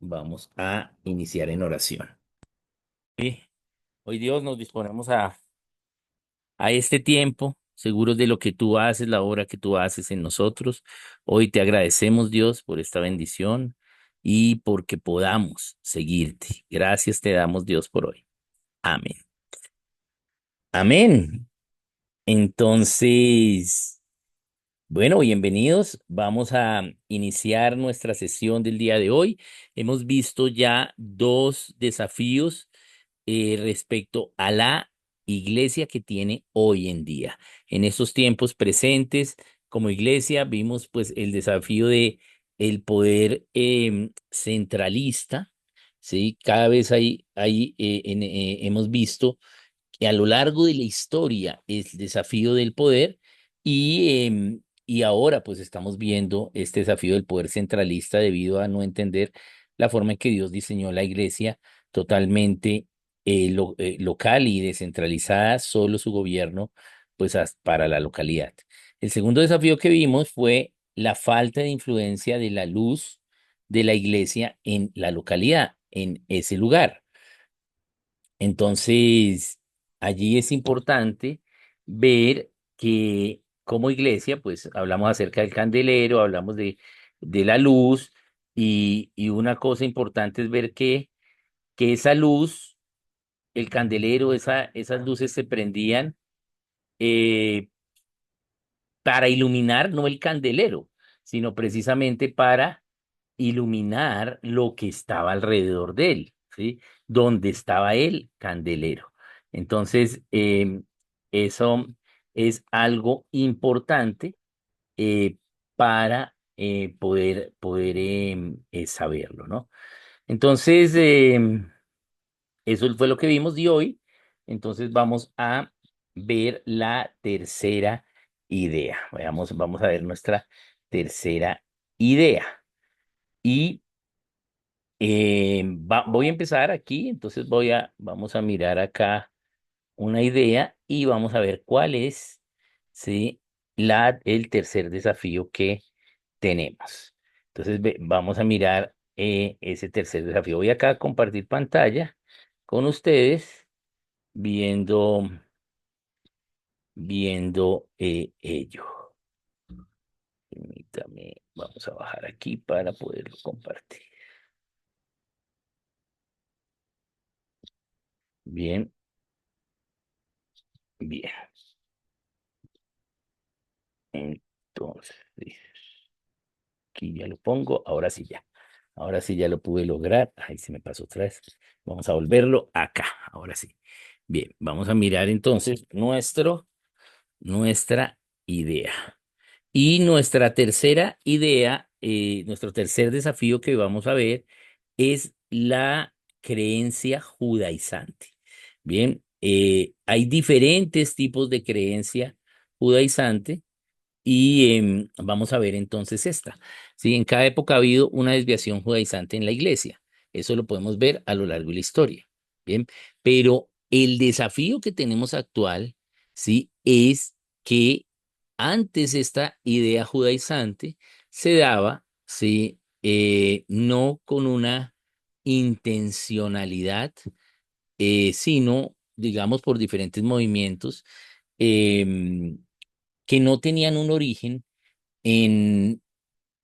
vamos a iniciar en oración. Y hoy Dios nos disponemos a este tiempo, seguros de lo que tú haces, la obra que tú haces en nosotros. Hoy te agradecemos, Dios, por esta bendición y porque podamos seguirte. Gracias te damos, Dios, por hoy. Amén. Amén. Entonces, bueno, bienvenidos. Vamos a iniciar nuestra sesión del día de hoy. Hemos visto ya dos desafíos respecto a la iglesia que tiene hoy en día. En estos tiempos presentes, como iglesia, vimos pues el desafío de el poder centralista, ¿sí? Cada vez hemos visto que a lo largo de la historia el desafío del poder y ahora pues estamos viendo este desafío del poder centralista debido a no entender la forma en que Dios diseñó la iglesia totalmente local y descentralizada, solo su gobierno pues para la localidad. El segundo desafío que vimos fue la falta de influencia de la luz de la iglesia en la localidad, en ese lugar. Entonces, allí es importante ver que como iglesia, pues hablamos acerca del candelero, hablamos de la luz y una cosa importante es ver que esa luz, el candelero, esas luces se prendían eh, para iluminar, no el candelero, sino precisamente para iluminar lo que estaba alrededor de él, ¿sí? Donde estaba el candelero. Entonces, eso es algo importante para poder saberlo, ¿no? Entonces, eso fue lo que vimos de hoy. Entonces, vamos a ver la tercera idea. Vamos a ver nuestra tercera idea. Y voy a empezar aquí, entonces vamos a mirar acá una idea y vamos a ver cuál es, ¿sí? El tercer desafío que tenemos. Entonces vamos a mirar ese tercer desafío. Voy acá a compartir pantalla con ustedes viendo ello. Permítame, vamos a bajar aquí para poderlo compartir. Bien, bien. Entonces, aquí ya lo pongo. Ahora sí ya. Ahora sí ya lo pude lograr. Ahí se me pasó otra vez. Vamos a volverlo acá. Ahora sí. Bien, vamos a mirar entonces nuestra idea. Y nuestra tercera idea, nuestro tercer desafío que vamos a ver es la creencia judaizante. Bien, hay diferentes tipos de creencia judaizante y vamos a ver entonces esta. Sí, en cada época ha habido una desviación judaizante en la iglesia. Eso lo podemos ver a lo largo de la historia. Bien, pero el desafío que tenemos actual, sí, es que antes esta idea judaizante se daba, sí, no con una intencionalidad, sino, digamos, por diferentes movimientos em, que no tenían un origen en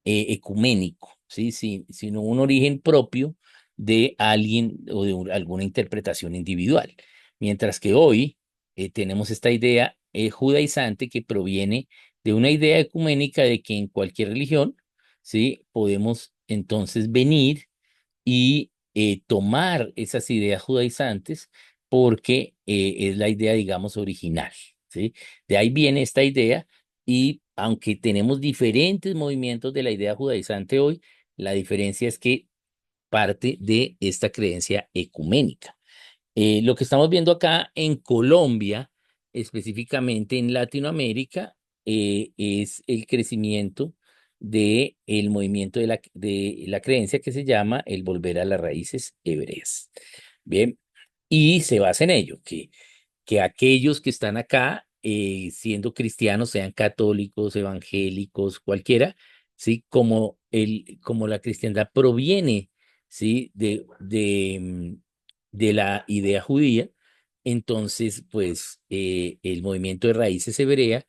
ecuménico, ¿sí? Sino un origen propio de alguien o de alguna interpretación individual. Mientras que hoy tenemos esta idea judaizante que proviene de una idea ecuménica de que en cualquier religión, ¿sí? Podemos entonces venir y tomar esas ideas judaizantes porque es la idea, digamos, original, ¿sí? De ahí viene esta idea y aunque tenemos diferentes movimientos de la idea judaizante hoy, la diferencia es que parte de esta creencia ecuménica. Lo que estamos viendo acá en Colombia, específicamente en Latinoamérica, es el crecimiento de el movimiento de la creencia que se llama el volver a las raíces hebreas. Bien, y se basa en ello, que aquellos que están acá, siendo cristianos, sean católicos, evangélicos, cualquiera, ¿sí? Como la cristiandad proviene ¿sí? De la idea judía. Entonces, pues el movimiento de raíces hebrea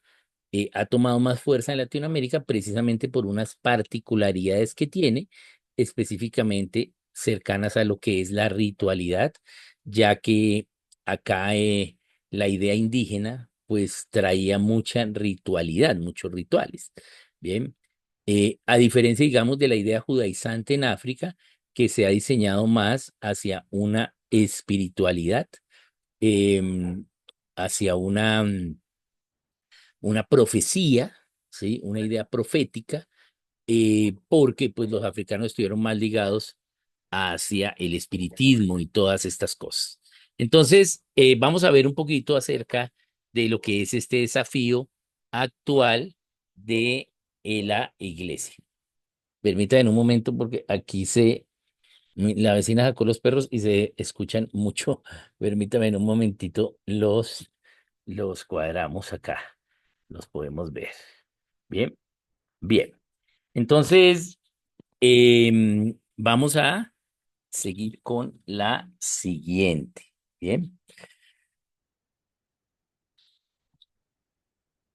ha tomado más fuerza en Latinoamérica precisamente por unas particularidades que tiene, específicamente cercanas a lo que es la ritualidad, ya que acá la idea indígena pues traía mucha ritualidad, muchos rituales. Bien, a diferencia, digamos, de la idea judaizante en África, que se ha diseñado más hacia una espiritualidad, em, hacia una profecía, ¿sí? Una idea profética, porque pues los africanos estuvieron más ligados hacia el espiritismo y todas estas cosas. Entonces, vamos a ver un poquito acerca de lo que es este desafío actual de la iglesia. Permítanme un momento porque aquí la vecina sacó los perros y se escuchan mucho. Permítame en un momentito, los cuadramos acá. Los podemos ver. Bien, bien. Entonces, vamos a seguir con la siguiente. Bien,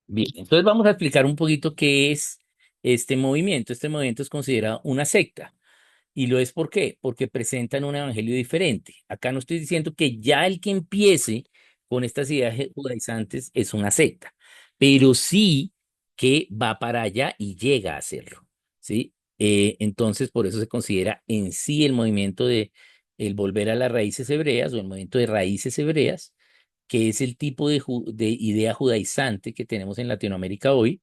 bien. Entonces vamos a explicar un poquito qué es este movimiento. Este movimiento es considerado una secta. Y lo es ¿por qué? Porque presentan un evangelio diferente. Acá no estoy diciendo que ya el que empiece con estas ideas judaizantes es una secta, pero sí que va para allá y llega a hacerlo, ¿sí? Entonces, por eso se considera en sí el movimiento de el volver a las raíces hebreas o el movimiento de raíces hebreas, que es el tipo de idea judaizante que tenemos en Latinoamérica hoy.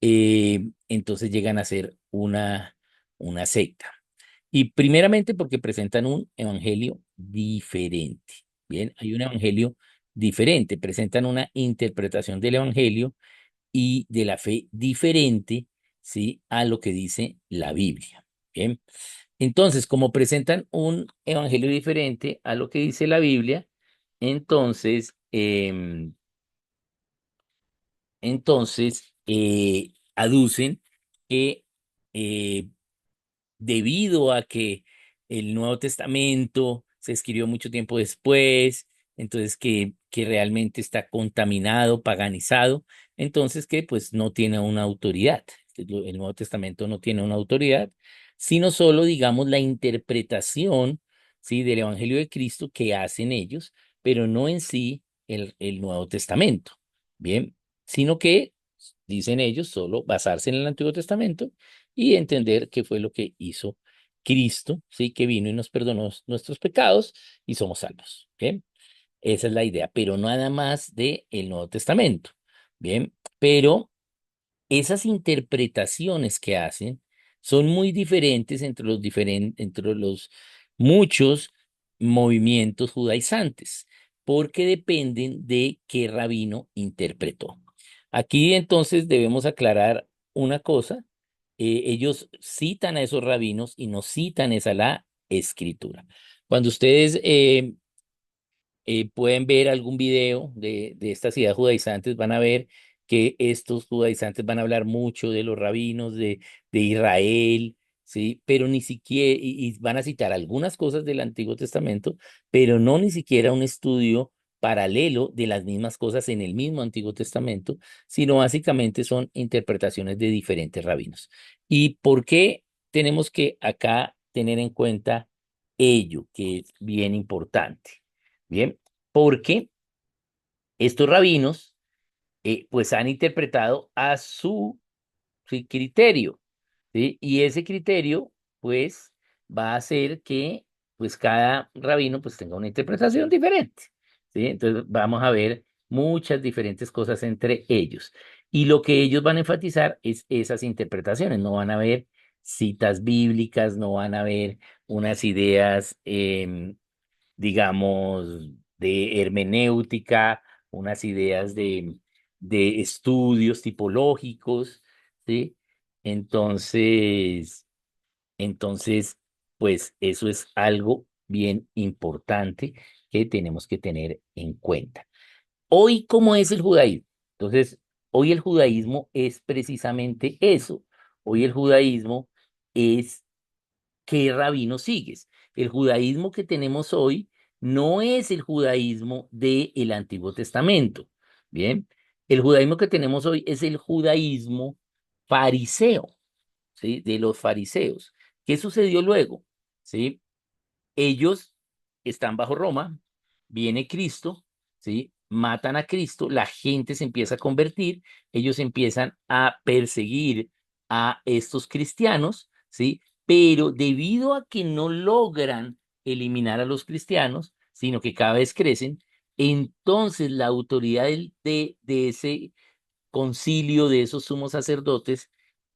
Entonces llegan a ser una secta. Y primeramente porque presentan un evangelio diferente. Bien, hay un evangelio diferente, presentan una interpretación del evangelio y de la fe diferente, ¿sí? A lo que dice la Biblia. Bien, entonces, como presentan un evangelio diferente a lo que dice la Biblia, entonces, aducen que eh, debido a que el Nuevo Testamento se escribió mucho tiempo después, entonces que realmente está contaminado, paganizado, entonces que pues no tiene una autoridad. El Nuevo Testamento no tiene una autoridad, sino solo, digamos, la interpretación, ¿sí? Del Evangelio de Cristo que hacen ellos, pero no en sí el Nuevo Testamento, ¿bien? Sino que, dicen ellos, solo basarse en el Antiguo Testamento y entender qué fue lo que hizo Cristo, ¿sí? Que vino y nos perdonó nuestros pecados y somos salvos. Bien, esa es la idea, pero nada más de el Nuevo Testamento. Bien, pero esas interpretaciones que hacen son muy diferentes entre los muchos movimientos judaizantes, porque dependen de qué rabino interpretó. Aquí entonces debemos aclarar una cosa. Ellos citan a esos rabinos y no citan esa la escritura. Cuando ustedes pueden ver algún video de estas ideas judaizantes, van a ver que estos judaizantes van a hablar mucho de los rabinos de Israel, ¿sí? Pero ni siquiera, y van a citar algunas cosas del Antiguo Testamento, pero no ni siquiera un estudio paralelo de las mismas cosas en el mismo Antiguo Testamento, sino básicamente son interpretaciones de diferentes rabinos. ¿Y por qué tenemos que acá tener en cuenta ello, que es bien importante? Bien, porque estos rabinos pues han interpretado a su criterio, ¿sí? Y ese criterio pues va a hacer que pues cada rabino pues tenga una interpretación diferente, ¿sí? Entonces vamos a ver muchas diferentes cosas entre ellos. Y lo que ellos van a enfatizar es esas interpretaciones, no van a ver citas bíblicas, no van a ver unas ideas digamos, de hermenéutica, unas ideas de estudios tipológicos, ¿sí? Entonces, entonces, pues eso es algo bien importante que tenemos que tener en cuenta. Hoy, ¿cómo es el judaísmo? Entonces, hoy el judaísmo es precisamente eso. Hoy el judaísmo es ¿qué rabino sigues? El judaísmo que tenemos hoy no es el judaísmo del Antiguo Testamento. Bien, el judaísmo que tenemos hoy es el judaísmo fariseo, ¿sí? De los fariseos. ¿Qué sucedió luego? ¿Sí? Ellos están bajo Roma, viene Cristo, ¿sí? Matan a Cristo, la gente se empieza a convertir, ellos empiezan a perseguir a estos cristianos, ¿sí? Pero debido a que no logran eliminar a los cristianos, sino que cada vez crecen, entonces la autoridad de ese concilio, de esos sumos sacerdotes,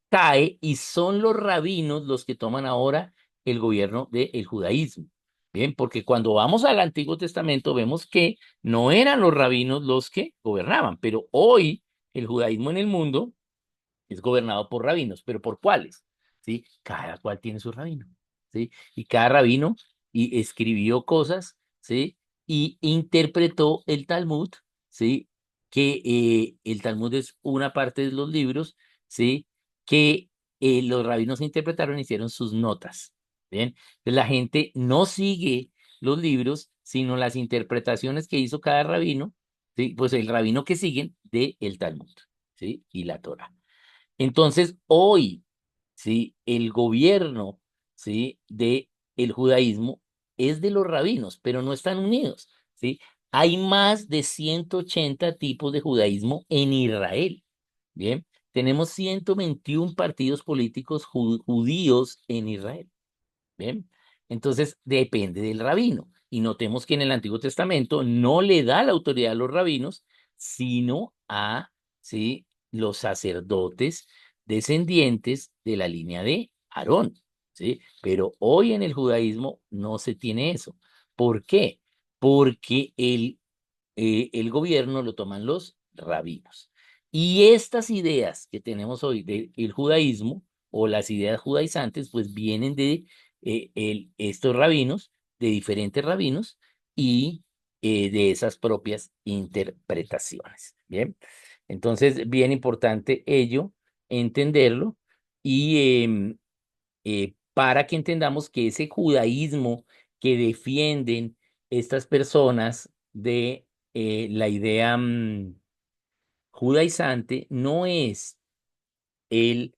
cae y son los rabinos los que toman ahora el gobierno del judaísmo. Bien, porque cuando vamos al Antiguo Testamento vemos que no eran los rabinos los que gobernaban, pero hoy el judaísmo en el mundo es gobernado por rabinos, pero ¿por cuáles? ¿Sí? Cada cual tiene su rabino, ¿sí? Y cada rabino escribió cosas, ¿sí? Y interpretó el Talmud, ¿sí? Que el Talmud es una parte de los libros, ¿sí? Que los rabinos interpretaron y hicieron sus notas, ¿bien? Entonces la gente no sigue los libros, sino las interpretaciones que hizo cada rabino, ¿sí? Pues el rabino que siguen de el Talmud, ¿sí? Y la Torah. Entonces, hoy, ¿sí? El gobierno, ¿sí? De el judaísmo es de los rabinos, pero no están unidos, ¿sí? Hay más de 180 tipos de judaísmo en Israel, ¿bien? Tenemos 121 partidos políticos judíos en Israel. ¿Bien? Entonces depende del rabino. Y notemos que en el Antiguo Testamento no le da la autoridad a los rabinos, sino a, ¿sí? Los sacerdotes descendientes de la línea de Aarón, ¿sí? Pero hoy en el judaísmo no se tiene eso. ¿Por qué? Porque el gobierno lo toman los rabinos. Y estas ideas que tenemos hoy del judaísmo o las ideas judaizantes, pues vienen de estos rabinos, de diferentes rabinos y de esas propias interpretaciones. Bien, entonces, bien importante ello, entenderlo y para que entendamos que ese judaísmo que defienden estas personas de la idea judaizante no es el,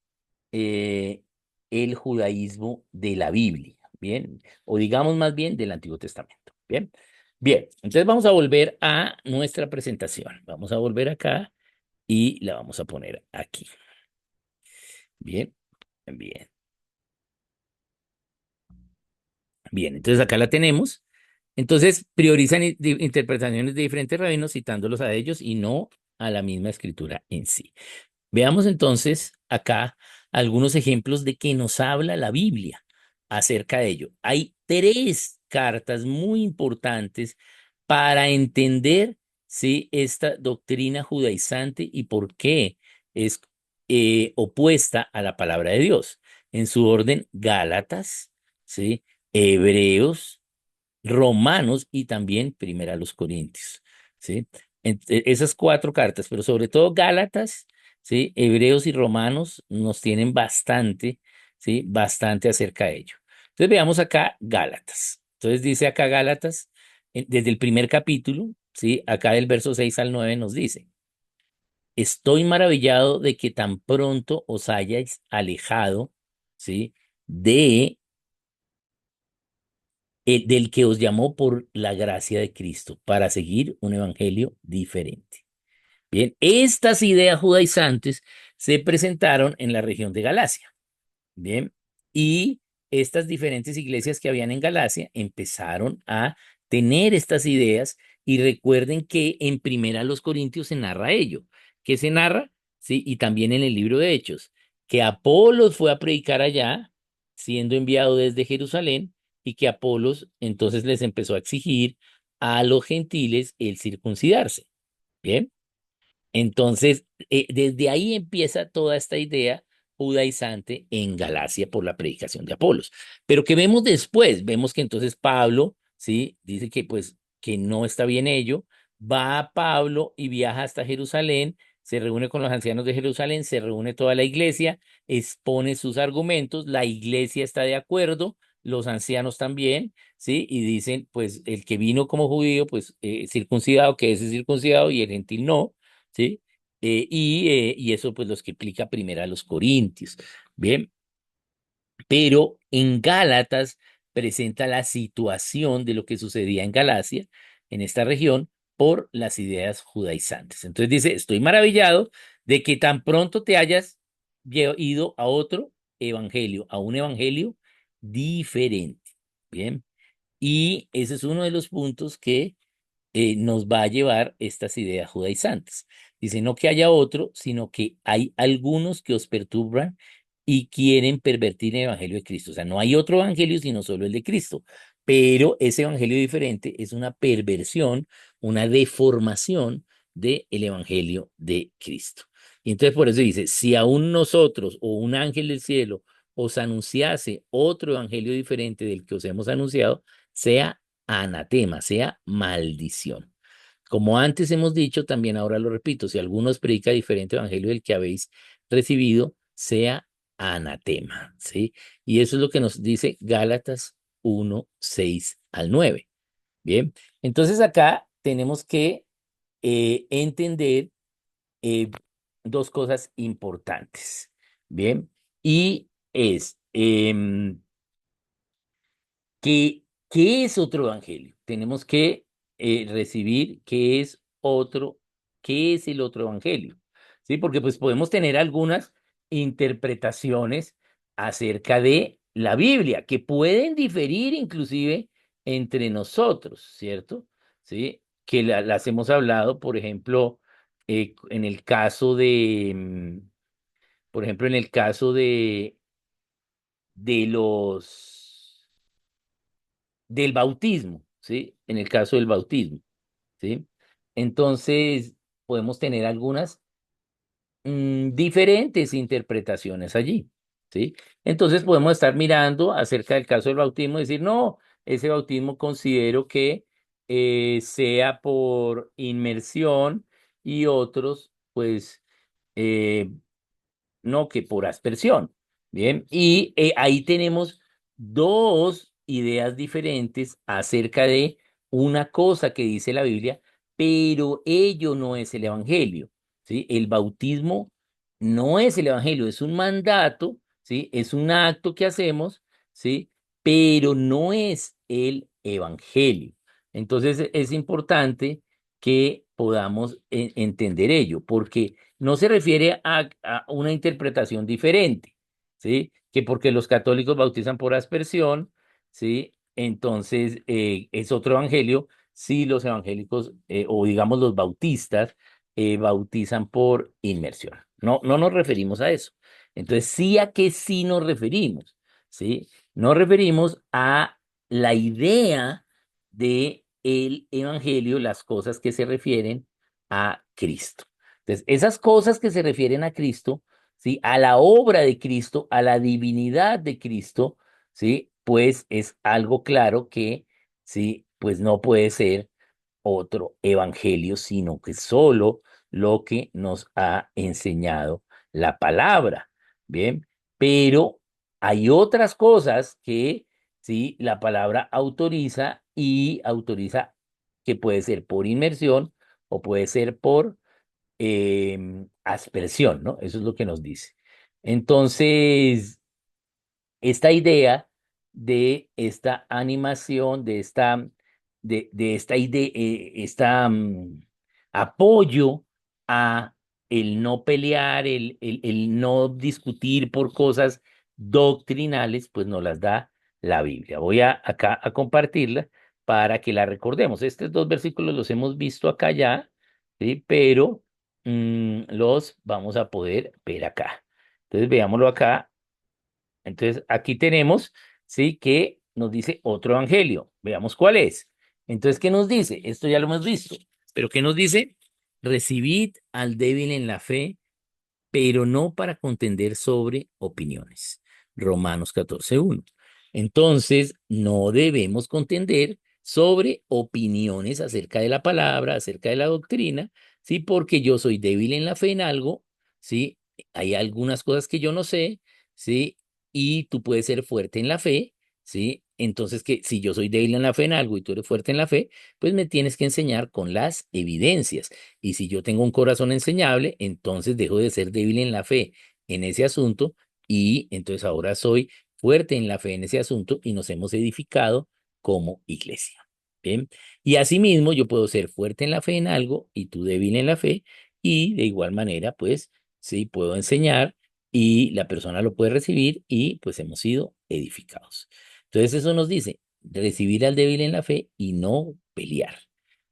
eh, el judaísmo de la Biblia, ¿bien? O digamos más bien del Antiguo Testamento, ¿bien? Bien, entonces vamos a volver a nuestra presentación. Vamos a volver acá y la vamos a poner aquí. Bien, bien, bien. Entonces acá la tenemos. Entonces priorizan interpretaciones de diferentes rabinos citándolos a ellos y no a la misma escritura en sí. Veamos entonces acá algunos ejemplos de que nos habla la Biblia acerca de ello. Hay tres cartas muy importantes para entender, ¿sí? Esta doctrina judaizante y por qué es opuesta a la palabra de Dios. En su orden, Gálatas, ¿sí? Hebreos, Romanos y también Primera a los Corintios, ¿sí? Esas cuatro cartas, pero sobre todo Gálatas, ¿sí? Hebreos y Romanos nos tienen bastante, ¿sí? Bastante acerca de ello. Entonces veamos acá Gálatas. Entonces dice acá Gálatas, desde el primer capítulo, ¿sí? Acá del verso 6 al 9 nos dice, estoy maravillado de que tan pronto os hayáis alejado, ¿sí? De del que os llamó por la gracia de Cristo para seguir un evangelio diferente. Bien, estas ideas judaizantes se presentaron en la región de Galacia. Bien, y estas diferentes iglesias que habían en Galacia empezaron a tener estas ideas y recuerden que en Primera los Corintios se narra ello, que se narra, sí, y también en el libro de Hechos, que Apolos fue a predicar allá, siendo enviado desde Jerusalén, y que Apolos entonces les empezó a exigir a los gentiles el circuncidarse. Bien. Entonces, desde ahí empieza toda esta idea judaizante en Galacia por la predicación de Apolos. Pero ¿qué vemos después? Vemos que entonces Pablo, ¿sí? Dice que pues que no está bien ello. Va a Pablo y viaja hasta Jerusalén, se reúne con los ancianos de Jerusalén, se reúne toda la iglesia, expone sus argumentos, la iglesia está de acuerdo, los ancianos también, ¿sí? Y dicen, pues el que vino como judío, pues circuncidado, que ese es circuncidado y el gentil no, ¿sí? Y eso pues los que explica primero a los Corintios, ¿bien? Pero en Gálatas presenta la situación de lo que sucedía en Galacia, en esta región, por las ideas judaizantes. Entonces dice, estoy maravillado de que tan pronto te hayas ido a otro evangelio, a un evangelio diferente. Bien, y ese es uno de los puntos que nos va a llevar estas ideas judaizantes. Dice, no que haya otro, sino que hay algunos que os perturban y quieren pervertir el evangelio de Cristo. O sea, no hay otro evangelio sino solo el de Cristo. Pero ese evangelio diferente es una perversión, una deformación del evangelio de Cristo. Y entonces por eso dice, si aún nosotros o un ángel del cielo os anunciase otro evangelio diferente del que os hemos anunciado, sea anatema, sea maldición. Como antes hemos dicho, también ahora lo repito, si alguno os predica diferente evangelio del que habéis recibido, sea anatema, ¿sí? Y eso es lo que nos dice Gálatas 1, 6 al 9. Bien, entonces acá tenemos que entender eh, dos cosas importantes, ¿bien? Y es, ¿qué es otro evangelio? Tenemos que recibir qué es el otro evangelio, ¿sí? Porque pues podemos tener algunas interpretaciones acerca de la Biblia que pueden diferir inclusive entre nosotros, ¿cierto? ¿Sí? Que las hemos hablado, por ejemplo, en el caso de, por ejemplo, en el caso de los del bautismo, ¿sí? En el caso del bautismo, ¿sí? Entonces, podemos tener algunas diferentes interpretaciones allí, ¿sí? Entonces, podemos estar mirando acerca del caso del bautismo y decir, no, ese bautismo considero que sea por inmersión y otros, pues, eh, no que por aspersión. Bien, y ahí tenemos dos ideas diferentes acerca de una cosa que dice la Biblia, pero ello no es el Evangelio, ¿sí? El bautismo no es el Evangelio, es un mandato, ¿sí? Es un acto que hacemos, ¿sí? Pero no es el Evangelio. Entonces es importante que podamos entender ello, porque no se refiere a una interpretación diferente, ¿sí? Que porque los católicos bautizan por aspersión, ¿sí? Entonces es otro evangelio si los evangélicos o digamos los bautistas bautizan por inmersión. No, no nos referimos a eso. Entonces, sí a qué sí nos referimos, ¿sí? Nos referimos a la idea de el evangelio, las cosas que se refieren a Cristo. Entonces, esas cosas que se refieren a Cristo, ¿sí? A la obra de Cristo, a la divinidad de Cristo, ¿sí? Pues es algo claro que, ¿sí? Pues no puede ser otro evangelio, sino que solo lo que nos ha enseñado la palabra, ¿bien? Pero hay otras cosas que, ¿sí? La palabra autoriza y autoriza que puede ser por inmersión o puede ser por aspersión, ¿no? Eso es lo que nos dice. Entonces, esta idea de esta animación, de esta idea, apoyo a el no pelear, el no discutir por cosas doctrinales, pues nos las da la Biblia. Voy acá a compartirla para que la recordemos. Estos dos versículos los hemos visto acá ya, ¿sí? Pero los vamos a poder ver acá. Entonces, veámoslo acá. Entonces, aquí tenemos, sí, que nos dice otro evangelio. Veamos cuál es. Entonces, ¿qué nos dice? Esto ya lo hemos visto. Pero ¿qué nos dice? Recibid al débil en la fe, pero no para contender sobre opiniones. Romanos 14:1. Entonces, no debemos contender sobre opiniones acerca de la palabra, acerca de la doctrina, ¿sí? Porque yo soy débil en la fe en algo, ¿sí? Hay algunas cosas que yo no sé, ¿sí? Y tú puedes ser fuerte en la fe, ¿sí? Entonces, que si yo soy débil en la fe en algo y tú eres fuerte en la fe, pues me tienes que enseñar con las evidencias. Y si yo tengo un corazón enseñable, entonces dejo de ser débil en la fe en ese asunto y entonces ahora soy fuerte en la fe en ese asunto y nos hemos edificado como iglesia. Bien. Y asimismo, yo puedo ser fuerte en la fe en algo y tú débil en la fe, y de igual manera, pues, sí, puedo enseñar y la persona lo puede recibir y pues hemos sido edificados. Entonces, eso nos dice recibir al débil en la fe y no pelear,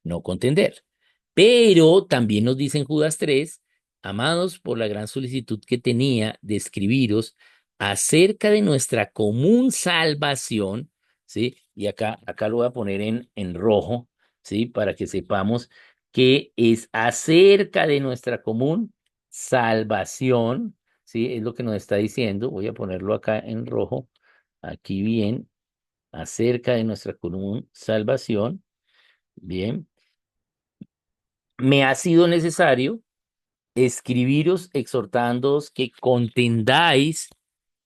no contender. Pero también nos dice en Judas 3, amados, por la gran solicitud que tenía de escribiros acerca de nuestra común salvación, ¿sí? Y acá lo voy a poner en rojo, ¿sí? Para que sepamos que es acerca de nuestra común salvación, ¿sí? Es lo que nos está diciendo. Voy a ponerlo acá en rojo, aquí bien, acerca de nuestra común salvación, bien. Me ha sido necesario escribiros exhortándoos que contendáis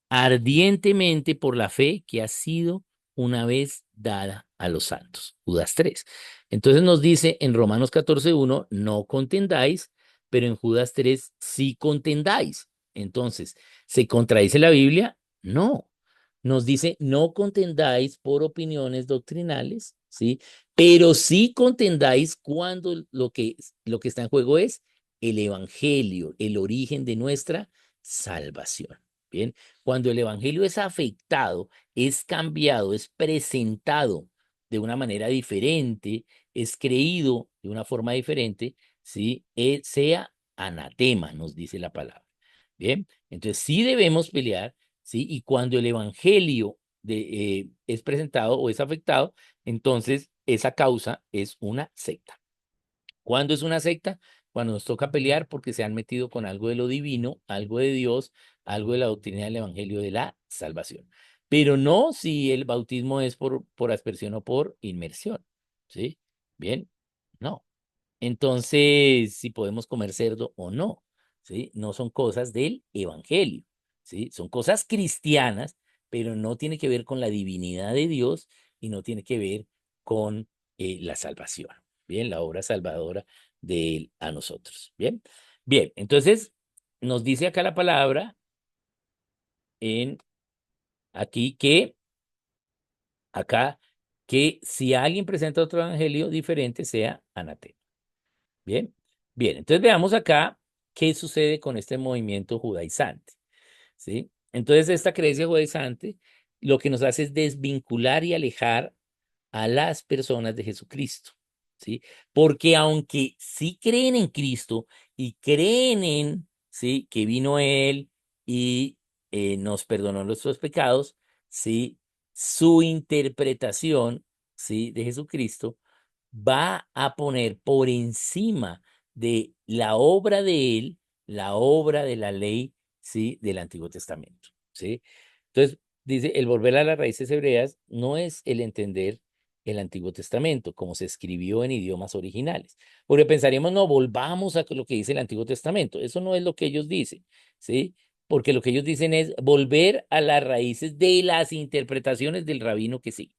ardientemente por la fe que ha sido una vez dada a los santos. Judas 3. Entonces nos dice en Romanos 14:1, no contendáis, pero en Judas 3 sí contendáis. Entonces, ¿se contradice la Biblia? No. Nos dice, no contendáis por opiniones doctrinales, ¿sí? Pero sí contendáis cuando lo que está en juego es el evangelio, el origen de nuestra salvación. Bien, cuando el evangelio es afectado, es cambiado, es presentado de una manera diferente, es creído de una forma diferente, ¿sí? Sea anatema, nos dice la palabra. Bien, entonces sí debemos pelear, ¿sí? Y cuando el evangelio es presentado o es afectado, entonces esa causa es una secta. ¿Cuándo es una secta? Cuando nos toca pelear porque se han metido con algo de lo divino, algo de Dios, algo de la doctrina del Evangelio de la salvación. Pero no si el bautismo es por aspersión o por inmersión. ¿Sí? Bien, no. Entonces, si podemos comer cerdo o no, ¿sí? No son cosas del evangelio, ¿sí? Son cosas cristianas, pero no tiene que ver con la divinidad de Dios y no tiene que ver con la salvación, ¿bien? La obra salvadora de Él a nosotros, ¿bien? Bien, entonces nos dice acá la palabra en aquí que acá que si alguien presenta otro evangelio diferente sea anatema. Bien, bien, entonces veamos acá qué sucede con este movimiento judaizante, ¿sí? Entonces esta creencia judaizante lo que nos hace es desvincular y alejar a las personas de Jesucristo, ¿sí? Porque aunque sí creen en Cristo y creen en, ¿sí? Que vino Él y nos perdonó nuestros pecados, ¿sí? Su interpretación, ¿sí? De Jesucristo va a poner por encima de la obra de él, la obra de la ley, ¿sí? Del Antiguo Testamento, ¿sí? Entonces, dice, el volver a las raíces hebreas no es el entender el Antiguo Testamento, como se escribió en idiomas originales. Porque pensaríamos, no, volvamos a lo que dice el Antiguo Testamento. Eso no es lo que ellos dicen, ¿sí? Porque lo que ellos dicen es volver a las raíces de las interpretaciones del rabino que sigue.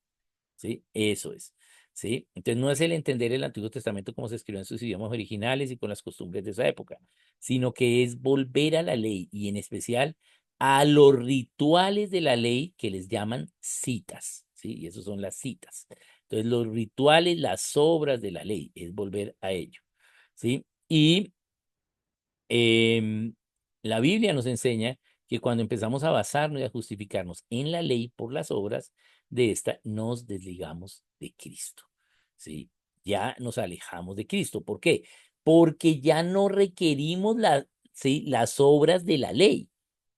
¿Sí? Eso es, ¿sí? Entonces no es el entender el Antiguo Testamento como se escribió en sus idiomas originales y con las costumbres de esa época, sino que es volver a la ley y en especial a los rituales de la ley que les llaman citas, ¿sí? Y esos son las citas. Entonces los rituales, las obras de la ley, es volver a ello, ¿sí? Y Em, la Biblia nos enseña que cuando empezamos a basarnos y a justificarnos en la ley por las obras de esta, nos desligamos de Cristo. ¿Sí? Ya nos alejamos de Cristo. ¿Por qué? Porque ya no requerimos ¿sí? las obras de la ley,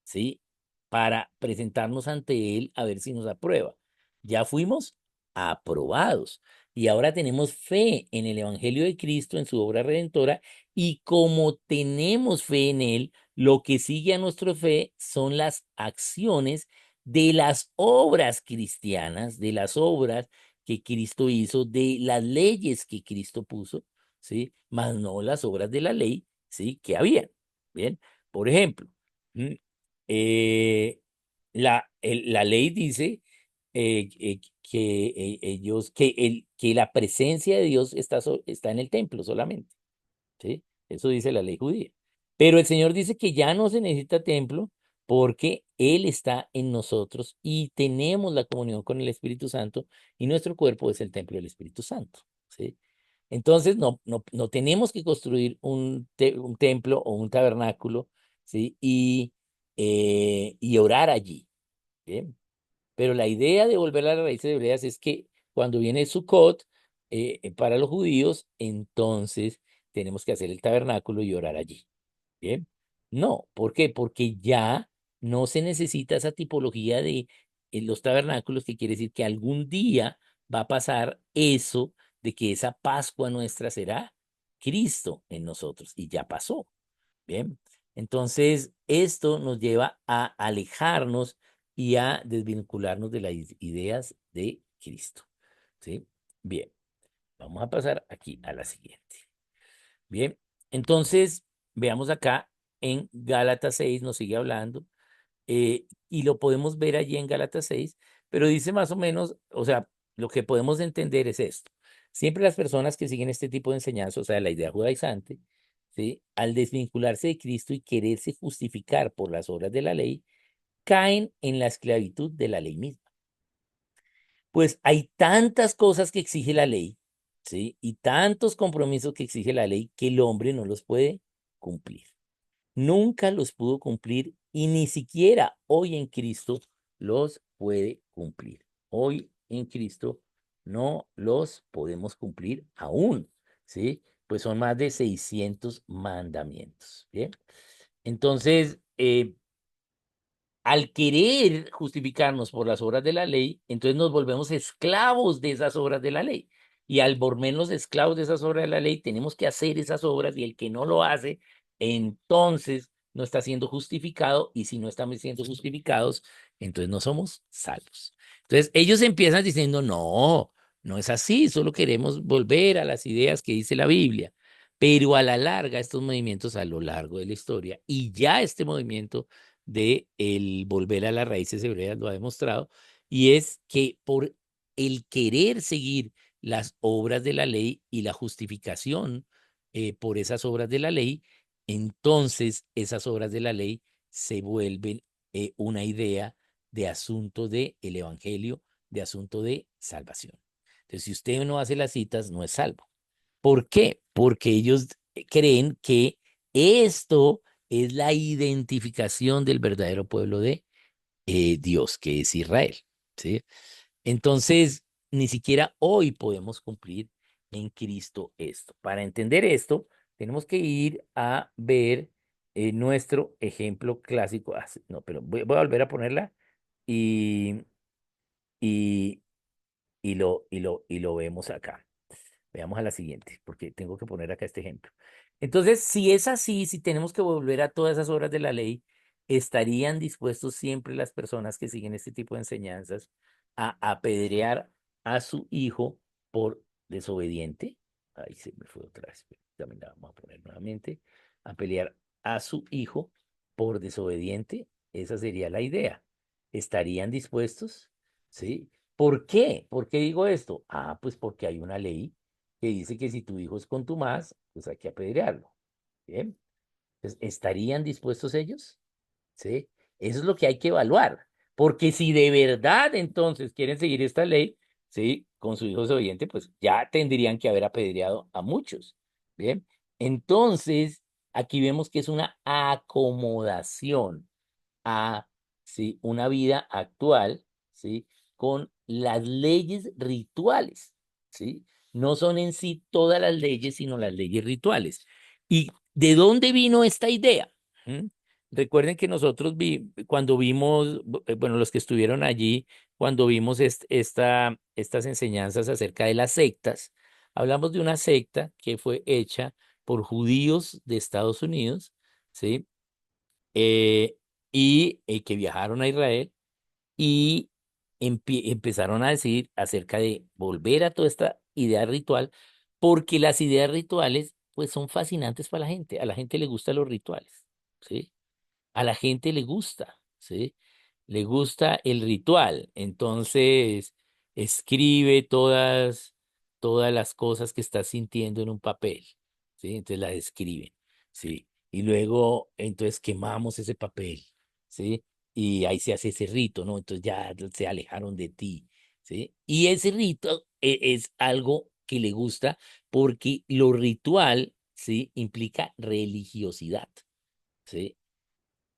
¿sí? Para presentarnos ante Él a ver si nos aprueba. Ya fuimos aprobados y ahora tenemos fe en el Evangelio de Cristo, en su obra redentora, y como tenemos fe en Él, lo que sigue a nuestra fe son las acciones de las obras cristianas, de las obras que Cristo hizo, de las leyes que Cristo puso, ¿sí? Más no las obras de la ley, ¿sí? Que habían, ¿bien? Por ejemplo, ¿m? eh, la ley dice que que la presencia de Dios está en el templo solamente, ¿sí? Eso dice la ley judía. Pero el Señor dice que ya no se necesita templo porque Él está en nosotros y tenemos la comunión con el Espíritu Santo y nuestro cuerpo es el templo del Espíritu Santo, ¿sí? Entonces no tenemos que construir un templo o un tabernáculo, ¿sí? Y orar allí, ¿bien? Pero la idea de volver a las raíces hebreas es que cuando viene Sukkot, para los judíos, entonces tenemos que hacer el tabernáculo y orar allí. ¿Bien? No, ¿por qué? Porque ya no se necesita esa tipología de los tabernáculos, que quiere decir que algún día va a pasar eso de que esa Pascua nuestra será Cristo en nosotros, y ya pasó. Bien, entonces esto nos lleva a alejarnos y a desvincularnos de las ideas de Cristo. ¿Sí? Bien, vamos a pasar aquí a la siguiente. Bien, entonces veamos acá en Gálatas 6, nos sigue hablando, y lo podemos ver allí en Gálatas 6, pero dice más o menos, o sea, lo que podemos entender es esto. Siempre las personas que siguen este tipo de enseñanza, o sea, la idea judaizante, ¿sí? Al desvincularse de Cristo y quererse justificar por las obras de la ley, caen en la esclavitud de la ley misma. Pues hay tantas cosas que exige la ley, ¿sí? Y tantos compromisos que exige la ley que el hombre no los puede cumplir. Nunca los pudo cumplir y ni siquiera hoy en Cristo los puede cumplir. Hoy en Cristo no los podemos cumplir aún, ¿sí? Pues son más de 600 mandamientos, ¿bien? Entonces, al querer justificarnos por las obras de la ley, entonces nos volvemos esclavos de esas obras de la ley. Y al volvernos esclavos de esas obras de la ley, tenemos que hacer esas obras y el que no lo hace, entonces no está siendo justificado y si no estamos siendo justificados, entonces no somos salvos. Entonces ellos empiezan diciendo, no, no es así, solo queremos volver a las ideas que dice la Biblia. Pero a la larga, estos movimientos a lo largo de la historia y ya este movimiento de el volver a las raíces hebreas lo ha demostrado, y es que por el querer seguir las obras de la ley y la justificación por esas obras de la ley, entonces esas obras de la ley se vuelven una idea de asunto de el evangelio, de asunto de salvación. Entonces, si usted no hace las citas, no es salvo. ¿Por qué? Porque ellos creen que esto es la identificación del verdadero pueblo de Dios, que es Israel, ¿sí? Entonces, ni siquiera hoy podemos cumplir en Cristo esto. Para entender esto, tenemos que ir a ver nuestro ejemplo clásico. No, pero voy a volver a ponerla y, y, y lo vemos acá. Veamos a la siguiente, porque tengo que poner acá este ejemplo. Entonces, si es así, si tenemos que volver a todas esas obras de la ley, ¿estarían dispuestos siempre las personas que siguen este tipo de enseñanzas a apedrear a su hijo por desobediente? Ahí se me fue otra vez. También la vamos a poner nuevamente. A pelear a su hijo por desobediente. Esa sería la idea. ¿Estarían dispuestos? ¿Sí? ¿Por qué? ¿Por qué digo esto? Ah, pues porque hay una ley que dice que si tu hijo es contumaz, pues hay que apedrearlo. Bien. Entonces, ¿estarían dispuestos ellos? ¿Sí? Eso es lo que hay que evaluar. Porque si de verdad entonces quieren seguir esta ley, ¿sí? Con su hijo desobediente, pues ya tendrían que haber apedreado a muchos. Bien. Entonces, aquí vemos que es una acomodación a, ¿sí? Una vida actual, ¿sí? Con las leyes rituales, ¿sí? No son en sí todas las leyes, sino las leyes rituales. ¿Y de dónde vino esta idea? ¿Mm? Recuerden que nosotros cuando vimos, bueno, los que estuvieron allí, cuando vimos estas enseñanzas acerca de las sectas, hablamos de una secta que fue hecha por judíos de Estados Unidos, ¿sí? eh, y que viajaron a Israel y empezaron a decir acerca de volver a toda esta idea ritual, porque las ideas rituales, pues son fascinantes para la gente. A la gente le gustan los rituales, ¿sí? A la gente le gusta, ¿sí? Le gusta el ritual. Entonces, escribe todas las cosas que está sintiendo en un papel, ¿sí? Entonces las escriben, ¿sí? Y luego, entonces quemamos ese papel, ¿sí? Y ahí se hace ese rito, ¿no? Entonces ya se alejaron de ti, ¿sí? Y ese rito es algo que le gusta porque lo ritual, ¿sí? Implica religiosidad, ¿sí?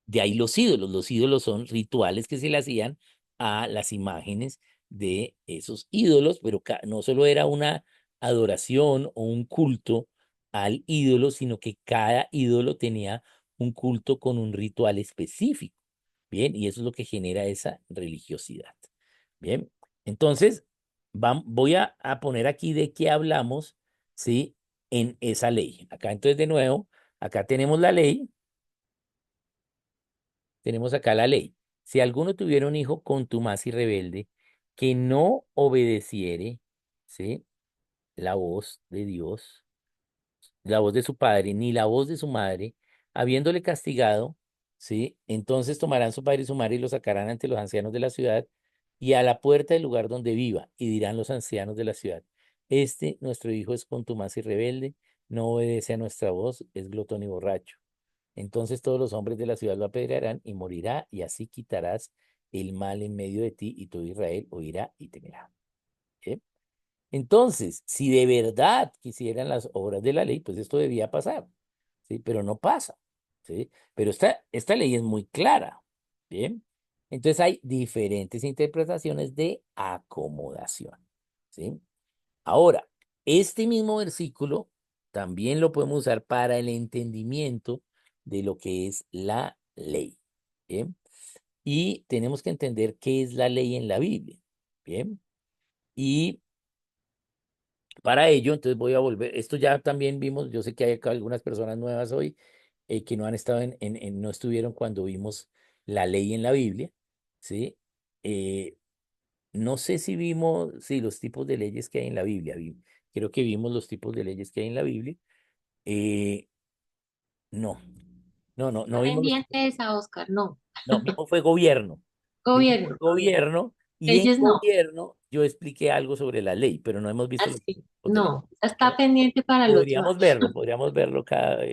De ahí los ídolos son rituales que se le hacían a las imágenes de esos ídolos, pero no solo era una adoración o un culto al ídolo, sino que cada ídolo tenía un culto con un ritual específico. Bien, y eso es lo que genera esa religiosidad. Bien, entonces voy a poner aquí de qué hablamos, ¿sí? En esa ley. Acá entonces de nuevo, acá tenemos la ley. Tenemos acá la ley. Si alguno tuviera un hijo contumaz y rebelde que no obedeciere, ¿sí? La voz de Dios, la voz de su padre, ni la voz de su madre, habiéndole castigado, ¿sí? Entonces tomarán su padre y su madre y lo sacarán ante los ancianos de la ciudad y a la puerta del lugar donde viva, y dirán los ancianos de la ciudad, nuestro hijo es contumaz y rebelde, no obedece a nuestra voz, es glotón y borracho. Entonces todos los hombres de la ciudad lo apedrearán y morirá, y así quitarás el mal en medio de ti, y todo Israel oirá y temerá. ¿Sí? Entonces, si de verdad quisieran las obras de la ley, pues esto debía pasar, ¿sí? Pero no pasa, ¿sí? Pero esta ley es muy clara, ¿bien? Entonces hay diferentes interpretaciones de acomodación, ¿sí? Ahora, este mismo versículo también lo podemos usar para el entendimiento de lo que es la ley. ¿Bien? Y tenemos que entender qué es la ley en la Biblia. Bien. Y para ello, entonces voy a volver. Esto ya también vimos, yo sé que hay acá algunas personas nuevas hoy que no han estado no estuvieron cuando vimos la ley en la Biblia. ¿Sí? Eh, no sé si vimos, sí, los tipos de leyes que hay en la Biblia. Creo que vimos los tipos de leyes que hay en la Biblia. Eh, no, no Está vimos los pendiente tipos. esa, Oscar, no. No, vimos fue gobierno. Vimos fue Gobierno, gobierno. gobierno y en Leyes no. gobierno yo expliqué algo sobre la ley, pero no hemos visto los Así, tipos de ley. no. Está pendiente para el otro año. Podríamos verlo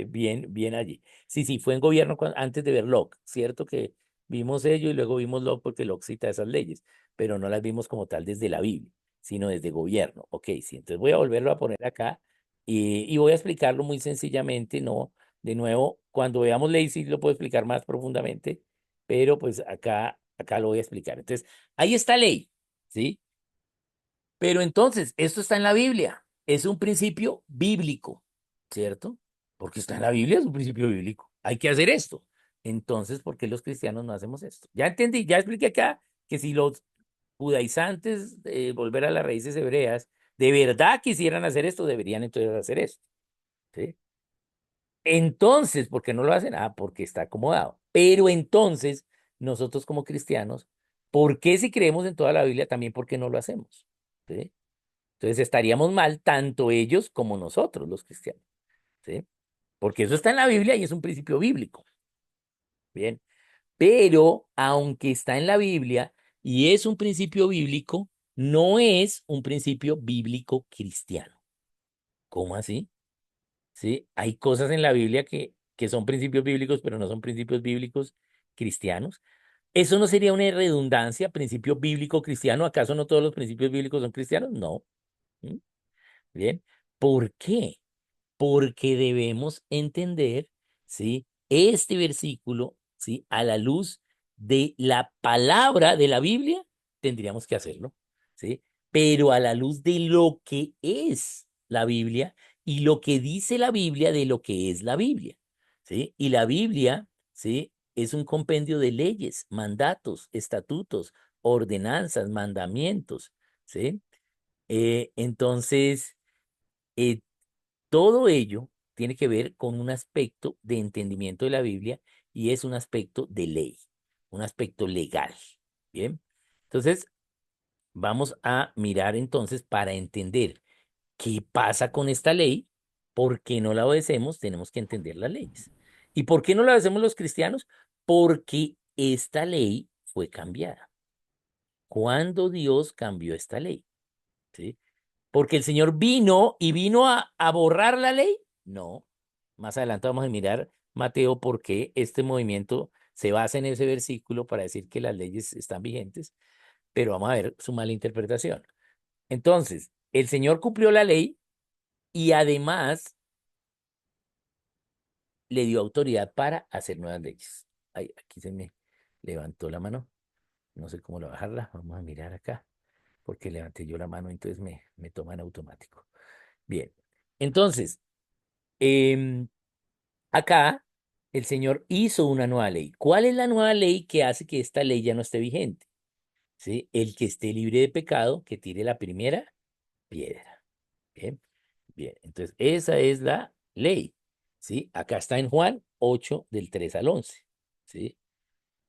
bien allí. Sí, sí, fue en gobierno antes de ver Locke, cierto que vimos ello y luego vimos Locke porque Locke cita esas leyes, pero no las vimos como tal desde la Biblia, sino desde gobierno. Ok, sí, entonces voy a volverlo a poner acá y voy a explicarlo muy sencillamente, ¿no? De nuevo, cuando veamos ley sí lo puedo explicar más profundamente, pero pues acá lo voy a explicar. Entonces, ahí está ley, ¿sí? Pero entonces, esto está en la Biblia, es un principio bíblico, ¿cierto? Porque está en la Biblia, es un principio bíblico. Hay que hacer esto. Entonces, ¿por qué los cristianos no hacemos esto? Ya entendí, ya expliqué acá que si los judaizantes, volver a las raíces hebreas, de verdad quisieran hacer esto, deberían entonces hacer esto, ¿sí? Entonces, ¿por qué no lo hacen? Ah, porque está acomodado. Pero entonces, nosotros como cristianos, ¿por qué si creemos en toda la Biblia, también por qué no lo hacemos? ¿Sí? Entonces estaríamos mal tanto ellos como nosotros, los cristianos, ¿sí? Porque eso está en la Biblia y es un principio bíblico, ¿bien? Pero aunque está en la Biblia y es un principio bíblico, no es un principio bíblico cristiano. ¿Cómo así? ¿Sí? Hay cosas en la Biblia que son principios bíblicos, pero no son principios bíblicos cristianos. ¿Eso no sería una redundancia, principio bíblico cristiano? ¿Acaso no todos los principios bíblicos son cristianos? No. ¿Mm? Bien. ¿Por qué? Porque debemos entender, ¿sí? Este versículo, ¿sí? A la luz de la palabra de la Biblia, tendríamos que hacerlo, ¿sí? Pero a la luz de lo que es la Biblia y lo que dice la Biblia de lo que es la Biblia, ¿sí? Y la Biblia, ¿sí? Es un compendio de leyes, mandatos, estatutos, ordenanzas, mandamientos, ¿sí? Entonces, eh, todo ello tiene que ver con un aspecto de entendimiento de la Biblia y es un aspecto de ley, un aspecto legal. Bien, entonces vamos a mirar entonces para entender ¿qué pasa con esta ley? ¿Por qué no la obedecemos? Tenemos que entender las leyes. ¿Y por qué no la obedecemos los cristianos? Porque esta ley fue cambiada. ¿Cuándo Dios cambió esta ley? ¿Sí? Porque el Señor vino y vino a borrar la ley. No. Más adelante vamos a mirar, Mateo, por qué este movimiento se basa en ese versículo para decir que las leyes están vigentes, pero vamos a ver su mala interpretación. Entonces, el Señor cumplió la ley y además le dio autoridad para hacer nuevas leyes. Ay, aquí se me levantó la mano. No sé cómo bajarla. Vamos a mirar acá, porque levanté yo la mano, entonces me toma en automático. Bien. Entonces, em, acá el Señor hizo una nueva ley. ¿Cuál es la nueva ley que hace que esta ley ya no esté vigente? ¿Sí? El que esté libre de pecado, que tire la primera piedra. Bien, bien. Entonces, esa es la ley. ¿Sí? Acá está en Juan 8 del 3 al 11. ¿Sí?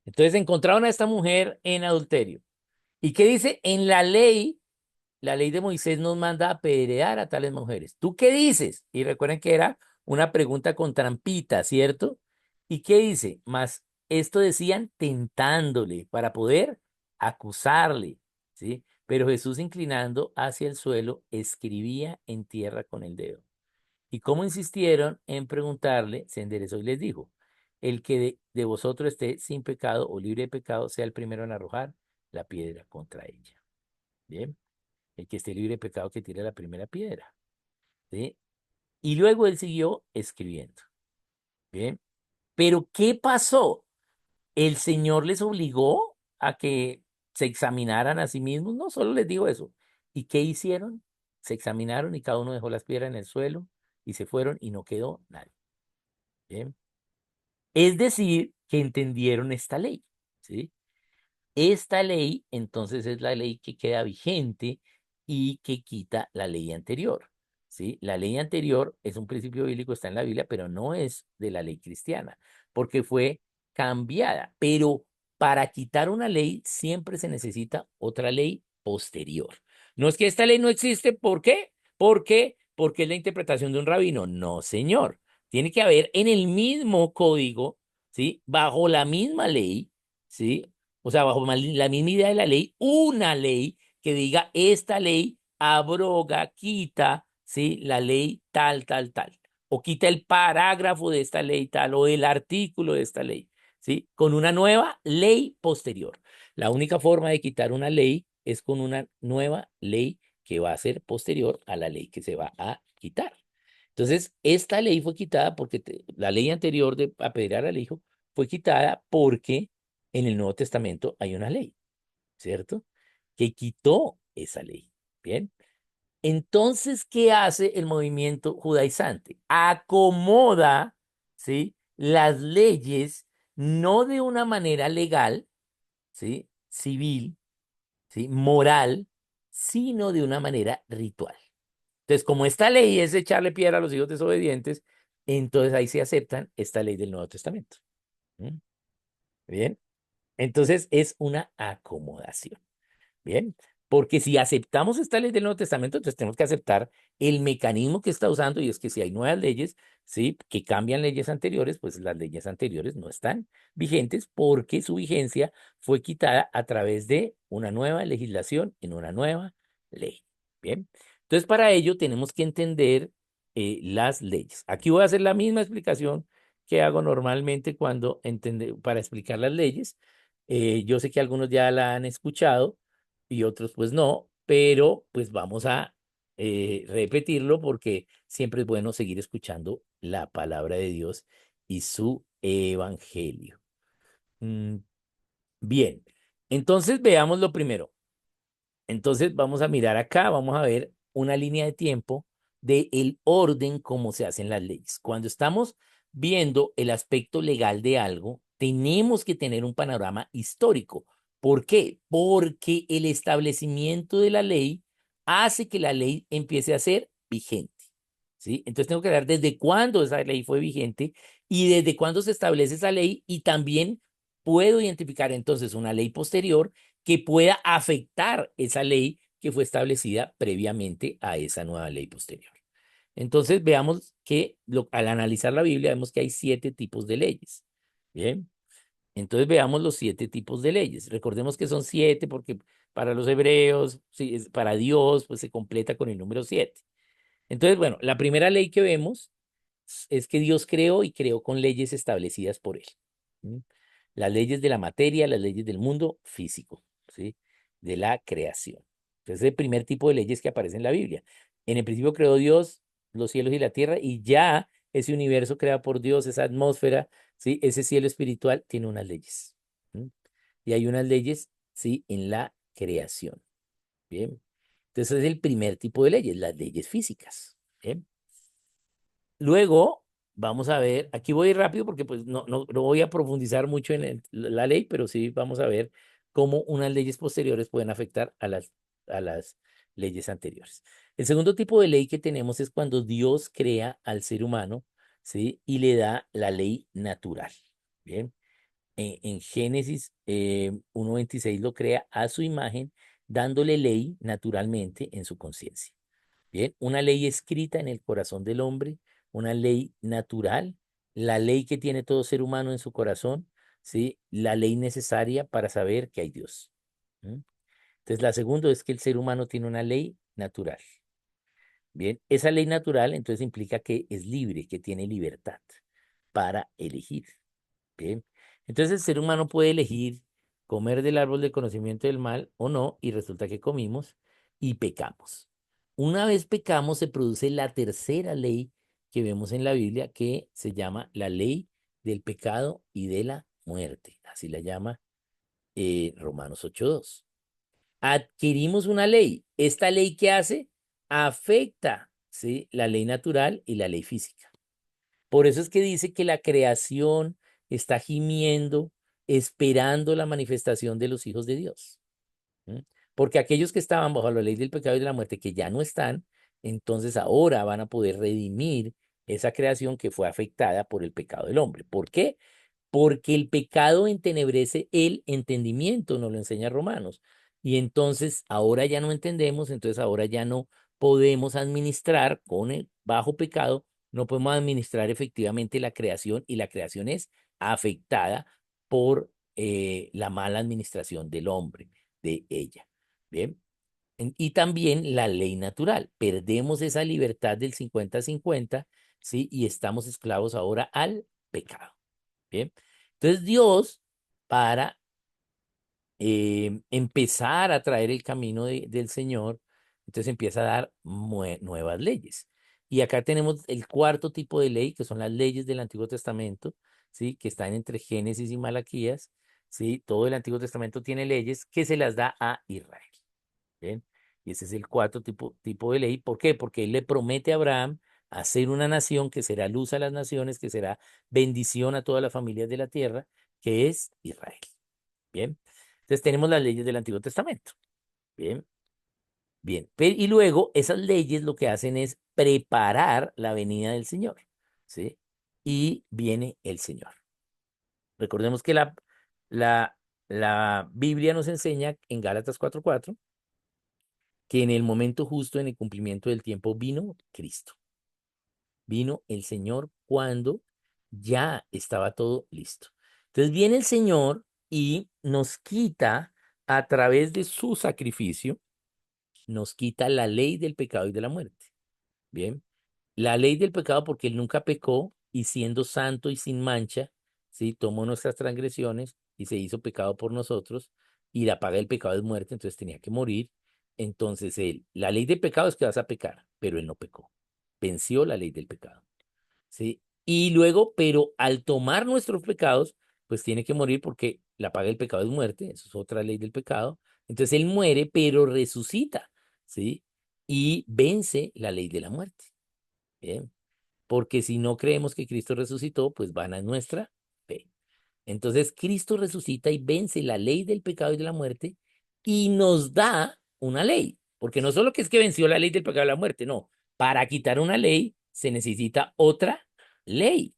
Entonces, encontraron a esta mujer en adulterio. ¿Y qué dice? En la ley de Moisés nos manda a apedrear a tales mujeres. ¿Tú qué dices? Y recuerden que era una pregunta con trampita, ¿cierto? ¿Y qué dice? Más esto decían tentándole para poder acusarle, ¿sí? Pero Jesús, inclinando hacia el suelo, escribía en tierra con el dedo. Y como insistieron en preguntarle, se enderezó y les dijo: el que de vosotros esté sin pecado o libre de pecado, sea el primero en arrojar la piedra contra ella. Bien, el que esté libre de pecado, que tire la primera piedra. ¿Sí? Y luego él siguió escribiendo. Bien, pero ¿qué pasó? El Señor les obligó a que se examinaran a sí mismos. No solo les dijo eso. ¿Y qué hicieron? Se examinaron y cada uno dejó las piedras en el suelo y se fueron y no quedó nadie. Bien. Es decir, que entendieron esta ley. ¿Sí? Esta ley, entonces, es la ley que queda vigente y que quita la ley anterior. ¿Sí? La ley anterior es un principio bíblico, está en la Biblia, pero no es de la ley cristiana, porque fue cambiada. Pero para quitar una ley siempre se necesita otra ley posterior. No es que esta ley no existe, ¿por qué? Porque es la interpretación de un rabino. No, señor. Tiene que haber en el mismo código, ¿sí? Bajo la misma ley, ¿sí? O sea, bajo la misma idea de la ley, una ley que diga esta ley abroga, quita, ¿sí? La ley tal, tal, tal. O quita el parágrafo de esta ley tal o el artículo de esta ley, ¿sí? Con una nueva ley posterior. La única forma de quitar una ley es con una nueva ley que va a ser posterior a la ley que se va a quitar. Entonces, esta ley fue quitada porque la ley anterior de apedrear al hijo fue quitada porque en el Nuevo Testamento hay una ley, ¿cierto? Que quitó esa ley. Bien. Entonces, ¿qué hace el movimiento judaizante? Acomoda, ¿sí? Las leyes no de una manera legal, ¿sí? Civil, ¿sí? Moral, sino de una manera ritual. Entonces, como esta ley es echarle piedra a los hijos desobedientes, entonces ahí se aceptan esta ley del Nuevo Testamento. ¿Mm? Bien. Entonces es una acomodación. Bien, porque si aceptamos esta ley del Nuevo Testamento, entonces tenemos que aceptar el mecanismo que está usando, y es que si hay nuevas leyes, ¿sí? Que cambian leyes anteriores, pues las leyes anteriores no están vigentes porque su vigencia fue quitada a través de una nueva legislación en una nueva ley. Bien, entonces para ello tenemos que entender las leyes. Aquí voy a hacer la misma explicación que hago normalmente cuando para explicar las leyes. Yo sé que algunos ya la han escuchado y otros pues no, pero pues vamos a repetirlo porque siempre es bueno seguir escuchando la palabra de Dios y su evangelio. Mm, bien, entonces veamos lo primero. Entonces vamos a mirar acá, vamos a ver una línea de tiempo de el orden como se hacen las leyes. Cuando estamos viendo el aspecto legal de algo, tenemos que tener un panorama histórico. ¿Por qué? Porque el establecimiento de la ley hace que la ley empiece a ser vigente. ¿Sí? Entonces tengo que ver desde cuándo esa ley fue vigente y desde cuándo se establece esa ley, y también puedo identificar entonces una ley posterior que pueda afectar esa ley que fue establecida previamente a esa nueva ley posterior. Entonces veamos que al analizar la Biblia vemos que hay 7 tipos de leyes. Bien, entonces veamos los 7 tipos de leyes. Recordemos que son 7 porque para los hebreos, sí, para Dios, pues se completa con el número 7. Entonces, bueno, la primera ley que vemos es que Dios creó y creó con leyes establecidas por él. ¿Mm? Las leyes de la materia, las leyes del mundo físico, ¿sí? De la creación. Entonces, es el primer tipo de leyes que aparece en la Biblia. En el principio creó Dios los cielos y la tierra y ya ese universo creado por Dios, esa atmósfera, ¿sí? Ese cielo espiritual tiene unas leyes. ¿Mm? Y hay unas leyes, ¿sí? En la creación. Bien. Entonces, es el primer tipo de leyes, las leyes físicas. Bien. Luego, vamos a ver, aquí voy rápido porque pues no voy a profundizar mucho en la ley, pero sí vamos a ver cómo unas leyes posteriores pueden afectar a las leyes anteriores. El segundo tipo de ley que tenemos es cuando Dios crea al ser humano, ¿sí? Y le da la ley natural. Bien, en Génesis 1:26 lo crea a su imagen, dándole ley naturalmente en su conciencia. Bien, una ley escrita en el corazón del hombre, una ley natural, la ley que tiene todo ser humano en su corazón, ¿sí? La ley necesaria para saber que hay Dios. ¿Mm? Entonces, la segunda es que el ser humano tiene una ley natural. Bien, esa ley natural entonces implica que es libre, que tiene libertad para elegir. Bien, entonces el ser humano puede elegir comer del árbol del conocimiento del mal o no, y resulta que comimos y pecamos. Una vez pecamos, se produce la tercera ley que vemos en la Biblia, que se llama la ley del pecado y de la muerte. Así la llama Romanos 8:2. Adquirimos una ley. ¿Esta ley qué hace? Afecta, ¿sí? La ley natural y la ley física. Por eso es que dice que la creación está gimiendo, esperando la manifestación de los hijos de Dios. ¿Mm? Porque aquellos que estaban bajo la ley del pecado y de la muerte, que ya no están, entonces ahora van a poder redimir esa creación que fue afectada por el pecado del hombre. ¿Por qué? Porque el pecado entenebrece el entendimiento, nos lo enseña Romanos. Y entonces ahora ya no entendemos, entonces ahora ya no podemos administrar con el bajo pecado, no podemos administrar efectivamente la creación y la creación es afectada por la mala administración del hombre, de ella. Bien. Y también la ley natural. Perdemos esa libertad del 50-50, ¿sí? Y estamos esclavos ahora al pecado. Bien. Entonces Dios, para empezar a traer el camino del Señor, entonces empieza a dar nuevas leyes. Y acá tenemos el cuarto tipo de ley, que son las leyes del Antiguo Testamento, ¿sí? Que están entre Génesis y Malaquías, ¿sí? Todo el Antiguo Testamento tiene leyes que se las da a Israel. Bien. Y ese es el cuarto tipo de ley. ¿Por qué? Porque él le promete a Abraham hacer una nación que será luz a las naciones, que será bendición a todas las familias de la tierra, que es Israel. Bien. Entonces tenemos las leyes del Antiguo Testamento. Bien. Bien. Y luego esas leyes lo que hacen es preparar la venida del Señor. ¿Sí? Y viene el Señor. Recordemos que la, la Biblia nos enseña en Gálatas 4:4 que en el momento justo, en el cumplimiento del tiempo, vino Cristo. Vino el Señor cuando ya estaba todo listo. Entonces viene el Señor y nos quita a través de su sacrificio, nos quita la ley del pecado y de la muerte. Bien, la ley del pecado porque él nunca pecó y siendo santo y sin mancha, ¿sí? Tomó nuestras transgresiones y se hizo pecado por nosotros y la paga del pecado es muerte, entonces tenía que morir. Entonces la ley del pecado es que vas a pecar, pero él no pecó. Venció la ley del pecado, ¿sí? Y luego, pero al tomar nuestros pecados, pues tiene que morir porque la paga del pecado es muerte, eso es otra ley del pecado. Entonces él muere, pero resucita, ¿sí? Y vence la ley de la muerte. Bien, porque si no creemos que Cristo resucitó, pues vana es nuestra fe. Entonces Cristo resucita y vence la ley del pecado y de la muerte y nos da una ley, porque no solo que es que venció la ley del pecado y de la muerte, no, para quitar una ley se necesita otra ley.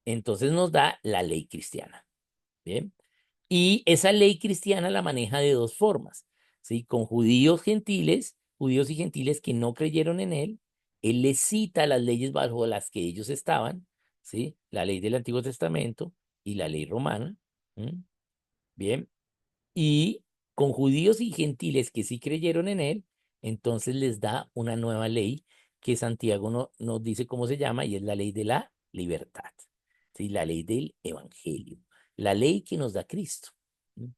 Entonces nos da la ley cristiana. Bien, y esa ley cristiana la maneja de dos formas. ¿sí? Con judíos y gentiles que no creyeron en él les cita las leyes bajo las que ellos estaban, ¿sí? La ley del Antiguo Testamento y la ley romana, ¿m? Bien, y con judíos y gentiles que sí creyeron en él, entonces les da una nueva ley que Santiago nos dice cómo se llama y es la ley de la libertad, ¿sí? La ley del evangelio, la ley que nos da Cristo. ¿M?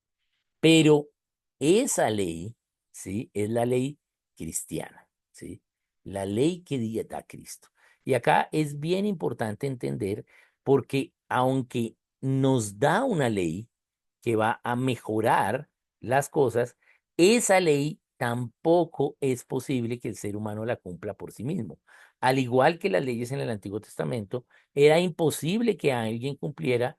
Pero esa ley, ¿sí? Es la ley cristiana, ¿sí? La ley que da Cristo. Y acá es bien importante entender porque aunque nos da una ley que va a mejorar las cosas, esa ley tampoco es posible que el ser humano la cumpla por sí mismo. Al igual que las leyes en el Antiguo Testamento, era imposible que alguien cumpliera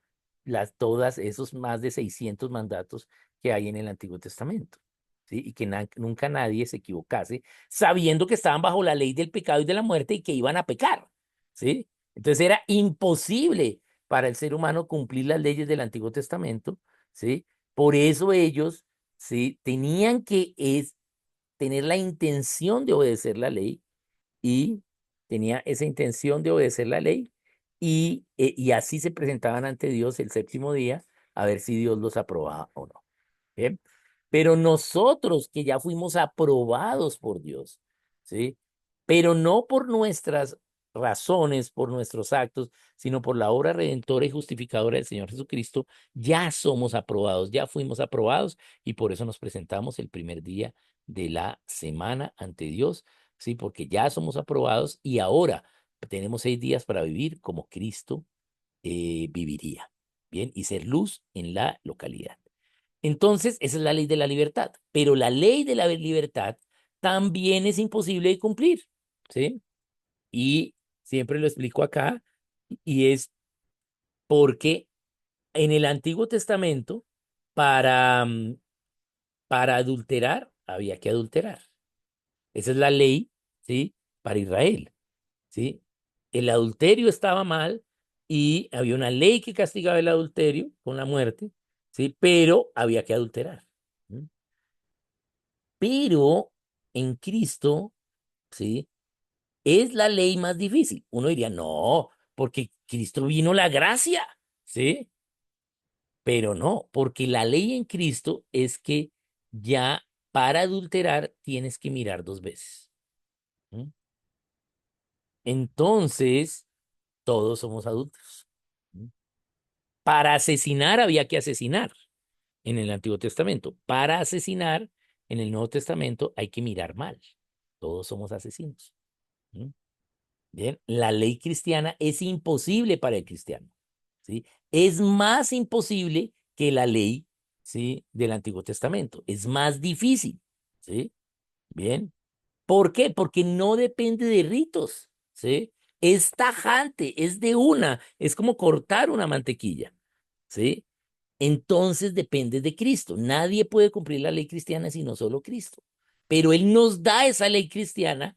todas esos más de 600 mandatos que hay en el Antiguo Testamento, ¿sí? Y que nunca nadie se equivocase, sabiendo que estaban bajo la ley del pecado y de la muerte y que iban a pecar, ¿sí? Entonces era imposible para el ser humano cumplir las leyes del Antiguo Testamento, ¿sí? Por eso ellos, ¿sí? Tenían que tener la intención de obedecer la ley y tenía esa intención de obedecer la ley y así se presentaban ante Dios el séptimo día a ver si Dios los aprobaba o no. ¿Bien? Pero nosotros que ya fuimos aprobados por Dios, ¿sí? Pero no por nuestras razones, por nuestros actos, sino por la obra redentora y justificadora del Señor Jesucristo, ya somos aprobados, ya fuimos aprobados y por eso nos presentamos el primer día de la semana ante Dios, ¿sí? Porque ya somos aprobados y ahora tenemos 6 días para vivir como Cristo viviría, ¿bien? Y ser luz en la localidad. Entonces, esa es la ley de la libertad, pero la ley de la libertad también es imposible de cumplir, ¿sí? Y siempre lo explico acá, y es porque en el Antiguo Testamento, para, para adulterar, había que adulterar. Esa es la ley, ¿sí? Para Israel, ¿sí? El adulterio estaba mal y había una ley que castigaba el adulterio con la muerte, ¿sí? Pero había que adulterar. ¿M? Pero en Cristo, ¿sí? Es la ley más difícil. Uno diría, no, porque Cristo vino la gracia, ¿sí? Pero no, porque la ley en Cristo es que ya para adulterar tienes que mirar 2 veces. ¿M? Entonces, todos somos adultos. ¿M? Para asesinar había que asesinar en el Antiguo Testamento. Para asesinar en el Nuevo Testamento hay que mirar mal. Todos somos asesinos. ¿M? Bien, la ley cristiana es imposible para el cristiano, ¿sí? Es más imposible que la ley, ¿sí? Del Antiguo Testamento. Es más difícil, ¿sí? Bien. ¿Por qué? Porque no depende de ritos, ¿sí? Es tajante, es de una, es como cortar una mantequilla, ¿sí? Entonces depende de Cristo. Nadie puede cumplir la ley cristiana sino solo Cristo. Pero Él nos da esa ley cristiana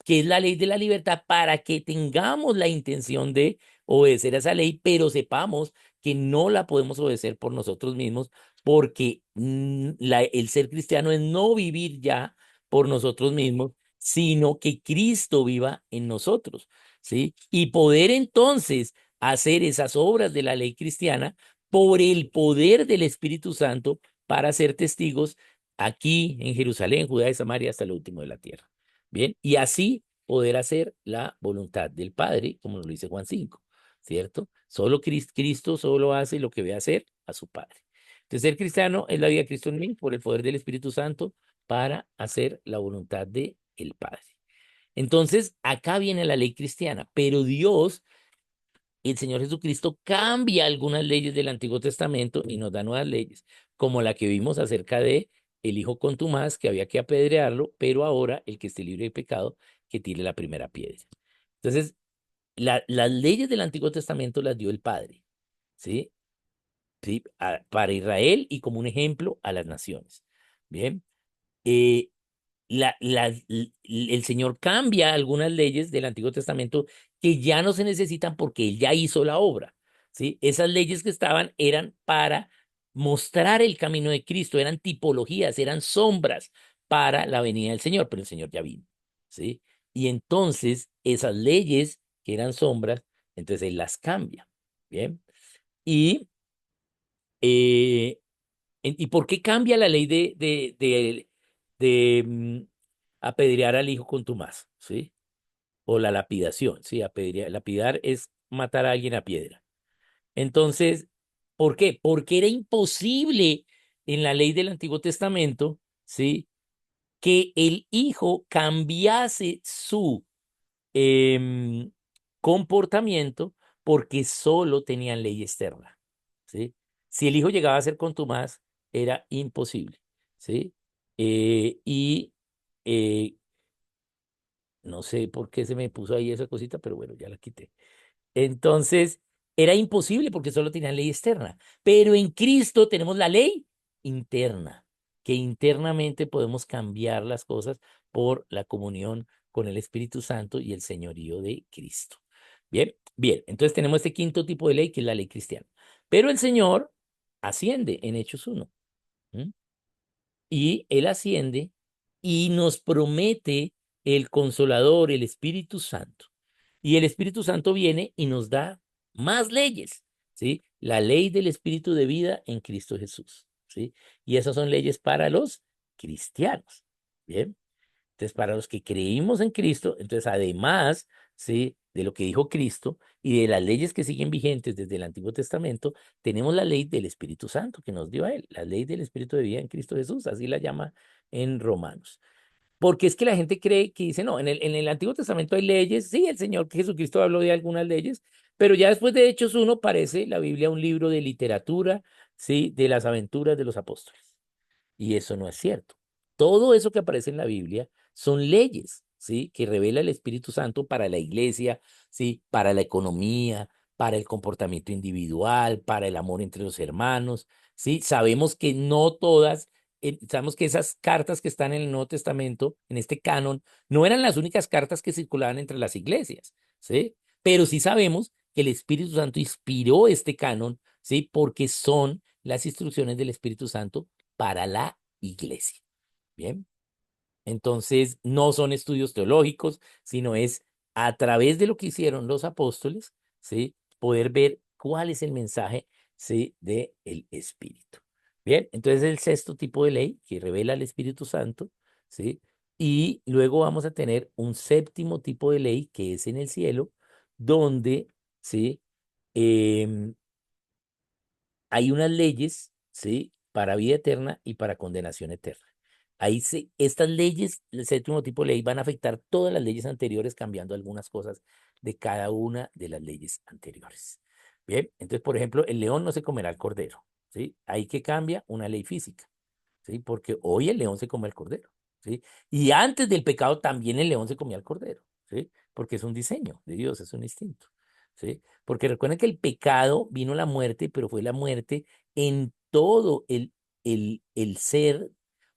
que es la ley de la libertad, para que tengamos la intención de obedecer a esa ley, pero sepamos que no la podemos obedecer por nosotros mismos, porque el ser cristiano es no vivir ya por nosotros mismos, sino que Cristo viva en nosotros, ¿sí? Y poder entonces hacer esas obras de la ley cristiana por el poder del Espíritu Santo para ser testigos aquí en Jerusalén, Judea y Samaria hasta lo último de la tierra. Bien, y así poder hacer la voluntad del Padre, como lo dice Juan 5, ¿cierto? Solo Cristo solo hace lo que ve hacer a su Padre. Entonces, ser cristiano es la vida de Cristo en mí por el poder del Espíritu Santo para hacer la voluntad de el Padre. Entonces, acá viene la ley cristiana, pero Dios, el Señor Jesucristo, cambia algunas leyes del Antiguo Testamento y nos da nuevas leyes, como la que vimos acerca de el hijo contumaz, que había que apedrearlo, pero ahora el que esté libre de pecado, que tire la primera piedra. Entonces, las leyes del Antiguo Testamento las dio el Padre, ¿sí? ¿Sí? Para Israel y como un ejemplo a las naciones. Bien. Eh, el Señor cambia algunas leyes del Antiguo Testamento que ya no se necesitan porque Él ya hizo la obra, ¿sí? Esas leyes que estaban eran para mostrar el camino de Cristo, eran tipologías, eran sombras para la venida del Señor, pero el Señor ya vino, ¿sí? Y entonces esas leyes que eran sombras, entonces Él las cambia, ¿bien? Y, ¿y por qué cambia la ley de apedrear al hijo con contumaz, ¿sí? O la lapidación, ¿sí? Lapidar es matar a alguien a piedra. Entonces, ¿por qué? Porque era imposible en la ley del Antiguo Testamento, ¿sí? Que el hijo cambiase su em, comportamiento porque solo tenían ley externa, ¿sí? Si el hijo llegaba a ser contumaz, era imposible, ¿sí? Y no sé por qué se me puso ahí esa cosita, pero bueno, ya la quité. Entonces, era imposible porque solo tenían ley externa. Pero en Cristo tenemos la ley interna, que internamente podemos cambiar las cosas por la comunión con el Espíritu Santo y el señorío de Cristo. Bien, bien. Entonces tenemos este quinto tipo de ley que es la ley cristiana. Pero el Señor asciende en Hechos 1. Y Él asciende y nos promete el Consolador, el Espíritu Santo. Y el Espíritu Santo viene y nos da más leyes, ¿sí? La ley del Espíritu de vida en Cristo Jesús, ¿sí? Y esas son leyes para los cristianos, ¿bien? Entonces, para los que creímos en Cristo, entonces además, ¿sí? De lo que dijo Cristo y de las leyes que siguen vigentes desde el Antiguo Testamento, tenemos la ley del Espíritu Santo que nos dio a Él, la ley del Espíritu de vida en Cristo Jesús, así la llama en Romanos. Porque es que la gente cree que dice, no, en el Antiguo Testamento hay leyes, sí, el Señor Jesucristo habló de algunas leyes, pero ya después de Hechos 1 parece la Biblia un libro de literatura, sí, de las aventuras de los apóstoles. Y eso no es cierto. Todo eso que aparece en la Biblia son leyes, ¿sí? Que revela el Espíritu Santo para la iglesia, ¿sí? Para la economía, para el comportamiento individual, para el amor entre los hermanos, ¿sí? Sabemos que no todas, sabemos que esas cartas que están en el Nuevo Testamento, en este canon, no eran las únicas cartas que circulaban entre las iglesias, ¿sí? Pero sí sabemos que el Espíritu Santo inspiró este canon, ¿sí? Porque son las instrucciones del Espíritu Santo para la iglesia. Bien, entonces no son estudios teológicos, sino es a través de lo que hicieron los apóstoles, ¿sí? Poder ver cuál es el mensaje, ¿sí? De el Espíritu. Bien, entonces el sexto tipo de ley que revela el Espíritu Santo, ¿sí? Y luego vamos a tener un séptimo tipo de ley que es en el cielo, donde, ¿sí? Em, hay unas leyes, ¿sí? Para vida eterna y para condenación eterna. Estas leyes, el séptimo tipo de ley, van a afectar todas las leyes anteriores, cambiando algunas cosas de cada una de las leyes anteriores. Bien, entonces, por ejemplo, el león no se comerá el cordero, ¿sí? Ahí que cambia una ley física, ¿sí? Porque hoy el león se come el cordero, ¿sí? Y antes del pecado también el león se comía el cordero, ¿sí? Porque es un diseño de Dios, es un instinto, ¿sí? Porque recuerden que el pecado vino la muerte, pero fue la muerte en todo el ser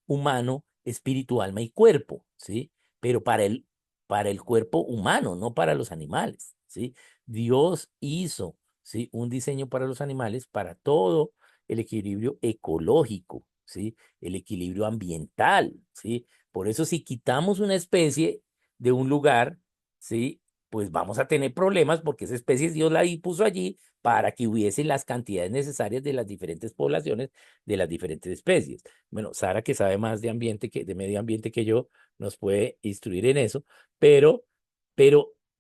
humano, espíritu, alma y cuerpo, ¿sí? Pero para el cuerpo humano, no para los animales, ¿sí? Dios hizo, ¿sí? Un diseño para los animales, para todo el equilibrio ecológico, ¿sí? El equilibrio ambiental, ¿sí? Por eso si quitamos una especie de un lugar, ¿sí? Pues vamos a tener problemas porque esa especie Dios la puso allí para que hubiese las cantidades necesarias de las diferentes poblaciones de las diferentes especies. Bueno, Sara, que sabe más de ambiente de medio ambiente que yo, nos puede instruir en eso, pero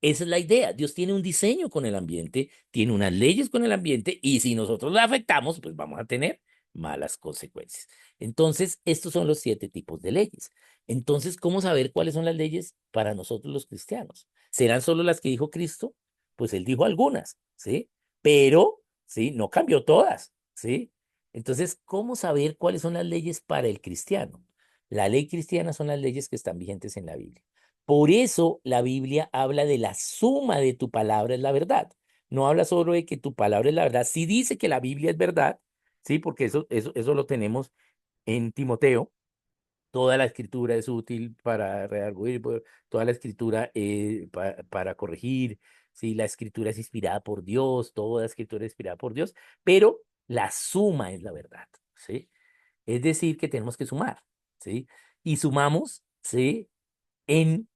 esa es la idea. Dios tiene un diseño con el ambiente, tiene unas leyes con el ambiente y si nosotros la afectamos, pues vamos a tener malas consecuencias. Entonces, estos son los 7 tipos de leyes. Entonces, ¿cómo saber cuáles son las leyes para nosotros los cristianos? ¿Serán solo las que dijo Cristo? Pues él dijo algunas, ¿sí? Pero, ¿sí? No cambió todas, ¿sí? Entonces, ¿cómo saber cuáles son las leyes para el cristiano? La ley cristiana son las leyes que están vigentes en la Biblia. Por eso la Biblia habla de la suma de tu palabra es la verdad. No habla solo de que tu palabra es la verdad. Sí dice que la Biblia es verdad, sí, porque eso lo tenemos en Timoteo. Toda la escritura es útil para redarguir, toda la escritura para corregir, sí, la escritura es inspirada por Dios, toda la escritura es inspirada por Dios, pero la suma es la verdad, ¿sí? Es decir, que tenemos que sumar, ¿sí? Y sumamos, ¿sí? En,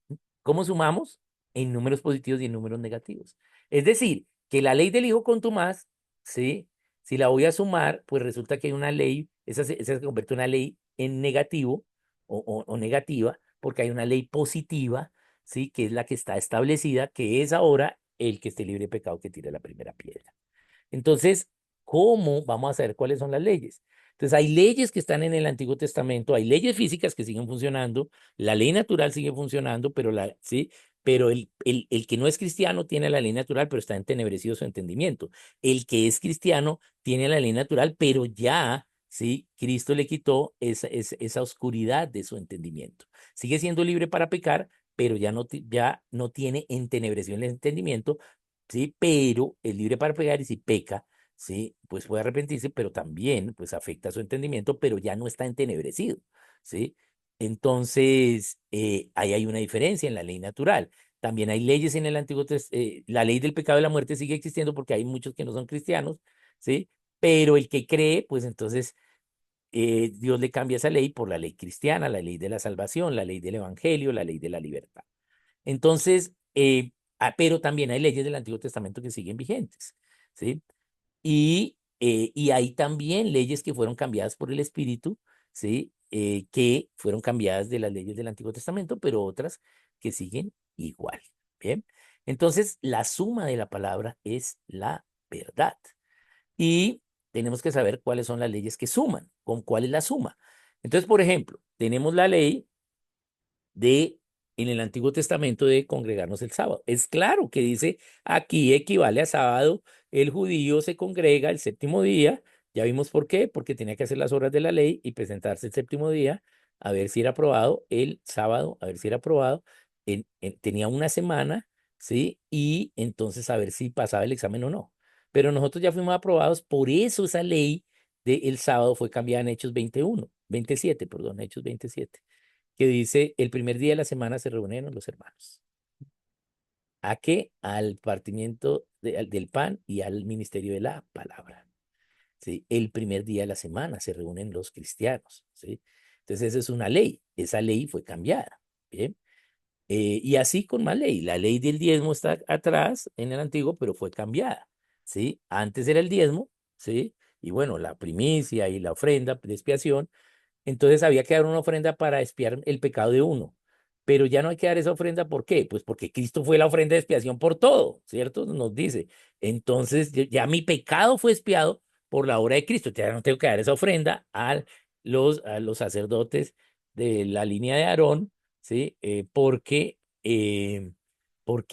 ¿Cómo sumamos? En números positivos y en números negativos. Es decir, que la ley del hijo contumaz, ¿sí? Si la voy a sumar, pues resulta que hay una ley, esa se convierte en una ley en negativo o negativa, porque hay una ley positiva, ¿sí? Que es la que está establecida, que es ahora el que esté libre de pecado que tire la primera piedra. Entonces, ¿cómo vamos a saber cuáles son las leyes? Entonces, hay leyes que están en el Antiguo Testamento, hay leyes físicas que siguen funcionando, la ley natural sigue funcionando, ¿sí? Pero el que no es cristiano tiene la ley natural, pero está entenebrecido su entendimiento. El que es cristiano tiene la ley natural, pero ya, ¿sí? Cristo le quitó esa oscuridad de su entendimiento. Sigue siendo libre para pecar, pero ya no tiene entenebrecido el entendimiento, ¿sí? Pero es libre para pecar y si peca, ¿sí? Pues puede arrepentirse, pero también pues afecta su entendimiento, pero ya no está entenebrecido, ¿sí? Entonces, ahí hay una diferencia en la ley natural. También hay leyes en el Antiguo Testamento, la ley del pecado y la muerte sigue existiendo porque hay muchos que no son cristianos, ¿sí? Pero el que cree, pues entonces Dios le cambia esa ley por la ley cristiana, la ley de la salvación, la ley del evangelio, la ley de la libertad. Entonces, pero también hay leyes del Antiguo Testamento que siguen vigentes, ¿sí? Y hay también leyes que fueron cambiadas por el Espíritu, ¿sí? Que fueron cambiadas de las leyes del Antiguo Testamento, pero otras que siguen igual, ¿bien? Entonces, la suma de la palabra es la verdad. Y tenemos que saber cuáles son las leyes que suman, con cuál es la suma. Entonces, por ejemplo, tenemos la ley de en el Antiguo Testamento de congregarnos el sábado. Es claro que dice aquí equivale a sábado, el judío se congrega el séptimo día. Ya vimos por qué, porque tenía que hacer las obras de la ley y presentarse el séptimo día a ver si era aprobado el sábado, a ver si era aprobado. Tenía una semana, ¿sí? Y entonces a ver si pasaba el examen o no. Pero nosotros ya fuimos aprobados, por eso esa ley del sábado fue cambiada en Hechos 21, 27, perdón, Hechos 27, que dice, el primer día de la semana se reunieron los hermanos. ¿A qué? Al partimiento del pan y al ministerio de la palabra. ¿Sí? El primer día de la semana se reúnen los cristianos. ¿Sí? Entonces, esa es una ley. Esa ley fue cambiada. ¿Bien? Y así con más ley. La ley del diezmo está atrás en el antiguo, pero fue cambiada. ¿Sí? Antes era el diezmo, ¿sí? Y bueno, la primicia y la ofrenda de expiación, entonces había que dar una ofrenda para expiar el pecado de uno. Pero ya no hay que dar esa ofrenda, ¿por qué? Pues porque Cristo fue la ofrenda de expiación por todo, ¿cierto? Nos dice. Entonces ya mi pecado fue expiado por la obra de Cristo. Ya no tengo que dar esa ofrenda a los sacerdotes de la línea de Aarón, ¿sí? Porque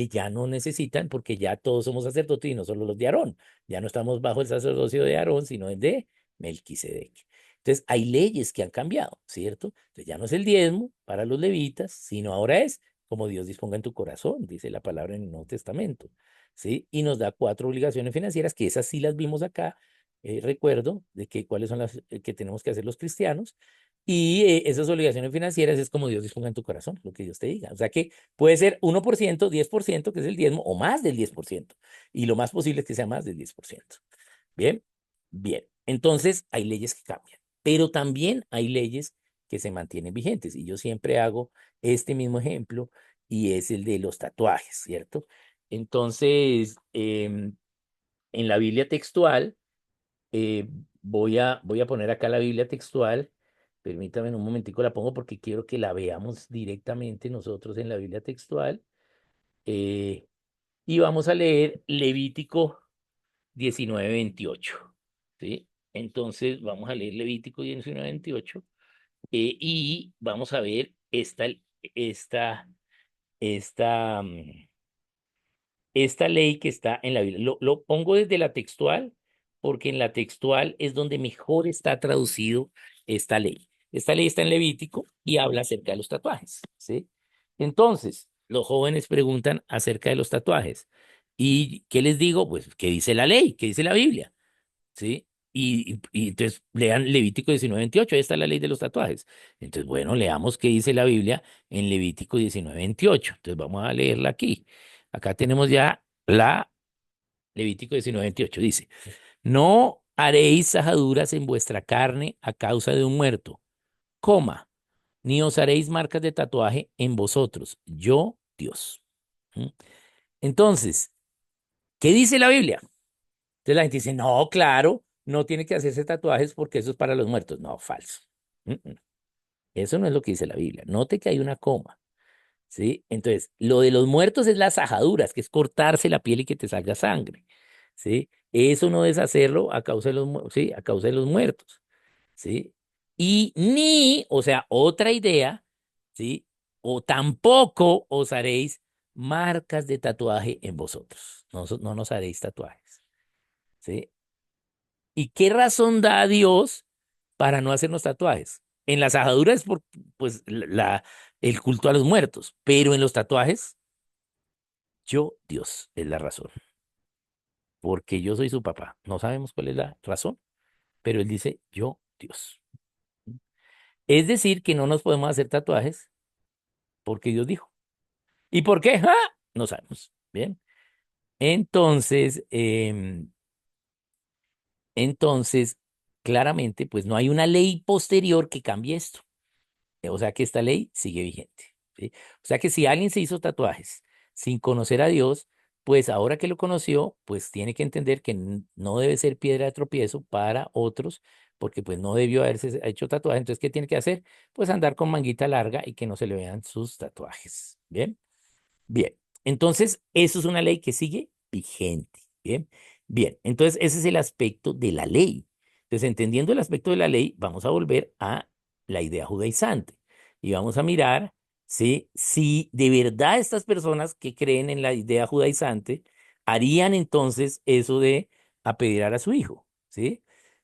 ya no necesitan, porque ya todos somos sacerdotes y no solo los de Aarón. Ya no estamos bajo el sacerdocio de Aarón, sino el de Melquisedec. Entonces, hay leyes que han cambiado, ¿cierto? Entonces, ya no es el diezmo para los levitas, sino ahora es como Dios disponga en tu corazón, dice la palabra en el Nuevo Testamento, ¿sí? Y nos da 4 obligaciones financieras, que esas sí las vimos acá, recuerdo, de que cuáles son las que tenemos que hacer los cristianos. Y esas obligaciones financieras es como Dios disponga en tu corazón, lo que Dios te diga. O sea que puede ser 1%, 10%, que es el diezmo, o más del 10%. Y lo más posible es que sea más del 10%. Bien, bien. Entonces, hay leyes que cambian, pero también hay leyes que se mantienen vigentes. Y yo siempre hago este mismo ejemplo y es el de los tatuajes, ¿cierto? Entonces, en la Biblia textual, eh, voy a poner acá la Biblia textual. Permítame un momentico, la pongo porque quiero que la veamos directamente nosotros en la Biblia textual. eh, y vamos a leer Levítico 19:28, ¿sí? Entonces vamos a leer Levítico 19:28, y vamos a ver esta, esta, mm, esta ley que está en la Biblia. Lo pongo desde la textual porque en la textual es donde mejor está traducido esta ley. Esta ley está en Levítico y habla acerca de los tatuajes, ¿sí? Entonces, los jóvenes preguntan acerca de los tatuajes. ¿Y qué les digo? Pues, ¿qué dice la ley? ¿Qué dice la Biblia? ¿Sí? Y entonces lean Levítico 19:28, ahí está la ley de los tatuajes. Entonces, bueno, leamos qué dice la Biblia en Levítico 19:28. Entonces, vamos a leerla aquí. Acá tenemos ya la Levítico 19:28. Dice, no haréis sajaduras en vuestra carne a causa de un muerto, coma, ni os haréis marcas de tatuaje en vosotros, yo Dios. ¿Mm? Entonces, ¿qué dice la Biblia? Entonces la gente dice, no, claro, no tiene que hacerse tatuajes porque eso es para los muertos. No, falso. Mm, mm. Eso no es lo que dice la Biblia. Note que hay una coma, ¿sí? Entonces, lo de los muertos es las ajaduras, que es cortarse la piel y que te salga sangre, ¿sí? Eso no es hacerlo a causa de sí, a causa de los muertos, ¿sí? Y ni, o sea, otra idea, ¿sí? O tampoco os haréis marcas de tatuaje en vosotros. No, no nos haréis tatuajes, ¿sí? ¿Y qué razón da a Dios para no hacernos tatuajes? En las ajaduras, por, pues, el culto a los muertos, pero en los tatuajes, yo, Dios, es la razón, porque yo soy su papá. No sabemos cuál es la razón, pero él dice, yo, Dios. Es decir, que no nos podemos hacer tatuajes porque Dios dijo. ¿Y por qué? ¡Ah! No sabemos. Bien. Entonces, entonces, claramente, pues no hay una ley posterior que cambie esto. O sea que esta ley sigue vigente, ¿sí? O sea que si alguien se hizo tatuajes sin conocer a Dios, pues ahora que lo conoció, pues tiene que entender que no debe ser piedra de tropiezo para otros, porque pues no debió haberse hecho tatuaje. Entonces, ¿qué tiene que hacer? Pues andar con manguita larga y que no se le vean sus tatuajes. Bien. Bien, entonces eso es una ley que sigue vigente. Bien, bien, entonces ese es el aspecto de la ley. Entonces, entendiendo el aspecto de la ley, vamos a volver a la idea judaizante y vamos a mirar, ¿sí? Si de verdad estas personas que creen en la idea judaizante harían entonces eso de apedrear a su hijo, ¿sí?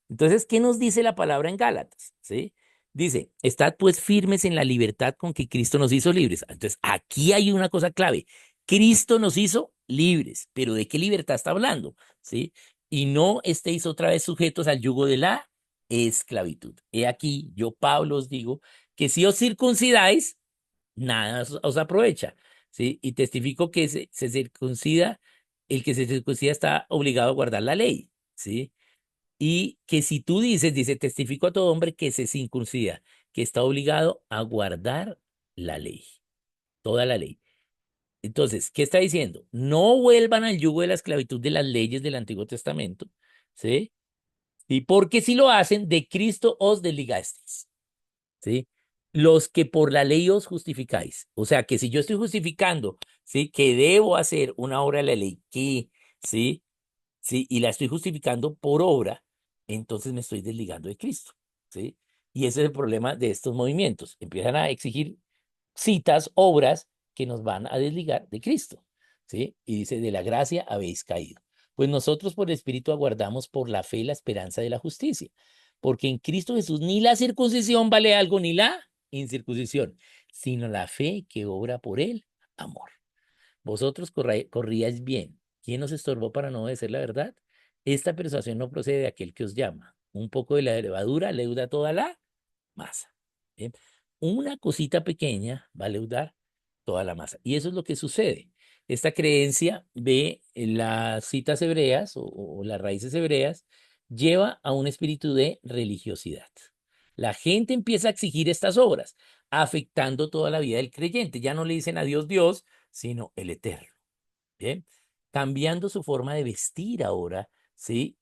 Entonces, ¿qué nos dice la palabra en Gálatas? ¿Sí? Dice, estad pues firmes en la libertad con que Cristo nos hizo libres. Entonces, aquí hay una cosa clave. Cristo nos hizo libres, pero ¿de qué libertad está hablando? ¿Sí? Y no estéis otra vez sujetos al yugo de la esclavitud. He aquí, yo, Pablo, os digo que si os circuncidáis, nada os aprovecha. ¿Sí? Y testifico que se circuncida, el que se circuncida está obligado a guardar la ley. ¿Sí? Y que si tú dices, dice, testifico a todo hombre que se circuncida, que está obligado a guardar la ley, toda la ley. Entonces, ¿qué está diciendo? No vuelvan al yugo de la esclavitud de las leyes del Antiguo Testamento, ¿sí? Y porque si lo hacen, de Cristo os desligasteis, ¿sí? Los que por la ley os justificáis. O sea, que si yo estoy justificando, ¿sí? Que debo hacer una obra de la ley, que, ¿sí? ¿Sí? Y la estoy justificando por obra, entonces me estoy desligando de Cristo, ¿sí? Y ese es el problema de estos movimientos. Empiezan a exigir citas, obras que nos van a desligar de Cristo, ¿sí? Y dice, de la gracia habéis caído. Pues nosotros por el Espíritu aguardamos por la fe y la esperanza de la justicia, porque en Cristo Jesús ni la circuncisión vale algo, ni la incircuncisión, sino la fe que obra por el amor. Vosotros corríais bien. ¿Quién os estorbó para no obedecer la verdad? Esta persuasión no procede de aquel que os llama. Un poco de la levadura leuda toda la masa. ¿Bien? Una cosita pequeña va a leudar toda la masa. Y eso es lo que sucede. Esta creencia de las citas hebreas o las raíces hebreas lleva a un espíritu de religiosidad. La gente empieza a exigir estas obras, afectando toda la vida del creyente. Ya no le dicen a Dios Dios, sino el Eterno. Bien, cambiando su forma de vestir ahora, ¿sí?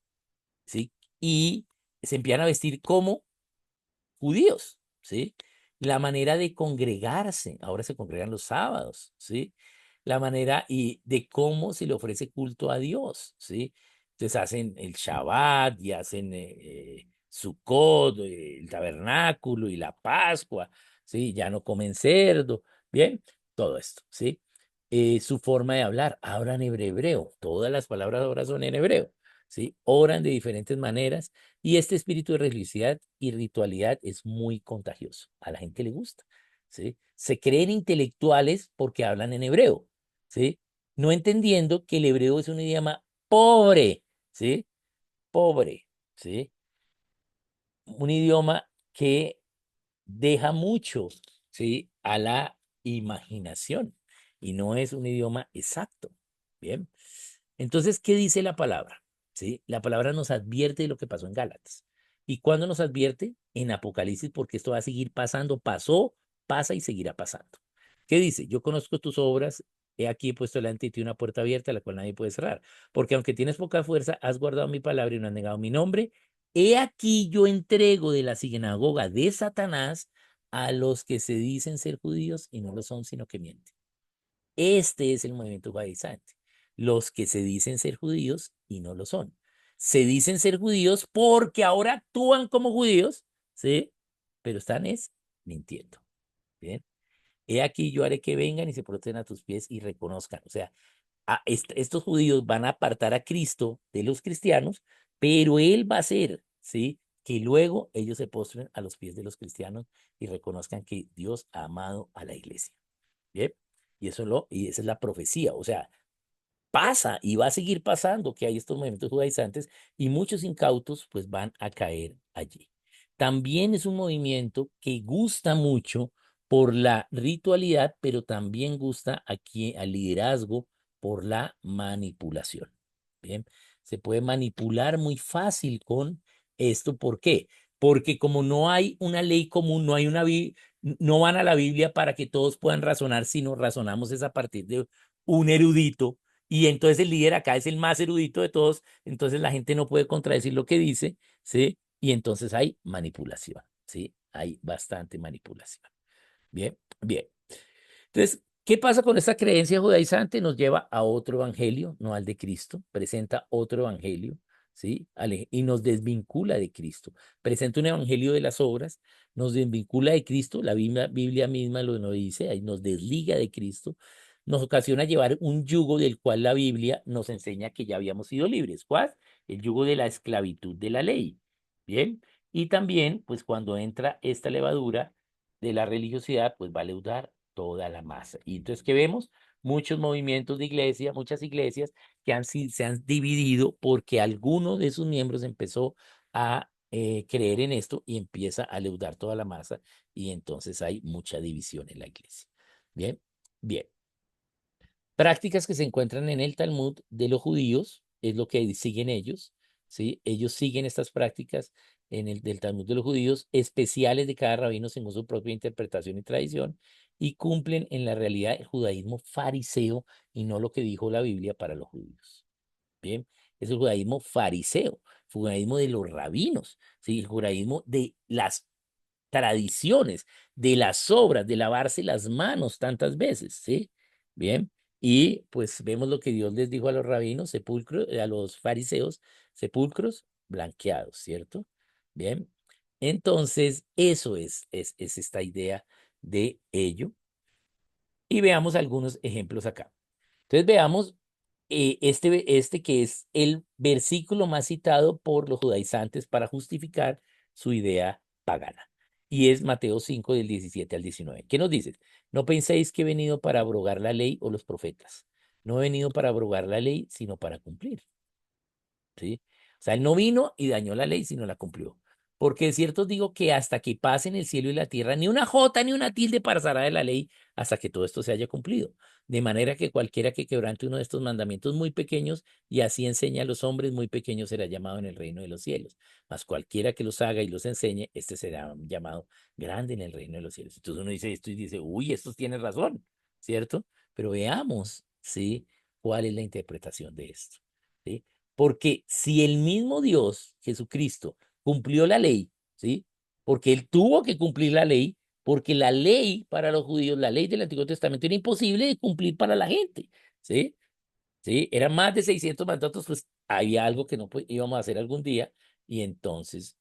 ¿Sí? Y se empiezan a vestir como judíos, ¿sí? La manera de congregarse, ahora se congregan los sábados, ¿sí? La manera y de cómo se le ofrece culto a Dios, ¿sí? Entonces hacen el Shabbat y hacen Sukkot, el tabernáculo y la Pascua, ¿sí? Ya no comen cerdo, ¿bien? Todo esto, ¿sí? Su forma de hablar, hablan hebreo, todas las palabras ahora son en hebreo, ¿sí? Oran de diferentes maneras y este espíritu de religiosidad y ritualidad es muy contagioso. A la gente le gusta, ¿sí? Se creen intelectuales porque hablan en hebreo, ¿sí? No entendiendo que el hebreo es un idioma pobre, ¿sí? Pobre, ¿sí? Un idioma que deja mucho, ¿sí? A la imaginación y no es un idioma exacto, ¿bien? Entonces, ¿qué dice la palabra? ¿sí? La palabra nos advierte de lo que pasó en Gálatas. ¿Y cuándo nos advierte? En Apocalipsis, porque esto va a seguir pasando, pasó, pasa y seguirá pasando. ¿Qué dice? Yo conozco tus obras, he aquí he puesto delante de ti una puerta abierta, la cual nadie puede cerrar. Porque aunque tienes poca fuerza, has guardado mi palabra y no has negado mi nombre. He aquí yo entrego de la sinagoga de Satanás a los que se dicen ser judíos y no lo son, sino que mienten. Este es el movimiento judaizante. Los que se dicen ser judíos y no lo son. Se dicen ser judíos porque ahora actúan como judíos, ¿sí? Pero están es mintiendo. ¿Bien? He aquí yo haré que vengan y se protejan a tus pies y reconozcan. O sea, estos judíos van a apartar a Cristo de los cristianos, pero Él va a hacer, ¿sí? Que luego ellos se postren a los pies de los cristianos y reconozcan que Dios ha amado a la iglesia. ¿Bien? Y esa es la profecía. O sea, pasa y va a seguir pasando que hay estos movimientos judaizantes y muchos incautos pues van a caer allí. También es un movimiento que gusta mucho por la ritualidad, pero también gusta aquí al liderazgo por la manipulación. Bien, se puede manipular muy fácil con esto. ¿Por qué? Porque como no hay una ley común, no van a la Biblia para que todos puedan razonar, sino razonamos es a partir de un erudito y entonces el líder acá es el más erudito de todos, entonces la gente no puede contradecir lo que dice, ¿sí? Y entonces hay manipulación, ¿sí? Hay bastante manipulación. Bien, bien. Entonces, ¿qué pasa con esta creencia judaizante? Nos lleva a otro evangelio, no al de Cristo, presenta otro evangelio, ¿sí? Y nos desvincula de Cristo. Presenta un evangelio de las obras, nos desvincula de Cristo, la Biblia misma lo dice, ahí nos desliga de Cristo, nos ocasiona llevar un yugo del cual la Biblia nos enseña que ya habíamos sido libres. ¿Cuál? El yugo de la esclavitud de la ley. Bien. Y también, pues cuando entra esta levadura de la religiosidad, pues va a leudar toda la masa. Y entonces, ¿qué vemos? Muchos movimientos de iglesia, muchas iglesias que se han dividido porque alguno de sus miembros empezó a creer en esto y empieza a leudar toda la masa y entonces hay mucha división en la iglesia. Bien, bien. Prácticas que se encuentran en el Talmud de los judíos, es lo que siguen ellos, ¿sí? Ellos siguen estas prácticas del Talmud de los judíos, especiales de cada rabino según su propia interpretación y tradición, y cumplen en la realidad el judaísmo fariseo y no lo que dijo la Biblia para los judíos. Bien, es el judaísmo fariseo, judaísmo de los rabinos, ¿sí? El judaísmo de las tradiciones, de las obras, de lavarse las manos tantas veces, ¿sí? Bien, y pues vemos lo que Dios les dijo a los rabinos, sepulcros, a los fariseos, sepulcros blanqueados, ¿cierto? Bien, entonces eso es esta idea de ello. Y veamos algunos ejemplos acá. Entonces veamos este que es el versículo más citado por los judaizantes para justificar su idea pagana. Y es Mateo 5 del 17 al 19. ¿Qué nos dice? No penséis que he venido para abrogar la ley o los profetas. No he venido para abrogar la ley, sino para cumplir. ¿Sí? O sea, él no vino y dañó la ley, sino la cumplió. Porque de cierto os digo que hasta que pasen el cielo y la tierra, ni una jota ni una tilde pasará de la ley hasta que todo esto se haya cumplido. De manera que cualquiera que quebrante uno de estos mandamientos muy pequeños y así enseña a los hombres, muy pequeño será llamado en el reino de los cielos. Mas cualquiera que los haga y los enseñe, este será llamado grande en el reino de los cielos. Entonces uno dice esto y dice, uy, estos tienen razón, ¿cierto? Pero veamos, ¿sí? ¿Cuál es la interpretación de esto? ¿Sí? Porque si el mismo Dios, Jesucristo, cumplió la ley, ¿sí? Porque él tuvo que cumplir la ley, porque la ley para los judíos, la ley del Antiguo Testamento era imposible de cumplir para la gente, ¿sí? ¿Sí? Eran más de 600 mandatos, pues había algo que no íbamos a hacer algún día y entonces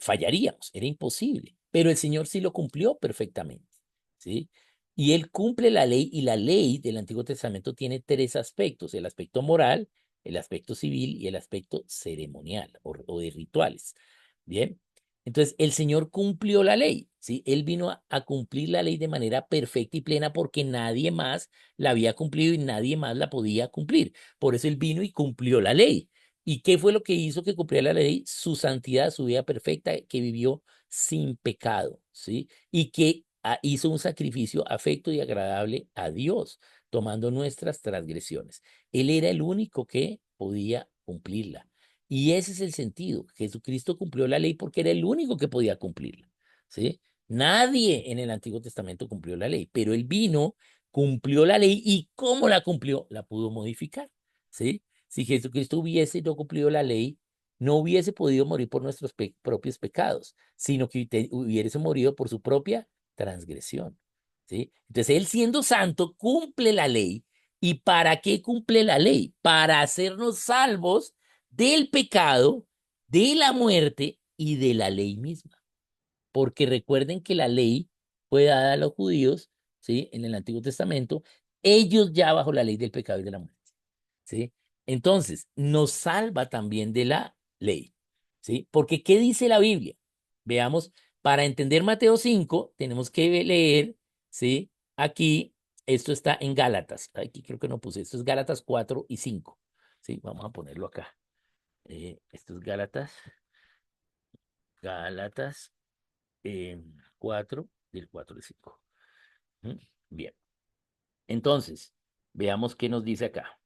fallaríamos, era imposible, pero el Señor sí lo cumplió perfectamente, ¿sí? Y Él cumple la ley y la ley del Antiguo Testamento tiene tres aspectos, el aspecto moral, el aspecto civil y el aspecto ceremonial o de rituales, ¿bien? Entonces, el Señor cumplió la ley, ¿sí? Él vino a cumplir la ley de manera perfecta y plena porque nadie más la había cumplido y nadie más la podía cumplir. Por eso Él vino y cumplió la ley. ¿Y qué fue lo que hizo que cumpliera la ley? Su santidad, su vida perfecta, que vivió sin pecado, ¿sí? Y que hizo un sacrificio afecto y agradable a Dios, tomando nuestras transgresiones. Él era el único que podía cumplirla. Y ese es el sentido. Jesucristo cumplió la ley porque era el único que podía cumplirla. ¿Sí? Nadie en el Antiguo Testamento cumplió la ley, pero él vino, cumplió la ley y cómo la cumplió, la pudo modificar. ¿Sí? Si Jesucristo hubiese no cumplido la ley, no hubiese podido morir por nuestros propios pecados, sino que hubiese morido por su propia transgresión. ¿Sí? Entonces, él siendo santo, cumple la ley. ¿Y para qué cumple la ley? Para hacernos salvos del pecado, de la muerte y de la ley misma. Porque recuerden que la ley fue dada a los judíos, ¿sí? En el Antiguo Testamento, ellos ya bajo la ley del pecado y de la muerte. ¿Sí? Entonces, nos salva también de la ley, ¿sí? Porque ¿qué dice la Biblia? Veamos, para entender Mateo 5, tenemos que leer, ¿sí? Aquí, esto está en Gálatas. Aquí creo que no puse, esto es Gálatas 4 y 5, ¿sí? Vamos a ponerlo acá. Esto es Gálatas 4, del 4 al 5. ¿Mm? Bien, entonces, veamos qué nos dice acá.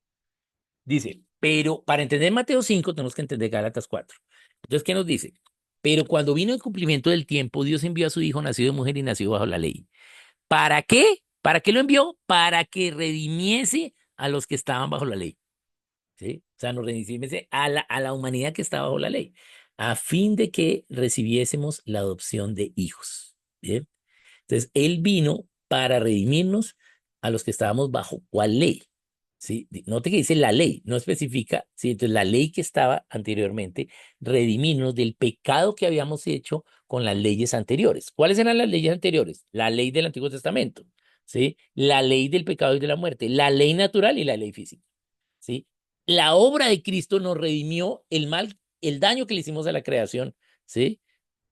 Dice, pero para entender Mateo 5 tenemos que entender Gálatas 4. Entonces, ¿qué nos dice? Pero cuando vino el cumplimiento del tiempo, Dios envió a su Hijo nacido de mujer y nacido bajo la ley. ¿Para qué? ¿Para qué lo envió? Para que redimiese a los que estaban bajo la ley. ¿Sí? O sea, nos redimiese a la humanidad que estaba bajo la ley, a fin de que recibiésemos la adopción de hijos. ¿Bien? Entonces, Él vino para redimirnos a los que estábamos bajo cuál ley. ¿Sí? Note que dice la ley, no especifica, ¿sí? Entonces, la ley que estaba anteriormente, redimirnos del pecado que habíamos hecho con las leyes anteriores. ¿Cuáles eran las leyes anteriores? La ley del Antiguo Testamento, ¿sí? La ley del pecado y de la muerte, la ley natural y la ley física, ¿sí? La obra de Cristo nos redimió el mal, el daño que le hicimos a la creación, ¿sí?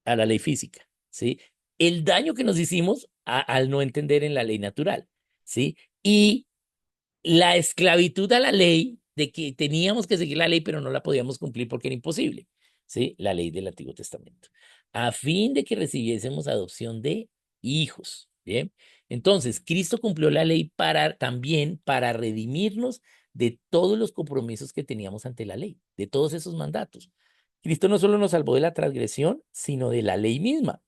A la ley física, ¿sí? El daño que nos hicimos al no entender en la ley natural, ¿sí? Y la esclavitud a la ley de que teníamos que seguir la ley, pero no la podíamos cumplir porque era imposible, ¿sí? La ley del Antiguo Testamento, a fin de que recibiésemos adopción de hijos, ¿bien? Entonces, Cristo cumplió la ley para también para redimirnos de todos los compromisos que teníamos ante la ley, de todos esos mandatos. Cristo no solo nos salvó de la transgresión, sino de la ley misma.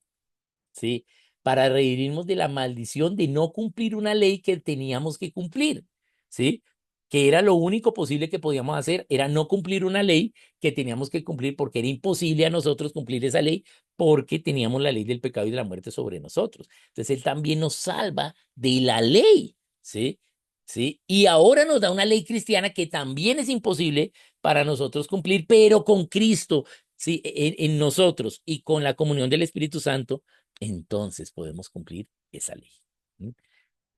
¿Sí? Para redimirnos de la maldición de no cumplir una ley que teníamos que cumplir, ¿sí? Que era lo único posible que podíamos hacer, era no cumplir una ley que teníamos que cumplir porque era imposible a nosotros cumplir esa ley porque teníamos la ley del pecado y de la muerte sobre nosotros. Entonces, Él también nos salva de la ley, ¿sí? ¿Sí? Y ahora nos da una ley cristiana que también es imposible para nosotros cumplir, pero con Cristo, ¿sí? En nosotros y con la comunión del Espíritu Santo entonces podemos cumplir esa ley. ¿Mm?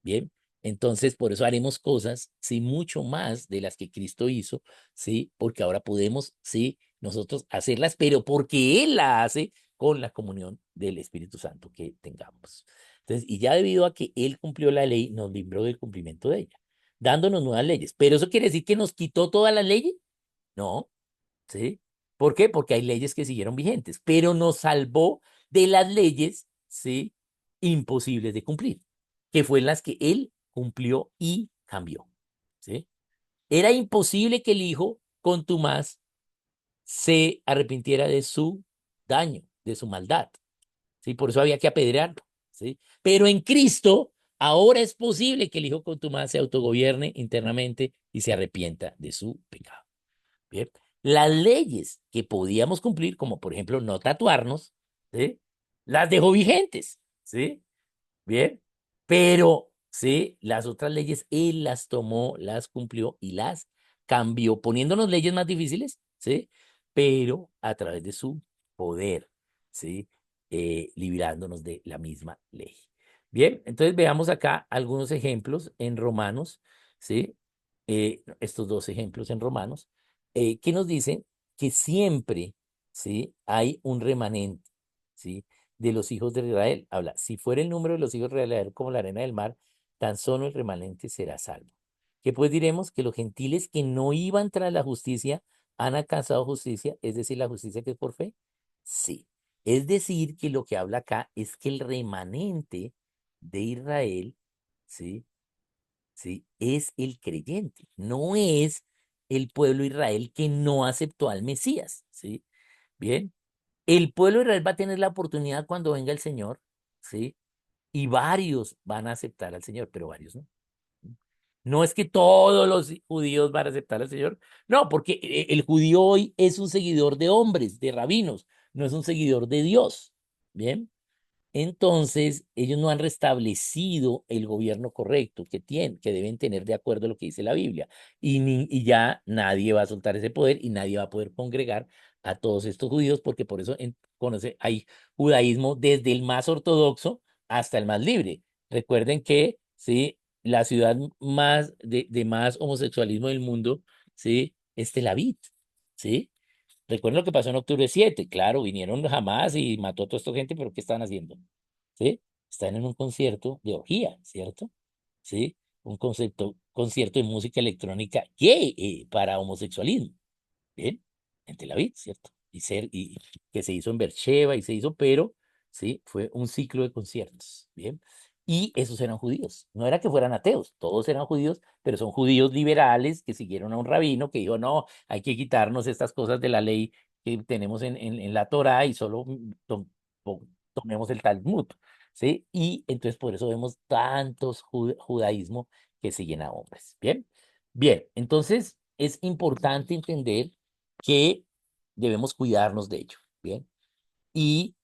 Bien, entonces por eso haremos cosas, sí, mucho más de las que Cristo hizo, sí, porque ahora podemos, sí, nosotros hacerlas, pero porque Él la hace con la comunión del Espíritu Santo que tengamos. Entonces, y ya debido a que Él cumplió la ley, nos libró del cumplimiento de ella, dándonos nuevas leyes. Pero eso quiere decir que nos quitó todas las leyes. No, ¿sí? ¿Por qué? Porque hay leyes que siguieron vigentes, pero nos salvó de las leyes, ¿sí? Imposibles de cumplir, que fue las que él cumplió y cambió, ¿sí? Era imposible que el hijo contumaz se arrepintiera de su daño, de su maldad, ¿sí? Por eso había que apedrearlo, ¿sí? Pero en Cristo ahora es posible que el hijo contumaz se autogobierne internamente y se arrepienta de su pecado. Bien. Las leyes que podíamos cumplir, como por ejemplo no tatuarnos, ¿sí? Las dejó vigentes, ¿sí? Bien. Pero, ¿sí? Las otras leyes él las tomó, las cumplió y las cambió, poniéndonos leyes más difíciles, ¿sí? Pero a través de su poder, ¿sí? Librándonos de la misma ley. Bien, entonces veamos acá algunos ejemplos en Romanos, ¿sí? Estos dos ejemplos en Romanos, que nos dicen que siempre, ¿sí? Hay un remanente, ¿sí? De los hijos de Israel. Habla, si fuera el número de los hijos de Israel como la arena del mar, tan solo el remanente será salvo. Que pues diremos que los gentiles que no iban tras la justicia han alcanzado justicia, es decir, la justicia que es por fe. Sí. Es decir, que lo que habla acá es que el remanente de Israel, ¿sí? ¿sí? Es el creyente, no es el pueblo de Israel que no aceptó al Mesías, ¿sí? Bien, el pueblo de Israel va a tener la oportunidad cuando venga el Señor, ¿sí? Y varios van a aceptar al Señor, pero varios no. No es que todos los judíos van a aceptar al Señor, no, porque el judío hoy es un seguidor de hombres, de rabinos, no es un seguidor de Dios, ¿bien? Entonces, ellos no han restablecido el gobierno correcto que tienen, que deben tener de acuerdo a lo que dice la Biblia. Y ya nadie va a soltar ese poder y nadie va a poder congregar a todos estos judíos, porque por eso hay judaísmo desde el más ortodoxo hasta el más libre. Recuerden que, sí, la ciudad más de más homosexualismo del mundo, sí, es Tel Aviv, sí. Recuerden lo que pasó en octubre 7. Claro, vinieron jamás y mató a toda esta gente, pero ¿qué están haciendo? ¿Sí? Están en un concierto de orgía, ¿cierto? ¿Sí? Un concierto de música electrónica gay, para homosexualismo. Bien, en Tel Aviv, ¿cierto? Y que se hizo en Beersheba y se hizo, pero sí, fue un ciclo de conciertos. Bien, y esos eran judíos. No era que fueran ateos, todos eran judíos, pero son judíos liberales que siguieron a un rabino que dijo: no, hay que quitarnos estas cosas de la ley que tenemos en la Torá y solo tomemos el Talmud. ¿Sí? Y entonces por eso vemos tantos judaísmo que siguen a hombres. Bien, bien, entonces es importante entender que debemos cuidarnos de ello, ¿bien? Y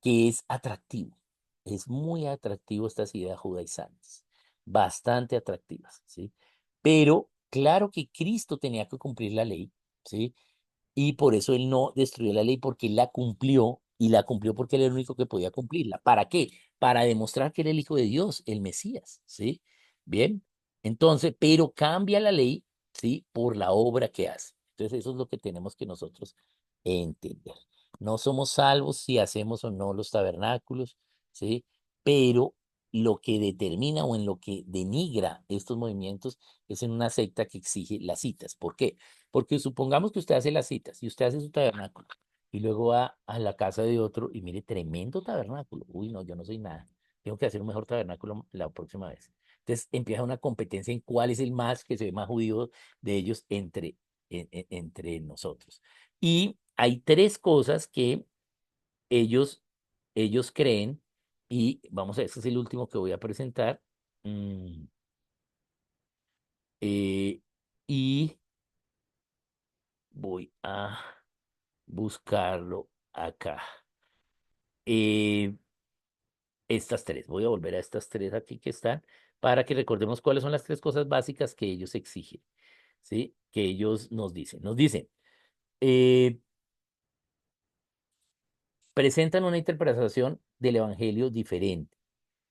que es atractivo, es muy atractivo estas ideas judaizantes, bastante atractivas, ¿sí? Pero claro que Cristo tenía que cumplir la ley, ¿sí? Y por eso él no destruyó la ley, porque él la cumplió, y la cumplió porque él era el único que podía cumplirla. ¿Para qué? Para demostrar que era el Hijo de Dios, el Mesías, ¿sí? Bien, entonces, pero cambia la ley, ¿sí? Por la obra que hace. Entonces, eso es lo que tenemos que nosotros entender. No somos salvos si hacemos o no los tabernáculos, ¿sí? Pero lo que determina o en lo que denigra estos movimientos es en una secta que exige las citas. ¿Por qué? Porque supongamos que usted hace las citas y usted hace su tabernáculo y luego va a la casa de otro y mire, tremendo tabernáculo. Uy, no, yo no soy nada. Tengo que hacer un mejor tabernáculo la próxima vez. Entonces empieza una competencia en cuál es el más, que se ve más judío de ellos entre nosotros. Y hay tres cosas que ellos, ellos creen, y vamos a ver, este es el último que voy a presentar. Mm, eh, y voy a buscarlo acá. Eh, estas tres, voy a volver a estas tres aquí que están, para que recordemos cuáles son las tres cosas básicas que ellos exigen, ¿sí? Que ellos nos dicen. Nos dicen, eh, presentan una interpretación del Evangelio diferente,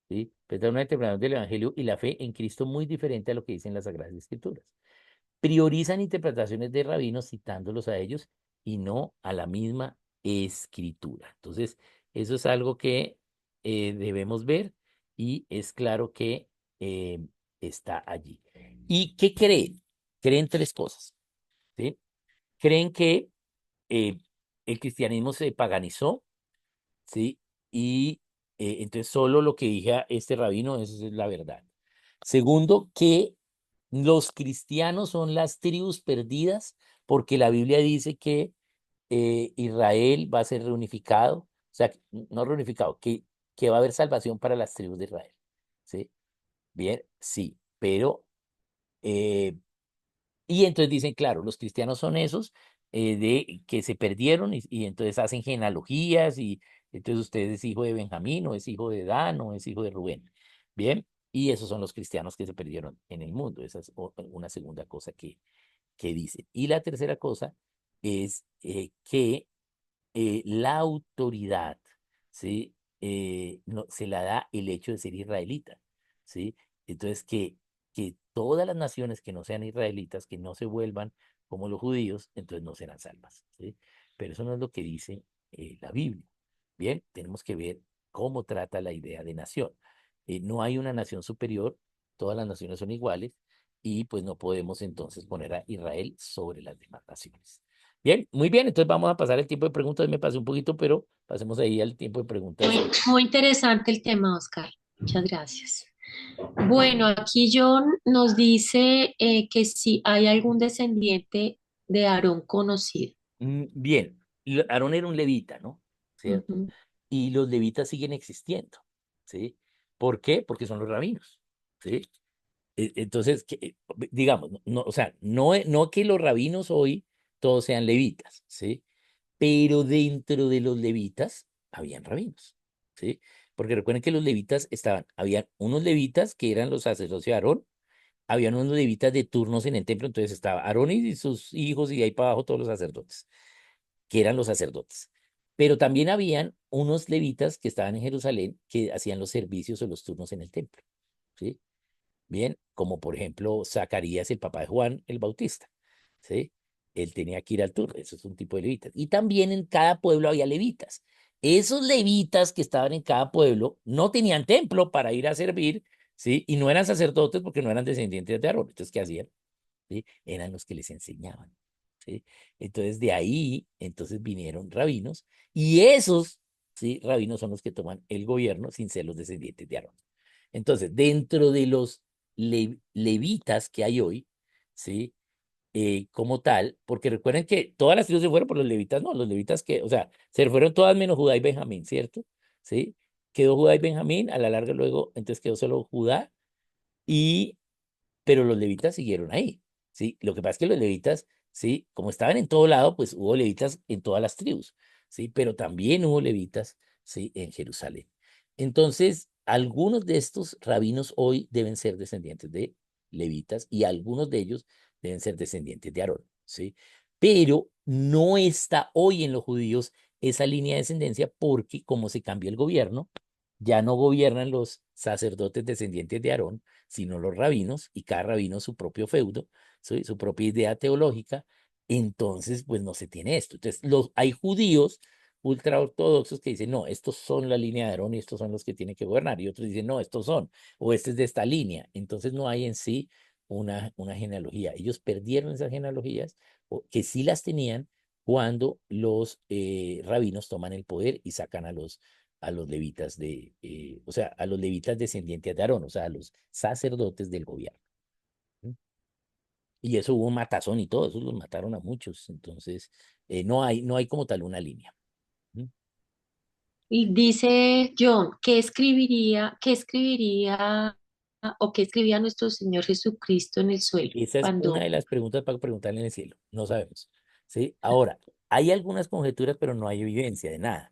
¿sí? Presentan una interpretación del Evangelio y la fe en Cristo muy diferente a lo que dicen las Sagradas Escrituras. Priorizan interpretaciones de rabinos citándolos a ellos y no a la misma escritura. Entonces, eso es algo que debemos ver, y es claro que eh, está allí. ¿Y qué creen? Creen tres cosas, ¿sí? Creen que eh, el cristianismo se paganizó, ¿sí? Y entonces solo lo que dije a este rabino, eso es la verdad. Segundo, que los cristianos son las tribus perdidas, porque la Biblia dice que Israel va a ser reunificado, o sea, no reunificado, que va a haber salvación para las tribus de Israel. ¿Sí? Bien, sí, pero eh, y entonces dicen, claro, los cristianos son esos de que se perdieron, y entonces hacen genealogías, y entonces usted es hijo de Benjamín o es hijo de Dan o es hijo de Rubén. Bien, y esos son los cristianos que se perdieron en el mundo. Esa es una segunda cosa que dicen. Y la tercera cosa es que la autoridad, ¿sí? No, se la da el hecho de ser israelita, ¿sí? Entonces, que todas las naciones que no sean israelitas, que no se vuelvan como los judíos, entonces no serán salvas, ¿sí? Pero eso no es lo que dice la Biblia. Bien, tenemos que ver cómo trata la idea de nación. No hay una nación superior, todas las naciones son iguales, y pues no podemos entonces poner a Israel sobre las demás naciones. Bien, muy bien, entonces vamos a pasar el tiempo de preguntas. Me pasé un poquito, pero pasemos ahí al tiempo de preguntas. Muy, muy interesante el tema, Oscar. Muchas gracias. Bueno, aquí John nos dice que si hay algún descendiente de Aarón conocido. Bien, Aarón era un levita, ¿no? ¿Cierto? Ujú. Y los levitas siguen existiendo, ¿sí? ¿Por qué? Porque son los rabinos, ¿sí? Entonces, digamos, o sea, no que los rabinos hoy todos sean levitas, ¿sí? Pero dentro de los levitas habían rabinos, ¿sí? Porque recuerden que los levitas habían unos levitas que eran los sacerdotes de Aarón, habían unos levitas de turnos en el templo, entonces estaba Aarón y sus hijos y de ahí para abajo todos los sacerdotes, que eran los sacerdotes. Pero también habían unos levitas que estaban en Jerusalén que hacían los servicios o los turnos en el templo, ¿sí? Bien, como por ejemplo Zacarías, el papá de Juan el Bautista, ¿sí? Él tenía que ir al tour, eso es un tipo de levitas. Y también en cada pueblo había levitas. Esos levitas que estaban en cada pueblo no tenían templo para ir a servir, ¿sí? Y no eran sacerdotes porque no eran descendientes de Aarón. Entonces, ¿qué hacían? ¿Sí? Eran los que les enseñaban, ¿sí? Entonces, de ahí, entonces vinieron rabinos y esos, ¿sí? Rabinos son los que toman el gobierno sin ser los descendientes de Aarón. Entonces, dentro de los levitas que hay hoy, ¿sí? Como tal, porque recuerden que todas las tribus se fueron por los levitas, no, los levitas que, o sea, se fueron todas menos Judá y Benjamín, ¿cierto? ¿Sí? Quedó Judá y Benjamín, a la larga luego, entonces quedó solo Judá y pero los levitas siguieron ahí, ¿sí? Lo que pasa es que los levitas, ¿sí? Como estaban en todo lado, pues hubo levitas en todas las tribus, ¿sí? Pero también hubo levitas, ¿sí? En Jerusalén. Entonces, algunos de estos rabinos hoy deben ser descendientes de levitas y algunos de ellos deben ser descendientes de Aarón, ¿sí? Pero no está hoy en los judíos esa línea de descendencia porque como se cambió el gobierno, ya no gobiernan los sacerdotes descendientes de Aarón, sino los rabinos, y cada rabino su propio feudo, ¿sí? Su propia idea teológica, entonces pues no se tiene esto. Entonces hay judíos ultraortodoxos que dicen, no, estos son la línea de Aarón y estos son los que tienen que gobernar, y otros dicen, no, estos son, o este es de esta línea. Entonces no hay en sí una genealogía. Ellos perdieron esas genealogías, que sí las tenían cuando los rabinos toman el poder y sacan a los levitas o sea, a los levitas descendientes de Aarón, o sea, a los sacerdotes del gobierno. ¿Sí? Y eso hubo un matazón y todo, eso los mataron a muchos. Entonces, no hay como tal una línea. ¿Sí? Y dice John, qué escribiría o qué escribía nuestro Señor Jesucristo en el suelo Esa es una cuando... de las preguntas para preguntarle en el cielo. No sabemos. ¿Sí? Ahora, hay algunas conjeturas, pero no hay evidencia de nada.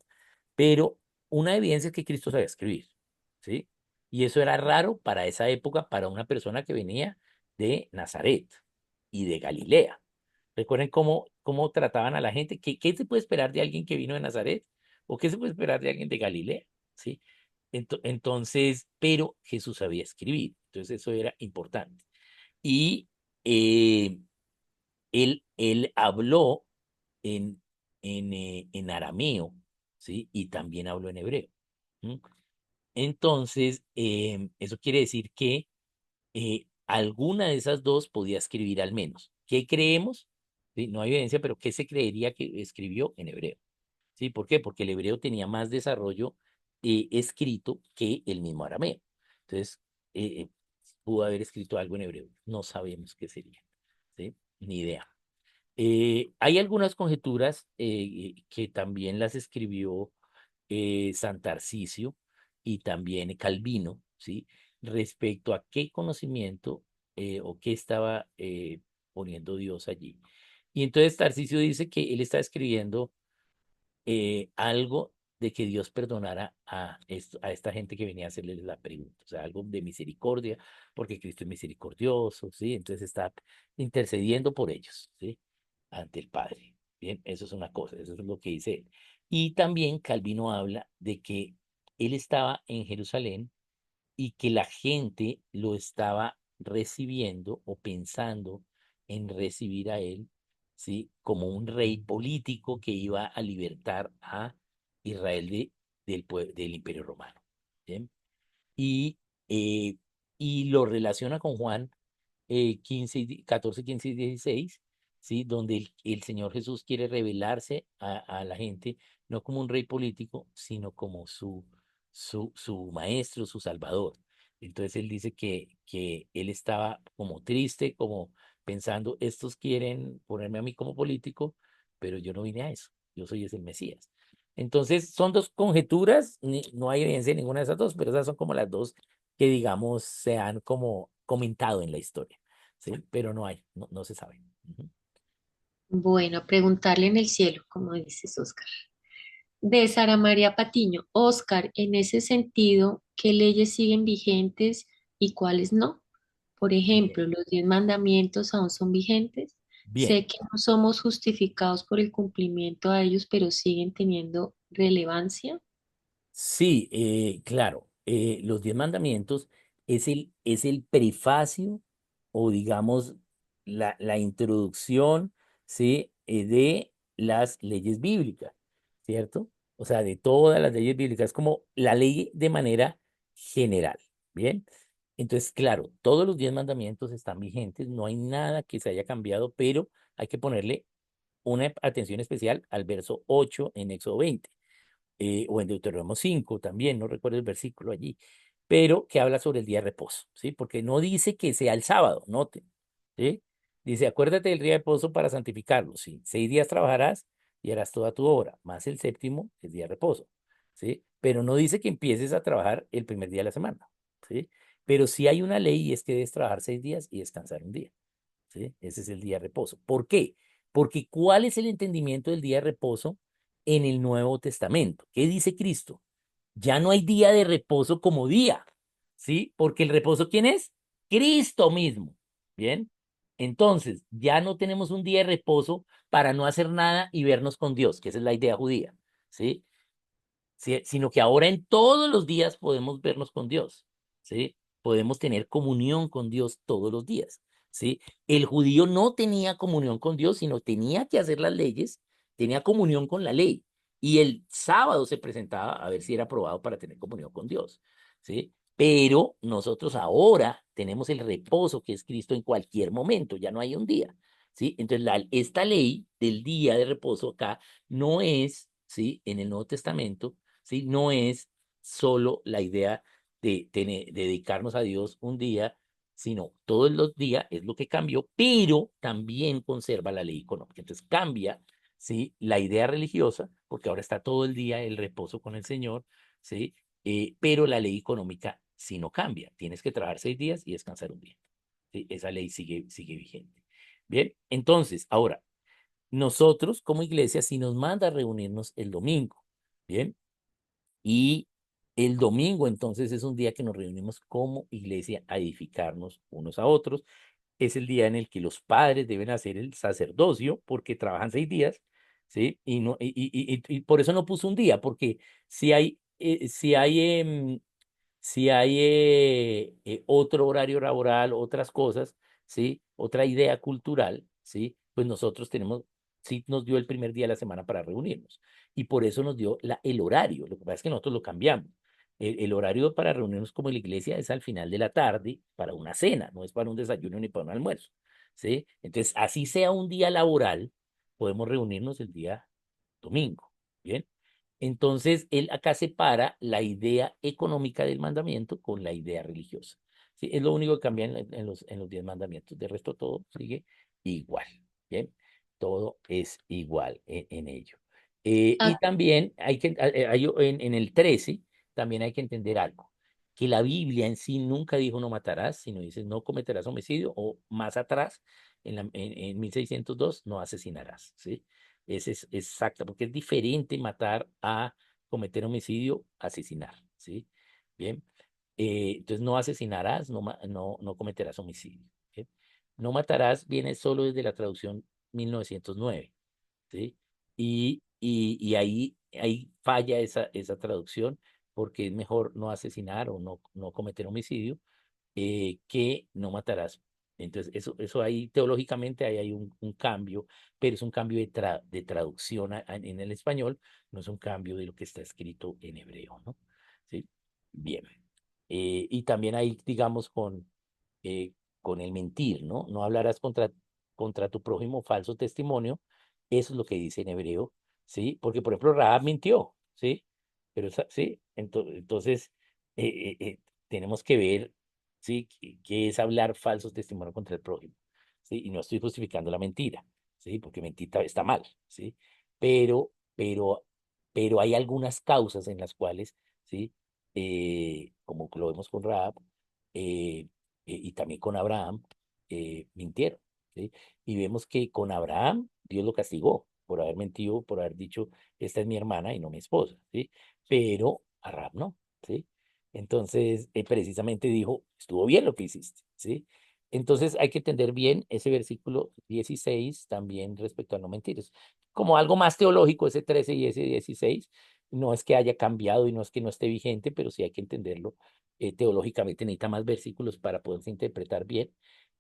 Pero una evidencia es que Cristo sabía escribir. ¿Sí? Y eso era raro para esa época, para una persona que venía de Nazaret y de Galilea. Recuerden cómo trataban a la gente. ¿Qué se puede esperar de alguien que vino de Nazaret? ¿O qué se puede esperar de alguien de Galilea? ¿Sí? Entonces, pero Jesús sabía escribir. Entonces, eso era importante. Y eh, él habló en arameo, ¿sí? Y también habló en hebreo. ¿M? Entonces, eso quiere decir que alguna de esas dos podía escribir al menos. ¿Qué creemos? ¿Sí? No hay evidencia, pero ¿qué se creería que escribió en hebreo? ¿Sí? ¿Por qué? Porque el hebreo tenía más desarrollo escrito que el mismo arameo. Entonces, pudo haber escrito algo en hebreo. No sabemos qué sería. ¿Sí? Ni idea. Hay algunas conjeturas que también las escribió San Tarcisio y también Calvino, ¿sí? Respecto a qué conocimiento o qué estaba poniendo Dios allí. Y entonces Tarcisio dice que él está escribiendo algo de que Dios perdonara a esta gente que venía a hacerle la pregunta, o sea, algo de misericordia, porque Cristo es misericordioso, ¿sí? Entonces está intercediendo por ellos, ¿sí? Ante el Padre. Bien, eso es una cosa, eso es lo que dice él. Y también Calvino habla de que él estaba en Jerusalén y que la gente lo estaba recibiendo o pensando en recibir a él, ¿sí? Como un rey político que iba a libertar a Israel del Imperio Romano. ¿Bien? Y, eh, y lo relaciona con Juan 14, 15 y 16, ¿sí? Donde el Señor Jesús quiere revelarse a la gente, no como un rey político, sino como su maestro, su salvador. Entonces él dice que él estaba como triste, como pensando, estos quieren ponerme a mí como político, pero yo no vine a eso, yo soy ese el Mesías. Entonces son dos conjeturas, no hay evidencia de ninguna de esas dos, pero esas son como las dos que digamos se han como comentado en la historia, ¿sí? Pero no hay, no se sabe. Ujú. Bueno, preguntarle en el cielo, como dices, Oscar. De Sara María Patiño, Oscar, en ese sentido, ¿qué leyes siguen vigentes y cuáles no? Por Bien. ejemplo, ¿los 10 mandamientos aún son vigentes? Bien. Sé que no somos justificados por el cumplimiento a ellos, pero siguen teniendo relevancia. Sí, claro. Los 10 mandamientos es el prefacio o digamos la introducción, ¿sí? De las leyes bíblicas, ¿cierto? O sea, de todas las leyes bíblicas, es como la ley de manera general, ¿bien? Entonces, claro, todos los 10 mandamientos están vigentes, no hay nada que se haya cambiado, pero hay que ponerle una atención especial al verso 8 en Éxodo 20 o en Deuteronomio 5 también, no recuerdo el versículo allí, pero que habla sobre el día de reposo, ¿sí? Porque no dice que sea el sábado, note, ¿sí? Dice, acuérdate del día de reposo para santificarlo, ¿sí? 6 días trabajarás y harás toda tu obra, más el séptimo es día de reposo, ¿sí? Pero no dice que empieces a trabajar el primer día de la semana, ¿sí? Pero sí hay una ley y es que debes trabajar 6 días y descansar un día, ¿sí? Ese es el día de reposo. ¿Por qué? Porque ¿cuál es el entendimiento del día de reposo en el Nuevo Testamento? ¿Qué dice Cristo? Ya no hay día de reposo como día, ¿sí? Porque el reposo, ¿quién es? Cristo mismo, ¿bien? Entonces, ya no tenemos un día de reposo para no hacer nada y vernos con Dios, que esa es la idea judía, ¿sí? Sino que ahora en todos los días podemos vernos con Dios, ¿sí? Podemos tener comunión con Dios todos los días, ¿sí? El judío no tenía comunión con Dios, sino tenía que hacer las leyes, tenía comunión con la ley, y el sábado se presentaba a ver si era aprobado para tener comunión con Dios, ¿sí? Pero nosotros ahora tenemos el reposo que es Cristo en cualquier momento, ya no hay un día, ¿sí? Entonces, esta ley del día de reposo acá no es, ¿sí? En el Nuevo Testamento, ¿sí? No es solo la idea de dedicarnos a Dios un día, sino todos los días es lo que cambió, pero también conserva la ley económica. Entonces cambia, ¿sí? La idea religiosa, porque ahora está todo el día el reposo con el Señor, ¿sí? Pero la ley económica sí no cambia. Tienes que trabajar 6 días y descansar un día, ¿sí? Esa ley sigue vigente. Bien, entonces, ahora, nosotros como iglesia sí nos manda a reunirnos el domingo, ¿bien? Y el domingo entonces es un día que nos reunimos como iglesia a edificarnos unos a otros. Es el día en el que los padres deben hacer el sacerdocio porque trabajan 6 días, ¿sí? Y, no, y por eso no puso un día, porque si hay otro horario laboral, otras cosas, ¿sí? Otra idea cultural, ¿sí? Pues nosotros sí nos dio el primer día de la semana para reunirnos. Y por eso nos dio el horario. Lo que pasa es que nosotros lo cambiamos. El horario para reunirnos como la iglesia es al final de la tarde para una cena, no es para un desayuno ni para un almuerzo, ¿sí? Entonces, así sea un día laboral, podemos reunirnos el día domingo, ¿bien? Entonces, él acá separa la idea económica del mandamiento con la idea religiosa. ¿Sí? Es lo único que cambia en los 10 mandamientos. De resto, todo sigue igual. ¿Bien? Todo es igual en ello. Y Ah, también en el 13, también hay que entender algo. Que la Biblia en sí nunca dijo no matarás, sino dice no cometerás homicidio, o más atrás, en 1602, no asesinarás. ¿Sí? Ese es exacto, porque es diferente matar a cometer homicidio, asesinar, ¿sí? Bien. Entonces no asesinarás, no cometerás homicidio. ¿Ok? No matarás viene solo desde la traducción 1909, ¿sí? Y ahí falla esa traducción porque es mejor no asesinar o no cometer homicidio que no matarás. Entonces, eso ahí teológicamente ahí hay un cambio, pero es un cambio de traducción en el español, no es un cambio de lo que está escrito en hebreo, ¿no? ¿Sí? Bien. Y también ahí, digamos, eh, con el mentir, ¿no? No hablarás contra tu prójimo falso testimonio, eso es lo que dice en hebreo, ¿sí? Porque, por ejemplo, Rahab mintió, ¿sí? Pero, ¿sí? Entonces, tenemos que ver, ¿sí? ¿Qué es hablar falso testimonio contra el prójimo? ¿Sí? Y no estoy justificando la mentira, ¿sí? Porque mentira está mal, ¿sí? Pero, pero, pero hay algunas causas en las cuales, ¿sí? Como lo vemos con Rahab, y también con Abraham, mintieron, ¿sí? Y vemos que con Abraham Dios lo castigó por haber mentido, por haber dicho, esta es mi hermana y no mi esposa, ¿sí? Pero a Rahab no, ¿sí? Entonces, precisamente dijo, estuvo bien lo que hiciste, ¿sí? Entonces hay que entender bien ese versículo 16 también respecto a no mentir. Es como algo más teológico ese 13 y ese 16. No es que haya cambiado y no es que no esté vigente, pero sí hay que entenderlo teológicamente. Necesita más versículos para poderse interpretar bien.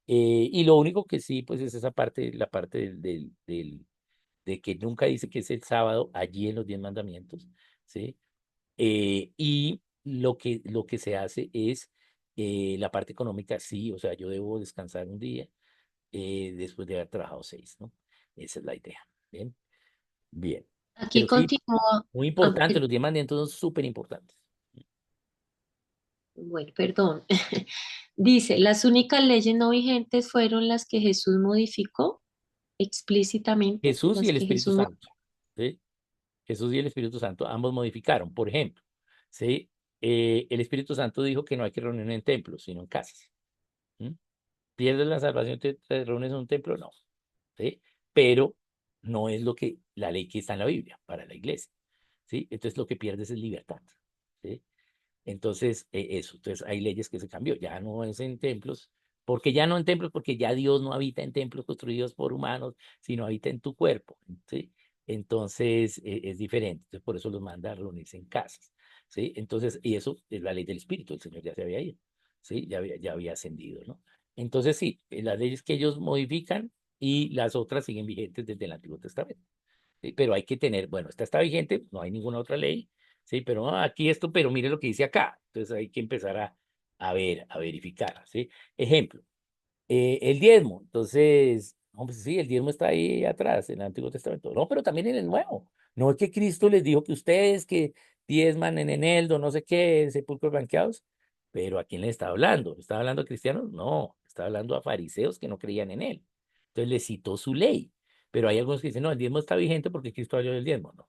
Y lo único que sí, pues es esa parte, la parte de que nunca dice que es el sábado allí en los 10 mandamientos, ¿sí? Y lo que se hace es la parte económica, sí, o sea, yo debo descansar un día después de haber trabajado 6, ¿no? Esa es la idea. Bien, bien. Aquí Pero sí, continúa, muy ah, importante, los 10 mandamientos son súper importantes. bueno, perdón. Dice, las únicas leyes no vigentes fueron las que Jesús modificó explícitamente, Jesús y las el que Espíritu Jesús Santo, ¿sí? Jesús y el Espíritu Santo, ambos modificaron. Por ejemplo, ¿sí? El Espíritu Santo dijo que no hay que reunir en templos, sino en casas. ¿Mm? ¿Pierdes la salvación, te reúnes en un templo? No. ¿Sí? Pero no es lo que la ley que está en la Biblia para la iglesia, ¿sí? Entonces lo que pierdes es libertad, ¿sí? Entonces, eso, entonces hay leyes que se cambió, ya no es en templos, porque ya no en templos, porque ya Dios no habita en templos construidos por humanos, sino habita en tu cuerpo, ¿sí? Entonces, es diferente, entonces por eso los manda a reunirse en casas, ¿sí? Entonces, y eso es la ley del Espíritu, el Señor ya se había ido, ¿sí? Ya había ascendido, ¿no? Entonces, sí, las leyes que ellos modifican y las otras siguen vigentes desde el Antiguo Testamento. ¿Sí? Pero hay que tener, bueno, esta está vigente, no hay ninguna otra ley, sí, pero aquí esto, pero mire lo que dice acá. Entonces hay que empezar a ver, a verificar, ¿sí? Ejemplo, el diezmo. Entonces, no, pues sí, el diezmo está ahí atrás en el Antiguo Testamento. No, pero también en el Nuevo. No es que Cristo les dijo que ustedes que diezman en eneldo, no sé qué, en sepulcros blanqueados, pero ¿a quién le está hablando? ¿Está hablando a cristianos? No, está hablando a fariseos que no creían en él. Entonces le citó su ley. Pero hay algunos que dicen, no, el diezmo está vigente porque Cristo habló del diezmo. No.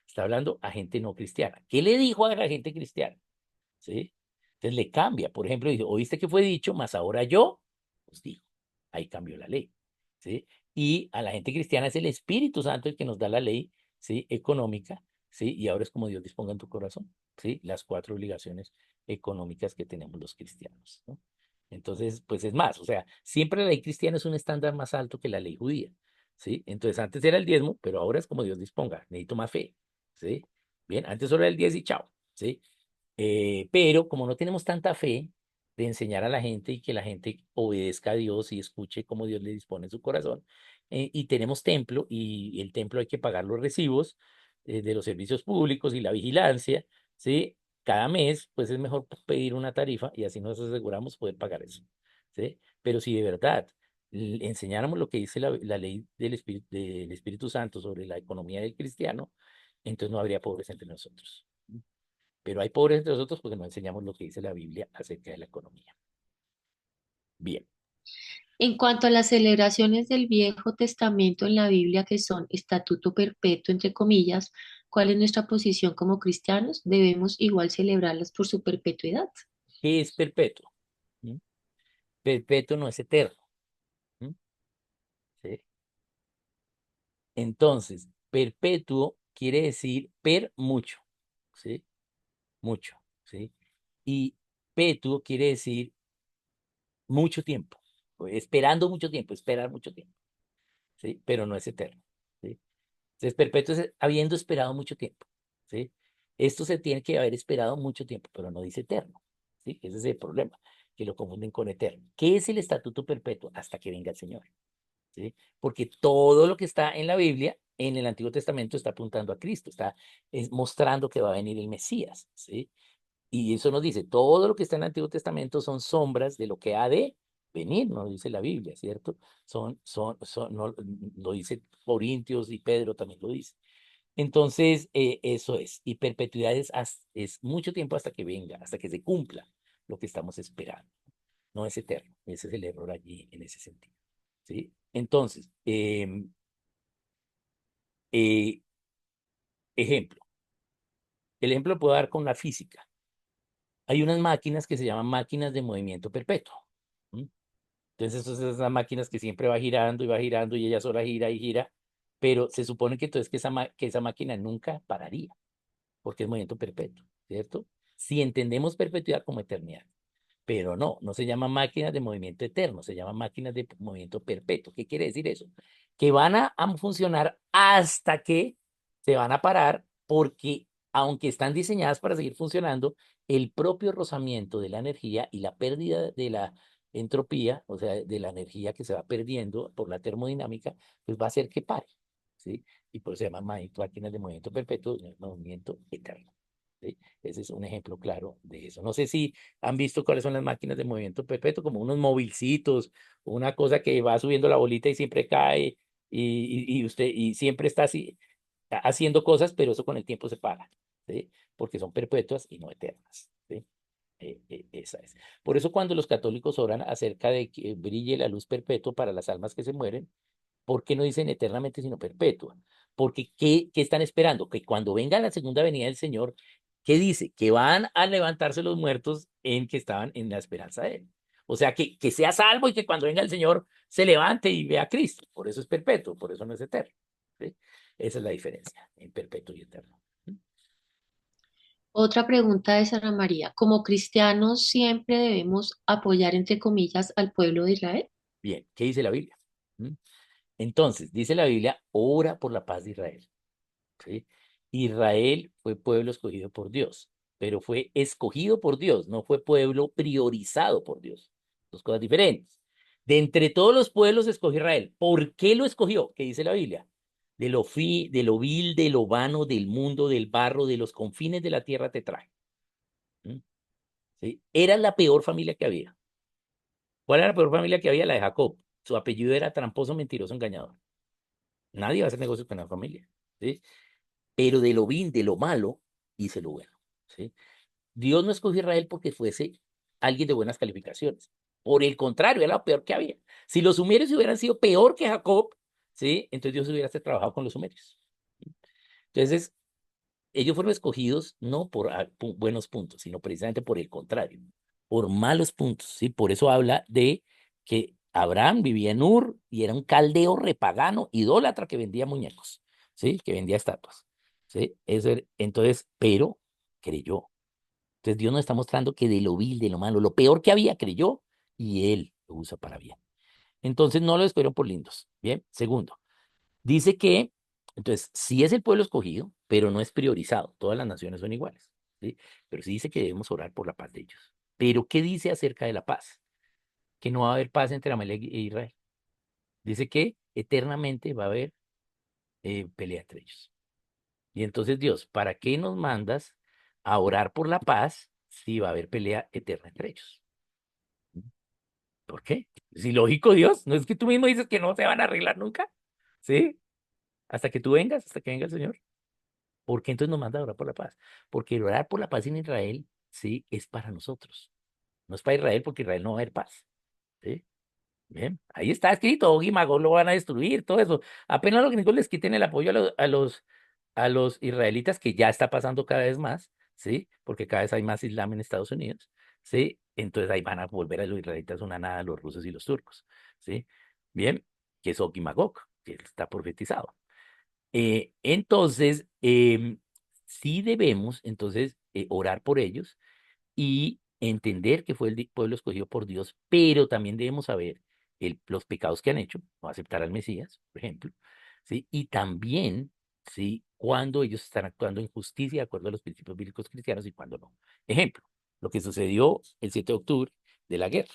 Está hablando a gente no cristiana. ¿Qué le dijo a la gente cristiana? ¿Sí? Entonces le cambia. Por ejemplo, dice, oíste que fue dicho, mas ahora yo os digo. Ahí cambió la ley. ¿Sí? Y a la gente cristiana es el Espíritu Santo el que nos da la ley, ¿sí? Económica, ¿sí? Y ahora es como Dios disponga en tu corazón, ¿sí? Las 4 obligaciones económicas que tenemos los cristianos, ¿no? Entonces, pues es más, o sea, siempre la ley cristiana es un estándar más alto que la ley judía, ¿sí? Entonces antes era el diezmo, pero ahora es como Dios disponga, necesito más fe, ¿sí? Bien, antes solo era el 10 y chao, ¿sí? Pero como no tenemos tanta fe de enseñar a la gente y que la gente obedezca a Dios y escuche cómo Dios le dispone su corazón, y tenemos templo y el templo hay que pagar los recibos de los servicios públicos y la vigilancia, ¿sí? Cada mes, pues es mejor pedir una tarifa y así nos aseguramos poder pagar eso, ¿sí? Pero si de verdad enseñáramos lo que dice la ley del Espíritu Santo sobre la economía del cristiano, entonces no habría pobreza entre nosotros. Pero hay pobres entre nosotros porque no enseñamos lo que dice la Biblia acerca de la economía. Bien, En cuanto a las celebraciones del Viejo Testamento en la Biblia, que son estatuto perpetuo, entre comillas, ¿cuál es nuestra posición como cristianos? ¿Debemos igual celebrarlas por su perpetuidad? ¿qué es perpetuo? ¿Mm? Perpetuo no es eterno. ¿Mm? ¿Sí? Entonces, perpetuo quiere decir per mucho, ¿sí? Mucho, ¿sí? Y petuo quiere decir mucho tiempo, o esperando mucho tiempo, esperar mucho tiempo, ¿sí? Pero no es eterno, ¿sí? Entonces, perpetuo es habiendo esperado mucho tiempo, ¿sí? Esto se tiene que haber esperado mucho tiempo, pero no dice eterno, ¿sí? Ese es el problema, que lo confunden con eterno. ¿Qué es el estatuto perpetuo? Hasta que venga el Señor, ¿sí? Porque todo lo que está en la Biblia, en el Antiguo Testamento, está apuntando a Cristo, está mostrando que va a venir el Mesías, ¿sí? Y eso nos dice, todo lo que está en el Antiguo Testamento son sombras de lo que ha de venir, nos dice la Biblia, ¿cierto? No, lo dice Corintios y Pedro también lo dice. Entonces, eso es. Y perpetuidad es mucho tiempo hasta que venga, hasta que se cumpla lo que estamos esperando. No es eterno. Ese es el error allí en ese sentido. ¿Sí? Entonces, eh, ejemplo. El ejemplo lo puedo dar con la física. Hay unas máquinas que se llaman máquinas de movimiento perpetuo. ¿M? Entonces, estas son esas máquinas que siempre va girando y ella sola gira y gira, pero se supone que entonces que esa máquina nunca pararía, porque es movimiento perpetuo, ¿cierto? Si entendemos perpetuidad como eternidad. Pero no, no se llama máquinas de movimiento eterno, se llama máquinas de movimiento perpetuo. ¿Qué quiere decir eso? Que van a funcionar hasta que se van a parar porque aunque están diseñadas para seguir funcionando, el propio rozamiento de la energía y la pérdida de la entropía, o sea, de la energía que se va perdiendo por la termodinámica, pues va a hacer que pare, ¿sí? Y por eso se llama máquinas de movimiento perpetuo, movimiento eterno. ¿Sí? Ese es un ejemplo claro de eso. No sé si han visto cuáles son las máquinas de movimiento perpetuo, como unos movilcitos, una cosa que va subiendo la bolita y siempre cae y usted y siempre está así haciendo cosas, pero eso con el tiempo se para, ¿sí? Porque son perpetuas y no eternas, ¿sí? Esa es. Por eso cuando los católicos oran acerca de que brille la luz perpetua para las almas que se mueren, ¿por qué no dicen eternamente, sino perpetua? Porque ¿qué están esperando? Que cuando venga la segunda venida del Señor, ¿qué dice? Que van a levantarse los muertos en que estaban en la esperanza de Él. O sea, que sea salvo y que cuando venga el Señor se levante y vea a Cristo. Por eso es perpetuo, por eso no es eterno. ¿Sí? Esa es la diferencia en perpetuo y eterno. Otra pregunta de Sara María. ¿Como cristianos siempre debemos apoyar, entre comillas, al pueblo de Israel? Bien, ¿qué dice la Biblia? ¿Mm? Entonces, dice la Biblia, ora por la paz de Israel. ¿Sí? Israel fue pueblo escogido por Dios, pero fue escogido por Dios, no fue pueblo priorizado por Dios. Dos cosas diferentes. De entre todos los pueblos escogió Israel. ¿Por qué lo escogió? ¿Qué dice la Biblia? De lo vil, de lo vano, del mundo, del barro, de los confines de la tierra te traje. ¿Mm? ¿Sí? Era la peor familia que había. ¿Cuál era la peor familia que había? La de Jacob. Su apellido era tramposo, mentiroso, engañador. Nadie va a hacer negocio con la familia. ¿Sí? Pero de lo vil, de lo malo, hice lo bueno. ¿Sí? Dios no escogió a Israel porque fuese alguien de buenas calificaciones. Por el contrario, era lo peor que había. Si los sumerios hubieran sido peor que Jacob, ¿sí? Entonces Dios hubiera trabajado con los sumerios. Entonces, ellos fueron escogidos no por buenos puntos, sino precisamente por el contrario, por malos puntos, ¿sí? Por eso habla de que Abraham vivía en Ur y era un caldeo repagano, idólatra que vendía muñecos, ¿sí? Que vendía estatuas, ¿sí? Entonces, pero creyó. Entonces Dios nos está mostrando que de lo vil, de lo malo, lo peor que había, creyó y Él lo usa para bien. Entonces no lo espero por lindos, ¿bien? Segundo. Dice que, entonces, sí es el pueblo escogido, pero no es priorizado. Todas las naciones son iguales, ¿sí? Pero sí dice que debemos orar por la paz de ellos. Pero, ¿qué dice acerca de la paz? Que no va a haber paz entre Amalek e Israel. Dice que eternamente va a haber pelea entre ellos. Y entonces, Dios, ¿para qué nos mandas a orar por la paz si va a haber pelea eterna entre ellos? ¿Por qué? Si lógico, Dios, ¿no es que tú mismo dices que no se van a arreglar nunca? ¿Sí? Hasta que tú vengas, hasta que venga el Señor. ¿Por qué entonces nos manda a orar por la paz? Porque el orar por la paz en Israel, sí, es para nosotros. No es para Israel porque Israel no va a haber paz. ¿Sí? Bien, ahí está escrito, Og y Magog lo van a destruir, todo eso. Apenas los gringos les quiten el apoyo a los israelitas, que ya está pasando cada vez más, ¿sí? Porque cada vez hay más islam en Estados Unidos, ¿sí? Entonces ahí van a volver a los israelitas una nada, los rusos y los turcos, ¿sí? Bien, que es Og y Magog, que está profetizado. Entonces, sí debemos entonces orar por ellos y entender que fue el pueblo escogido por Dios, pero también debemos saber los pecados que han hecho, no aceptar al Mesías, por ejemplo, ¿sí? Y también, ¿sí? Cuando ellos están actuando en justicia de acuerdo a los principios bíblicos cristianos y cuando no. Ejemplo, lo que sucedió el 7 de octubre de la guerra.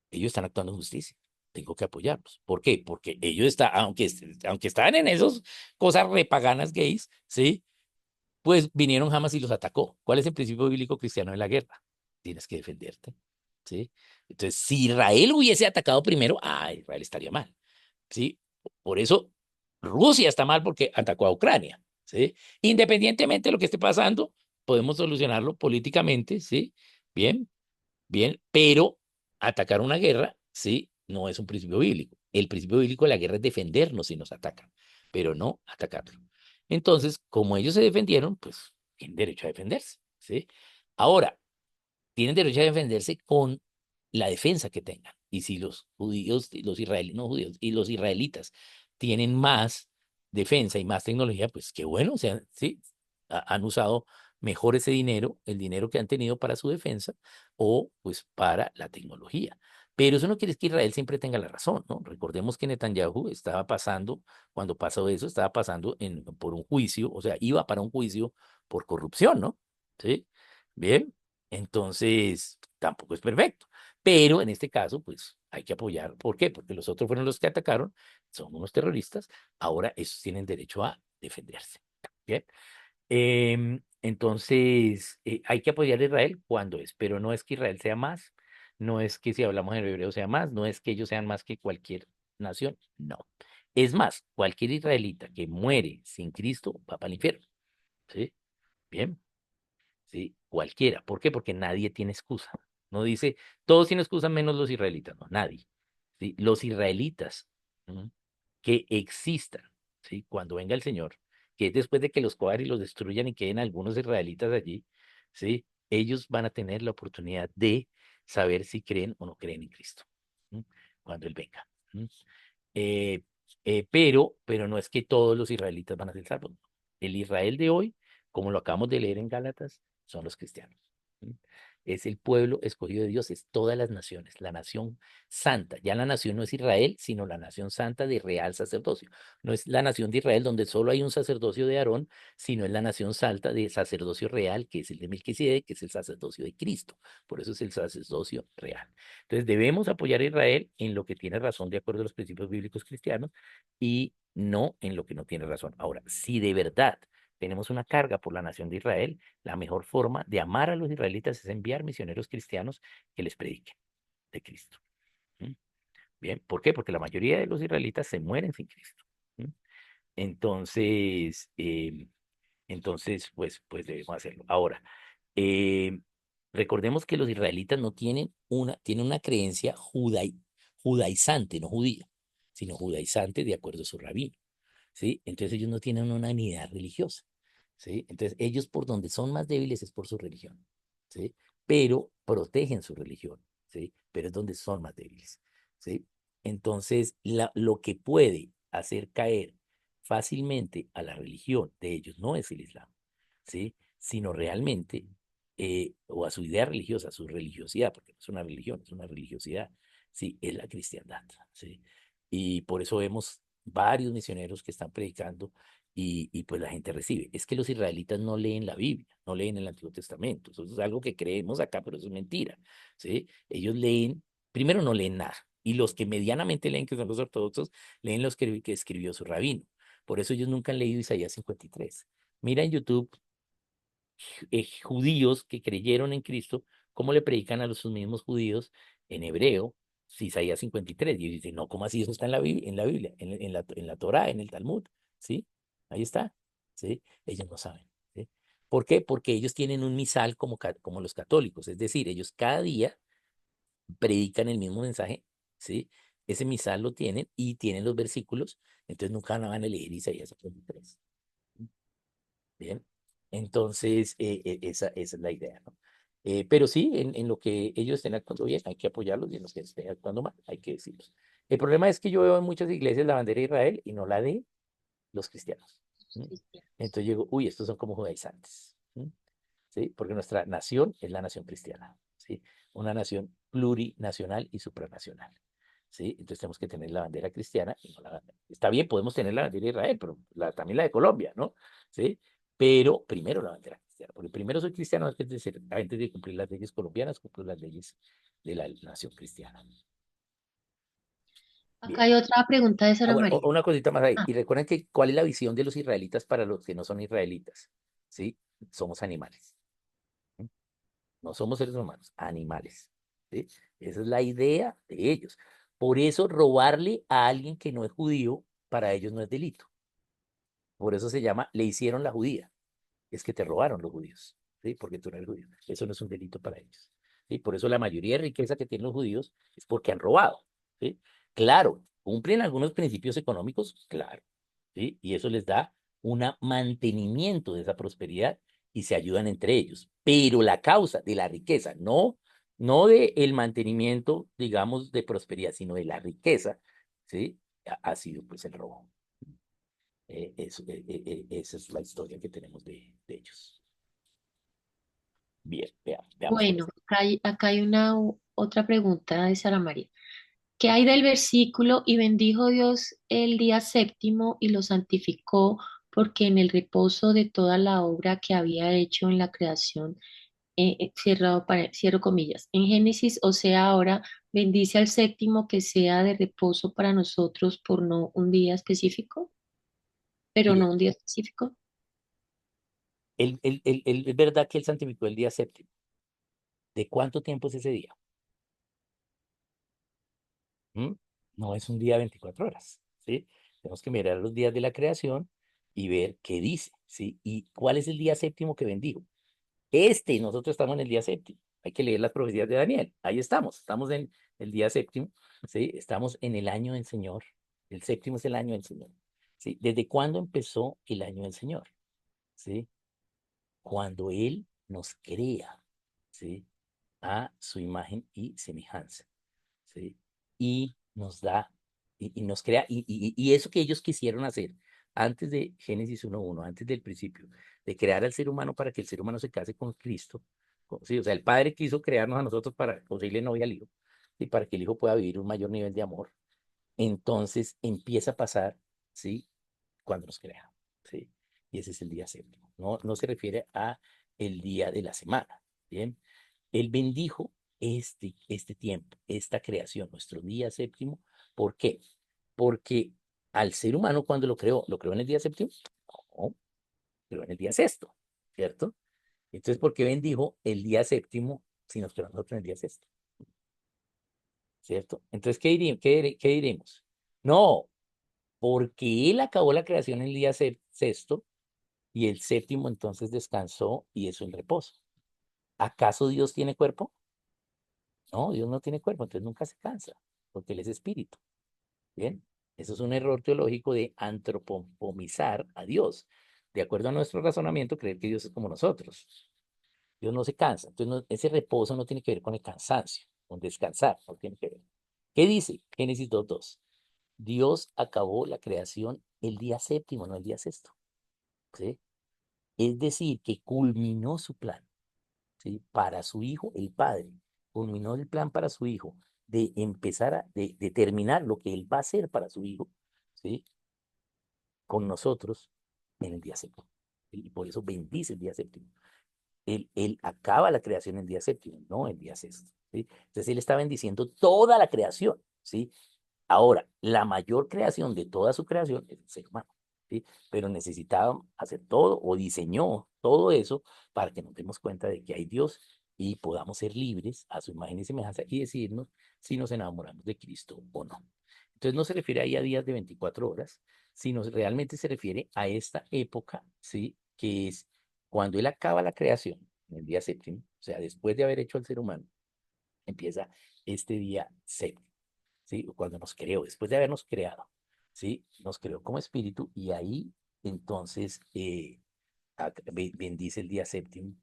Ellos están actuando en justicia. Tengo que apoyarlos. ¿Por qué? Porque ellos están, aunque estaban en esas cosas repaganas gays, ¿sí? Pues vinieron jamás y los atacó. ¿Cuál es el principio bíblico cristiano de la guerra? Tienes que defenderte, ¿sí? Entonces, si Israel hubiese atacado primero, Israel estaría mal, ¿sí? Por eso Rusia está mal porque atacó a Ucrania, ¿sí? Independientemente de lo que esté pasando, podemos solucionarlo políticamente, ¿sí? Bien, bien, pero atacar una guerra, ¿sí? No es un principio bíblico. El principio bíblico de la guerra es defendernos si nos atacan, pero no atacarlo. Entonces, como ellos se defendieron, pues tienen derecho a defenderse, ¿sí? Ahora, tienen derecho a defenderse con la defensa que tengan. Y si los judíos, los israelíes, no judíos, y los israelitas tienen más defensa y más tecnología, pues qué bueno, o sea, sí, han usado mejor ese dinero, el dinero que han tenido para su defensa o pues para la tecnología. Pero eso no quiere decir que Israel siempre tenga la razón, ¿no? Recordemos que Netanyahu estaba pasando, cuando pasó eso, estaba pasando por un juicio, o sea, iba para un juicio por corrupción, ¿no? ¿Sí? Bien, entonces, tampoco es perfecto. Pero en este caso, pues hay que apoyar. ¿Por qué? Porque los otros fueron los que atacaron, son unos terroristas. Ahora esos tienen derecho a defenderse. Bien. Entonces, hay que apoyar a Israel cuando es, pero no es que Israel sea más, no es que si hablamos en hebreo sea más, no es que ellos sean más que cualquier nación, no. Es más, cualquier israelita que muere sin Cristo va para el infierno. ¿Sí? Bien. ¿Sí? Cualquiera. ¿Por qué? Porque nadie tiene excusa. No dice, todos tienen excusa menos los israelitas, no, nadie. ¿Sí? Los israelitas, ¿no? Que existan, ¿sí? Cuando venga el Señor, que es después de que los cojan y los destruyan y queden algunos israelitas allí, ¿sí? Ellos van a tener la oportunidad de saber si creen o no creen en Cristo, ¿no? Cuando Él venga. ¿No? Eh, pero no es que todos los israelitas van a ser salvos. El Israel de hoy, como lo acabamos de leer en Gálatas, son los cristianos. ¿Sí? Es el pueblo escogido de Dios, es todas las naciones, la nación santa. Ya la nación no es Israel, sino la nación santa de real sacerdocio. No es la nación de Israel donde solo hay un sacerdocio de Aarón, sino es la nación santa de sacerdocio real, que es el de Melquisedec, que es el sacerdocio de Cristo. Por eso es el sacerdocio real. Entonces debemos apoyar a Israel en lo que tiene razón de acuerdo a los principios bíblicos cristianos y no en lo que no tiene razón. Ahora, si de verdad tenemos una carga por la nación de Israel, la mejor forma de amar a los israelitas es enviar misioneros cristianos que les prediquen de Cristo. ¿Mm? Bien, ¿por qué? Porque la mayoría de los israelitas se mueren sin Cristo. ¿Mm? Entonces, pues debemos hacerlo. Ahora, eh, recordemos que los israelitas no tienen una creencia judaizante, no judía, sino judaizante de acuerdo a su rabino, ¿sí? Entonces ellos no tienen una unidad religiosa, ¿sí? Entonces ellos por donde son más débiles es por su religión, ¿sí? Pero protegen su religión, ¿sí? Pero es donde son más débiles, ¿sí? Entonces lo que puede hacer caer fácilmente a la religión de ellos no es el Islam, ¿sí? Sino realmente, o a su idea religiosa, a su religiosidad, porque no es una religión, es una religiosidad, ¿sí? Es la cristiandad, ¿sí? Y por eso vemos varios misioneros que están predicando y pues la gente recibe. Es que los israelitas no leen la Biblia, no leen el Antiguo Testamento. Eso es algo que creemos acá, pero eso es mentira, ¿sí? Ellos leen, primero no leen nada. Y los que medianamente leen, que son los ortodoxos, leen los que escribió su rabino. Por eso ellos nunca han leído Isaías 53. Mira en YouTube judíos que creyeron en Cristo, cómo le predican a los sus mismos judíos en hebreo, si Isaías 53. Y ellos dicen, no, ¿cómo así eso está en la Biblia, en la Torá, en el Talmud? ¿Sí? Ahí está. ¿Sí? Ellos no saben. ¿Sí? ¿Por qué? Porque ellos tienen un misal como los católicos, es decir, ellos cada día predican el mismo mensaje, ¿sí? Ese misal lo tienen y tienen los versículos, entonces nunca van a leer Isaías 53. Bien, entonces esa es la idea, ¿no? Pero sí, en lo que ellos estén actuando bien, hay que apoyarlos y en lo que estén actuando mal, hay que decirlos. El problema es que yo veo en muchas iglesias la bandera de Israel y no la de los cristianos. ¿Mm? Cristianos. Entonces yo digo, uy, estos son como judaizantes. ¿Mm? ¿Sí? Porque nuestra nación es la nación cristiana, ¿sí? Una nación plurinacional y supranacional, ¿sí? Entonces tenemos que tener la bandera cristiana y no la bandera. Está bien, podemos tener la bandera de Israel, pero también la de Colombia, ¿no? ¿Sí? Pero primero la bandera cristiana, porque primero soy cristiano antes de cumplir las leyes colombianas, cumplir las leyes de la nación cristiana. Acá Bien. hay otra pregunta de Ah, Sara bueno, María. una cosita más ahí. Ah, Y recuerden que cuál es la visión de los israelitas para los que no son israelitas, ¿sí? Somos animales. No somos seres humanos, animales. ¿Sí? Esa es la idea de ellos. Por eso robarle a alguien que no es judío, para ellos no es delito. Por eso se llama, le hicieron la judía. Es que te robaron los judíos, ¿sí? Porque tú no eres judío. Eso no es un delito para ellos, ¿sí? Por eso la mayoría de riqueza que tienen los judíos es porque han robado, ¿sí? Claro, cumplen algunos principios económicos, claro, ¿sí? Y eso les da un mantenimiento de esa prosperidad y se ayudan entre ellos. Pero la causa de la riqueza, no de el mantenimiento, digamos, de prosperidad, sino de la riqueza, ¿sí? Ha sido pues el robo. Esa es la historia que tenemos de ellos. Bien, veamos qué Bueno, pasa. acá hay una otra pregunta de Sara María. ¿Qué hay del versículo? Y bendijo Dios el día séptimo y lo santificó, porque en el reposo de toda la obra que había hecho en la creación, cierro comillas. En Génesis, o sea, ahora bendice al séptimo que sea de reposo para nosotros por no un día específico, pero Mire, no un día específico. es verdad que él santificó el día séptimo. ¿De cuánto tiempo es ese día? ¿Mm? No es un día de 24 horas, ¿sí? Tenemos que mirar los días de la creación y ver qué dice, ¿sí? ¿Y cuál es el día séptimo que bendijo? Nosotros estamos en el día séptimo. Hay que leer las profecías de Daniel. Ahí estamos en el día séptimo, ¿sí? Estamos en el año del Señor. El séptimo es el año del Señor, ¿sí? ¿Desde cuándo empezó el año del Señor? ¿Sí? Cuando Él nos crea, ¿sí? A su imagen y semejanza, ¿sí? Y nos da, y nos crea, y eso que ellos quisieron hacer antes de Génesis 1:1, antes del principio, de crear al ser humano para que el ser humano se case con Cristo, ¿sí? O sea, el Padre quiso crearnos a nosotros para conseguirle novia al Hijo, y para que el Hijo pueda vivir un mayor nivel de amor. Entonces empieza a pasar, ¿sí? Cuando nos crea, ¿sí? Y ese es el día séptimo. No se refiere a el día de la semana, ¿bien? Él bendijo este tiempo, esta creación, nuestro día séptimo. ¿Por qué? Porque al ser humano cuando lo creó en el día séptimo, no, lo creó en el día sexto, ¿cierto? Entonces, ¿por qué bendijo el día séptimo si nos creó a nosotros en el día sexto? ¿Cierto? Entonces, ¿qué diremos? No, porque él acabó la creación el día sexto y el séptimo entonces descansó y es un reposo. ¿Acaso Dios tiene cuerpo? No, Dios no tiene cuerpo, entonces nunca se cansa, porque Él es espíritu. Bien, eso es un error teológico de antropomizar a Dios. De acuerdo a nuestro razonamiento, creer que Dios es como nosotros. Dios no se cansa, entonces ese reposo no tiene que ver con el cansancio, con descansar, no tiene que ver. ¿Qué dice Génesis 2:2? Dios acabó la creación el día séptimo, no el día sexto. ¿Sí? Es decir, que culminó su plan, ¿sí? Para su hijo, el padre, culminó el plan para su hijo de empezar de terminar lo que él va a hacer para su hijo, ¿sí? Con nosotros en el día séptimo. Y por eso bendice el día séptimo. Él acaba la creación el día séptimo, no el día sexto, ¿sí? Entonces él está bendiciendo toda la creación, ¿sí? Ahora, la mayor creación de toda su creación es el ser humano, ¿sí? Pero necesitaba hacer todo o diseñó todo eso para que nos demos cuenta de que hay Dios y podamos ser libres a su imagen y semejanza y decirnos si nos enamoramos de Cristo o no. Entonces no se refiere ahí a días de 24 horas, sino realmente se refiere a esta época, ¿sí? Que es cuando Él acaba la creación, en el día séptimo, o sea, después de haber hecho al ser humano, empieza este día séptimo. ¿Sí? Cuando nos creó, después de habernos creado, ¿sí? Nos creó como espíritu y ahí entonces bendice el día séptimo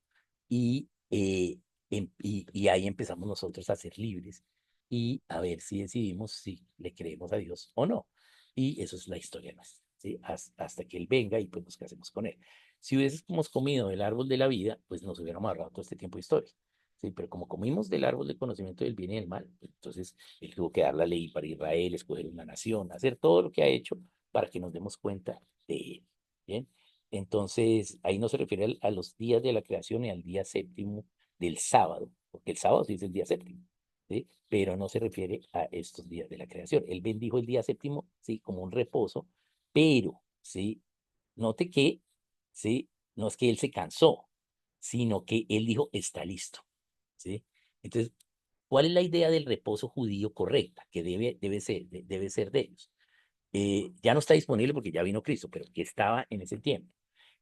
y, y ahí empezamos nosotros a ser libres y a ver si decidimos si le creemos a Dios o no. Y eso es la historia nuestra, ¿sí? Hasta que Él venga y pues nos casemos con Él. Si hubiésemos comido del árbol de la vida, pues nos hubiéramos ahorrado todo este tiempo de historia. Sí, pero como comimos del árbol del conocimiento del bien y del mal, pues, entonces Él tuvo que dar la ley para Israel, escoger una nación, hacer todo lo que ha hecho para que nos demos cuenta de Él. Bien, entonces ahí no se refiere a los días de la creación y al día séptimo del sábado, porque el sábado sí es el día séptimo, ¿sí? Pero no se refiere a estos días de la creación. Él bendijo el día séptimo, sí, como un reposo, pero, sí, note que, sí, no es que Él se cansó, sino que Él dijo, está listo. ¿Sí? Entonces, ¿cuál es la idea del reposo judío correcta que debe ser de ellos? ya no está disponible porque ya vino Cristo, pero que estaba en ese tiempo,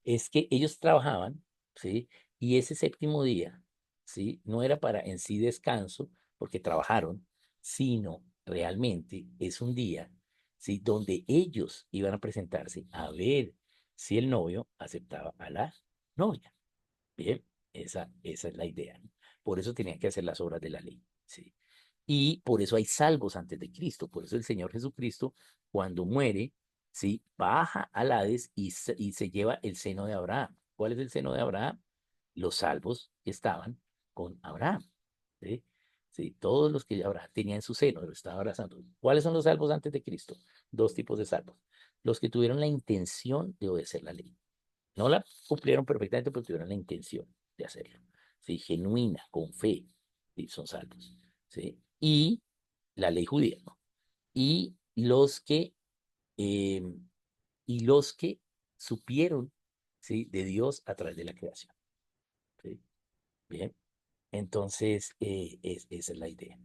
es que ellos trabajaban, ¿sí? Y ese séptimo día, ¿sí? No era para en sí descanso, porque trabajaron, sino realmente es un día, ¿sí? Donde ellos iban a presentarse a ver si el novio aceptaba a la novia. Bien, esa es la idea, ¿no? Por eso tenían que hacer las obras de la ley, ¿sí? Y por eso hay salvos antes de Cristo. Por eso el Señor Jesucristo, cuando muere, ¿sí? Baja al Hades y se lleva el seno de Abraham. ¿Cuál es el seno de Abraham? Los salvos que estaban con Abraham, ¿sí? Sí, todos los que Abraham tenía en su seno, lo estaba abrazando. ¿Cuáles son los salvos antes de Cristo? Dos tipos de salvos. Los que tuvieron la intención de obedecer la ley. No la cumplieron perfectamente, pero tuvieron la intención de hacerlo. ¿Sí? Genuina, con fe, ¿sí? Son salvos. ¿Sí? Y la ley judía, ¿no? Y eh, los que supieron, ¿sí? De Dios a través de la creación. ¿Sí? Bien, entonces esa es la idea.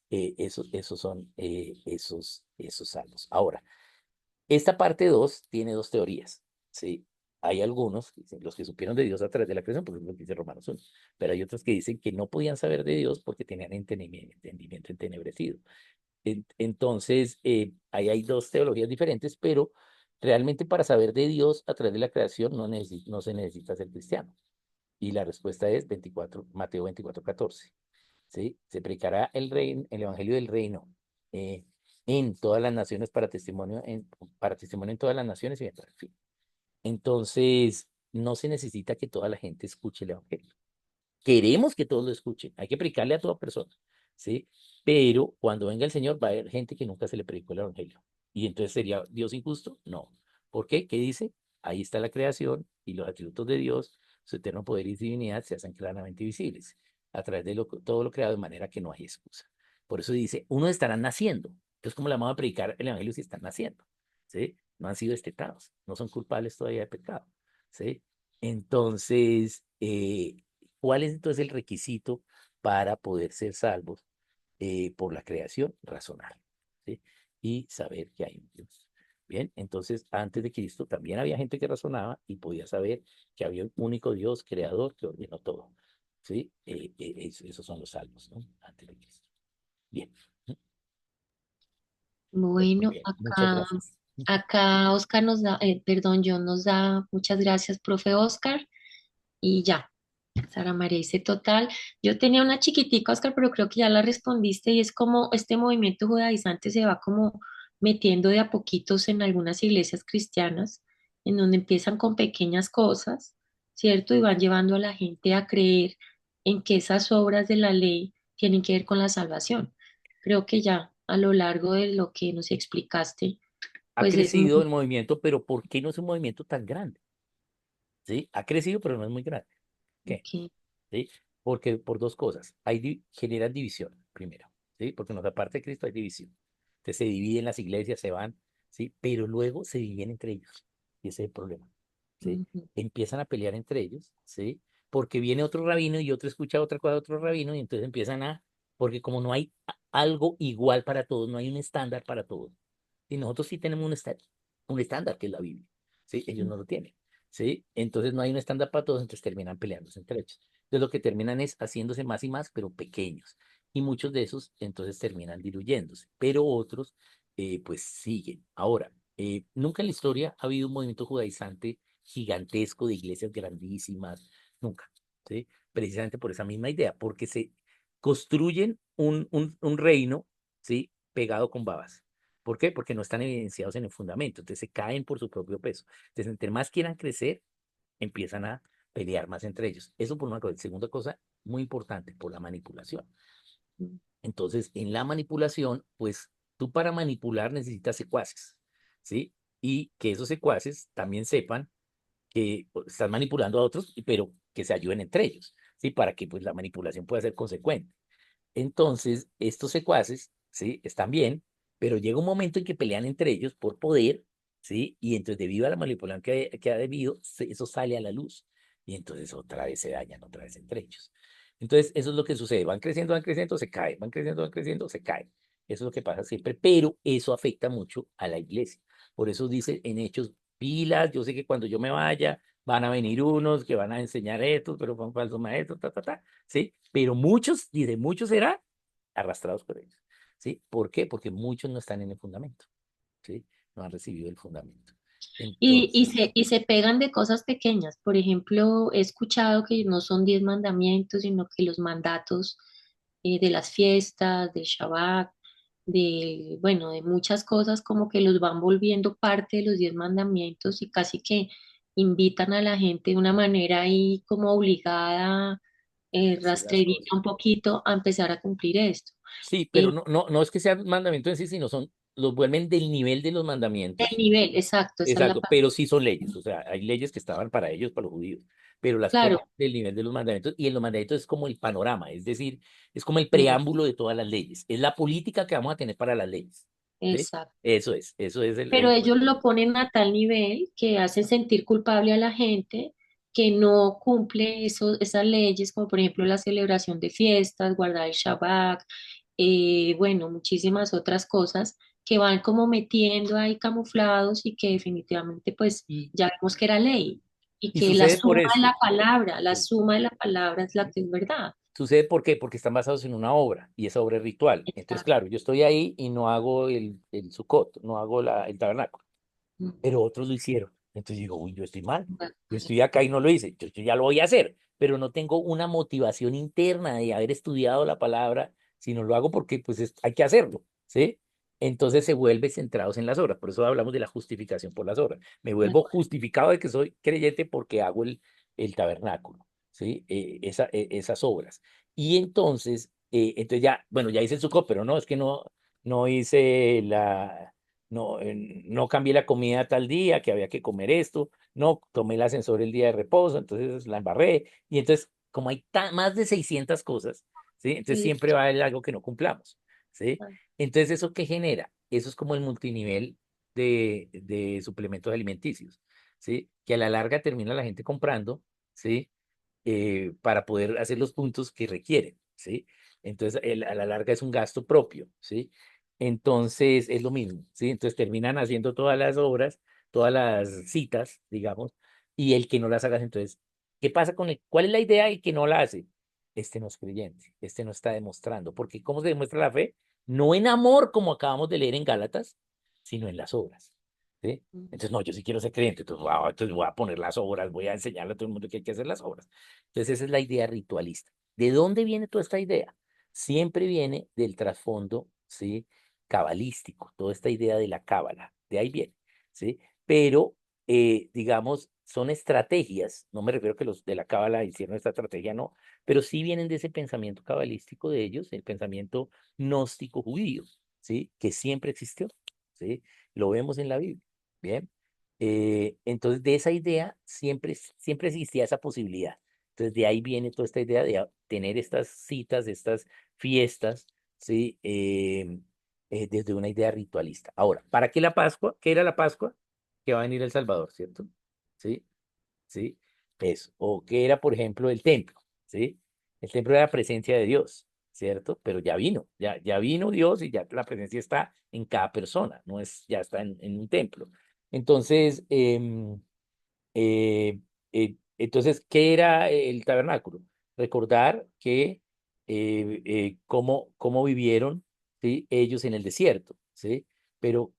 Esos son esos salvos. Ahora, esta parte 2 tiene dos teorías, ¿sí? Hay algunos, que dicen, los que supieron de Dios a través de la creación, porque es lo que dice Romanos 1, pero hay otros que dicen que no podían saber de Dios porque tenían entendimiento entenebrecido. Entonces, ahí hay dos teologías diferentes, pero realmente para saber de Dios a través de la creación no se necesita ser cristiano. Y la respuesta es Mateo 24:14. ¿Sí? Se predicará el evangelio del reino eh, en todas las naciones para testimonio en todas las naciones y en fin. Entonces, no se necesita que toda la gente escuche el evangelio. Queremos que todos lo escuchen, hay que predicarle a toda persona, ¿sí? Pero cuando venga el Señor va a haber gente que nunca se le predicó el evangelio. ¿Y entonces sería Dios injusto? No. ¿Por qué? ¿Qué dice? Ahí está la creación y los atributos de Dios, su eterno poder y divinidad se hacen claramente visibles a través de todo lo creado de manera que no hay excusa. Por eso dice, unos estarán naciendo. Entonces, ¿cómo le vamos a predicar el evangelio si están naciendo? ¿Sí? No han sido destetados, no son culpables todavía de pecado, ¿sí? Entonces, ¿cuál es entonces el requisito para poder ser salvos por la creación? Razonar, ¿sí? Y saber que hay un Dios. Bien, entonces antes de Cristo también había gente que razonaba y podía saber que había un único Dios creador que ordenó todo. ¿Sí? Esos son los salvos, ¿no? Antes de Cristo. Bien, pues muy Bueno, bien, muchas acá, gracias. acá Oscar nos da, perdón, John nos da, muchas gracias, profe Oscar, y ya. Sara María dice total. Yo tenía una chiquitica, Oscar, pero creo que ya la respondiste y es como este movimiento judaizante se va como metiendo de a poquitos en algunas iglesias cristianas, en donde empiezan con pequeñas cosas, ¿cierto? Y van llevando a la gente a creer en que esas obras de la ley tienen que ver con la salvación. Creo que ya a lo largo de lo que nos explicaste, Ha pues es crecido muy... el movimiento, pero ¿por qué no es un movimiento tan grande? ¿Sí? Ha crecido, pero no es muy grande. ¿Qué? Ok. ¿Sí? Porque por dos cosas. Generan división, primero, ¿sí? Porque en la parte de Cristo hay división. Entonces se dividen las iglesias, se van, ¿sí? Pero luego se dividen entre ellos. Y ese es el problema, ¿sí? Ujú, Empiezan a pelear entre ellos, ¿sí? Porque viene otro rabino y otro escucha otra cosa de otro rabino y entonces porque como no hay algo igual para todos, no hay un estándar para todos. Y nosotros sí tenemos un estándar que es la Biblia, ¿sí? Ellos no lo tienen, ¿sí? Entonces no hay un estándar para todos, entonces terminan peleándose entre ellos. Entonces lo que terminan es haciéndose más y más, pero pequeños. Y muchos de esos entonces terminan diluyéndose, pero otros pues siguen. Ahora, nunca en la historia ha habido un movimiento judaizante gigantesco de iglesias grandísimas, nunca, ¿sí? Precisamente por esa misma idea, porque se construyen un reino, ¿sí? Pegado con babas. ¿Por qué? Porque no están evidenciados en el fundamento, entonces se caen por su propio peso. Entonces, entre más quieran crecer, empiezan a pelear más entre ellos. Eso por una cosa. Segunda cosa, muy importante, por la manipulación. ujú, Entonces, en la manipulación, pues tú para manipular necesitas secuaces, ¿sí? Y que esos secuaces también sepan que están manipulando a otros, pero que se ayuden entre ellos, ¿sí? Para que pues la manipulación pueda ser consecuente. Entonces, estos secuaces, ¿sí? Están bien, pero llega un momento en que pelean entre ellos por poder, ¿sí? Y entonces, debido a la manipulación que ha debido, eso sale a la luz. Y entonces otra vez se dañan, otra vez entre ellos. Entonces, eso es lo que sucede. Van creciendo, se caen. Van creciendo, se caen. Eso es lo que pasa siempre, pero eso afecta mucho a la iglesia. Por eso dice en Hechos, pilas, yo sé que cuando yo me vaya van a venir unos que van a enseñar esto, pero son falsos maestros, ¿sí? Pero muchos, dice, muchos serán arrastrados por ellos, ¿sí? ¿Por qué? Porque muchos no están en el fundamento, ¿sí? No han recibido el fundamento. Entonces, Y se pegan de cosas pequeñas. Por ejemplo, he escuchado que no son 10 mandamientos, sino que los mandatos de las fiestas, del Shabbat, bueno, de muchas cosas, como que los van volviendo parte de los 10 mandamientos y casi que invitan a la gente de una manera ahí como obligada, hacer las rastrerita cosas. un poquito a empezar a cumplir esto. Sí, Eh, pero no es que sean mandamientos en sí, sino son, los vuelven del nivel de los el mandamientos. nivel, exacto, esa es la Exacto, parte. pero sí son leyes, o sea, hay leyes que estaban para ellos, para los judíos, pero las Claro, ponen del nivel de los mandamientos y en los mandamientos es como el panorama, es decir, es como el mm, preámbulo de todas las leyes, es la política que vamos a tener para las leyes, ¿sí? exacto. Eso es Pero ellos lo ponen a tal nivel que hacen sentir culpable a la gente que no cumple esas leyes, como por ejemplo la celebración de fiestas, guardar el Shabbat, bueno, muchísimas otras cosas que van como metiendo ahí camuflados y que definitivamente pues y, ya vimos que era ley y y que la sucede por suma de esto. la palabra, la Sí. suma de la palabra es la que es verdad. Sucede ¿por qué? Porque están basados en una obra y esa obra es ritual. Entonces, Exacto. claro, yo estoy ahí y no hago el Sukkot, no hago el tabernáculo, Mm, pero otros lo hicieron. Entonces digo, uy, yo estoy mal, de yo acuerdo. estoy acá y no lo hice, yo ya lo voy a hacer, pero no tengo una motivación interna de haber estudiado la palabra, sino lo hago porque pues hay que hacerlo, ¿sí? Entonces se vuelve centrados en las obras, por eso hablamos de la justificación por las obras. Me De vuelvo acuerdo. justificado de que soy creyente porque hago el tabernáculo, ¿sí? Esas obras. Y entonces ya, bueno, ya hice el Sukkot, pero no, es que no hice no cambié la comida tal día, que había que comer esto, no tomé el ascensor el día de reposo, entonces la embarré. Y entonces, como hay más de 600 cosas, ¿sí? Entonces Sí, siempre va a haber algo que no cumplamos, ¿sí? Entonces, ¿eso qué genera? Eso es como el multinivel de suplementos alimenticios, ¿sí? Que a la larga termina la gente comprando, ¿sí? Para poder hacer los puntos que requieren, ¿sí? Entonces, a la larga es un gasto propio, ¿sí? Entonces, es lo mismo, ¿sí? Entonces, terminan haciendo todas las obras, todas las citas, digamos, y el que no las haga, entonces, ¿qué pasa con él? ¿Cuál es la idea del que no la hace? Este no es creyente, este no está demostrando, porque ¿cómo se demuestra la fe? No en amor, como acabamos de leer en Gálatas, sino en las obras, ¿sí? mm, Entonces, no, yo sí quiero ser creyente, entonces voy a poner las obras, voy a enseñarle a todo el mundo que hay que hacer las obras. Entonces, esa es la idea ritualista. ¿De dónde viene toda esta idea? Siempre viene del trasfondo, ¿sí? Cabalístico, toda esta idea de la cábala, de ahí viene, ¿sí? Pero, digamos, son estrategias, no me refiero que los de la cábala hicieron esta estrategia, no, pero sí vienen de ese pensamiento cabalístico de ellos, el pensamiento gnóstico judío, ¿sí? Que siempre existió, ¿sí? Lo vemos en la Biblia, ¿bien? Entonces, de esa idea siempre existía esa posibilidad. Entonces, de ahí viene toda esta idea de tener estas citas, estas fiestas, ¿sí? Desde una idea ritualista. Ahora, ¿para qué la Pascua? ¿Qué era la Pascua? Que va a venir El Salvador, ¿cierto? ¿Sí? ¿Sí? Eso. O qué era, por ejemplo, el templo, ¿sí? El templo era la presencia de Dios, ¿cierto? Pero ya vino, ya vino Dios y ya la presencia está en cada persona, no es, ya está en un templo. Entonces, entonces, ¿qué era el tabernáculo? Recordar que cómo vivieron, ¿sí? Ellos en el desierto, ¿sí? Pero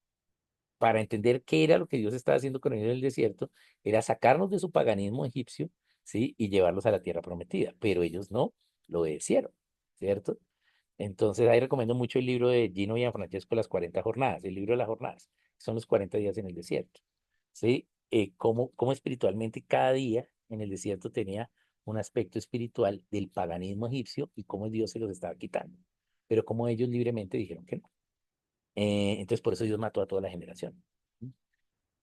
para entender qué era lo que Dios estaba haciendo con ellos en el desierto, era sacarnos de su paganismo egipcio, ¿sí? Y llevarlos a la tierra prometida. Pero ellos no lo obedecieron, ¿cierto? Entonces ahí recomiendo mucho el libro de Gino Gianfrancesco, Las 40 jornadas, el libro de las jornadas, son los 40 días en el desierto, ¿sí? Cómo espiritualmente cada día en el desierto tenía un aspecto espiritual del paganismo egipcio y cómo Dios se los estaba quitando, pero como ellos libremente dijeron que no. Entonces por eso Dios mató a toda la generación.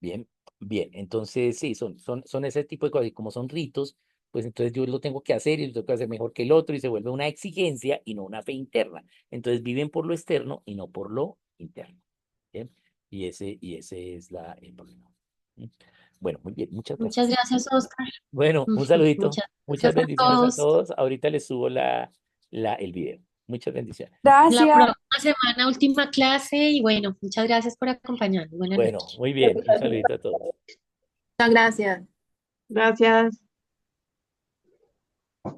Bien, bien, entonces sí, son ese tipo de cosas, y como son ritos, pues entonces yo lo tengo que hacer y lo tengo que hacer mejor que el otro y se vuelve una exigencia y no una fe interna. Entonces viven por lo externo y no por lo interno. Bien, y ese es el problema. ¿Mm? Bueno, muy bien, muchas muchas gracias. gracias, Oscar. Bueno, un saludito, Muchas muchas gracias a bendiciones a todos. todos. Ahorita les subo el video. Muchas bendiciones. La Gracias. próxima semana, última clase y bueno, muchas gracias por acompañarnos. Buenas Bueno, noches. muy bien. Un saludito a todos. Muchas gracias. Gracias.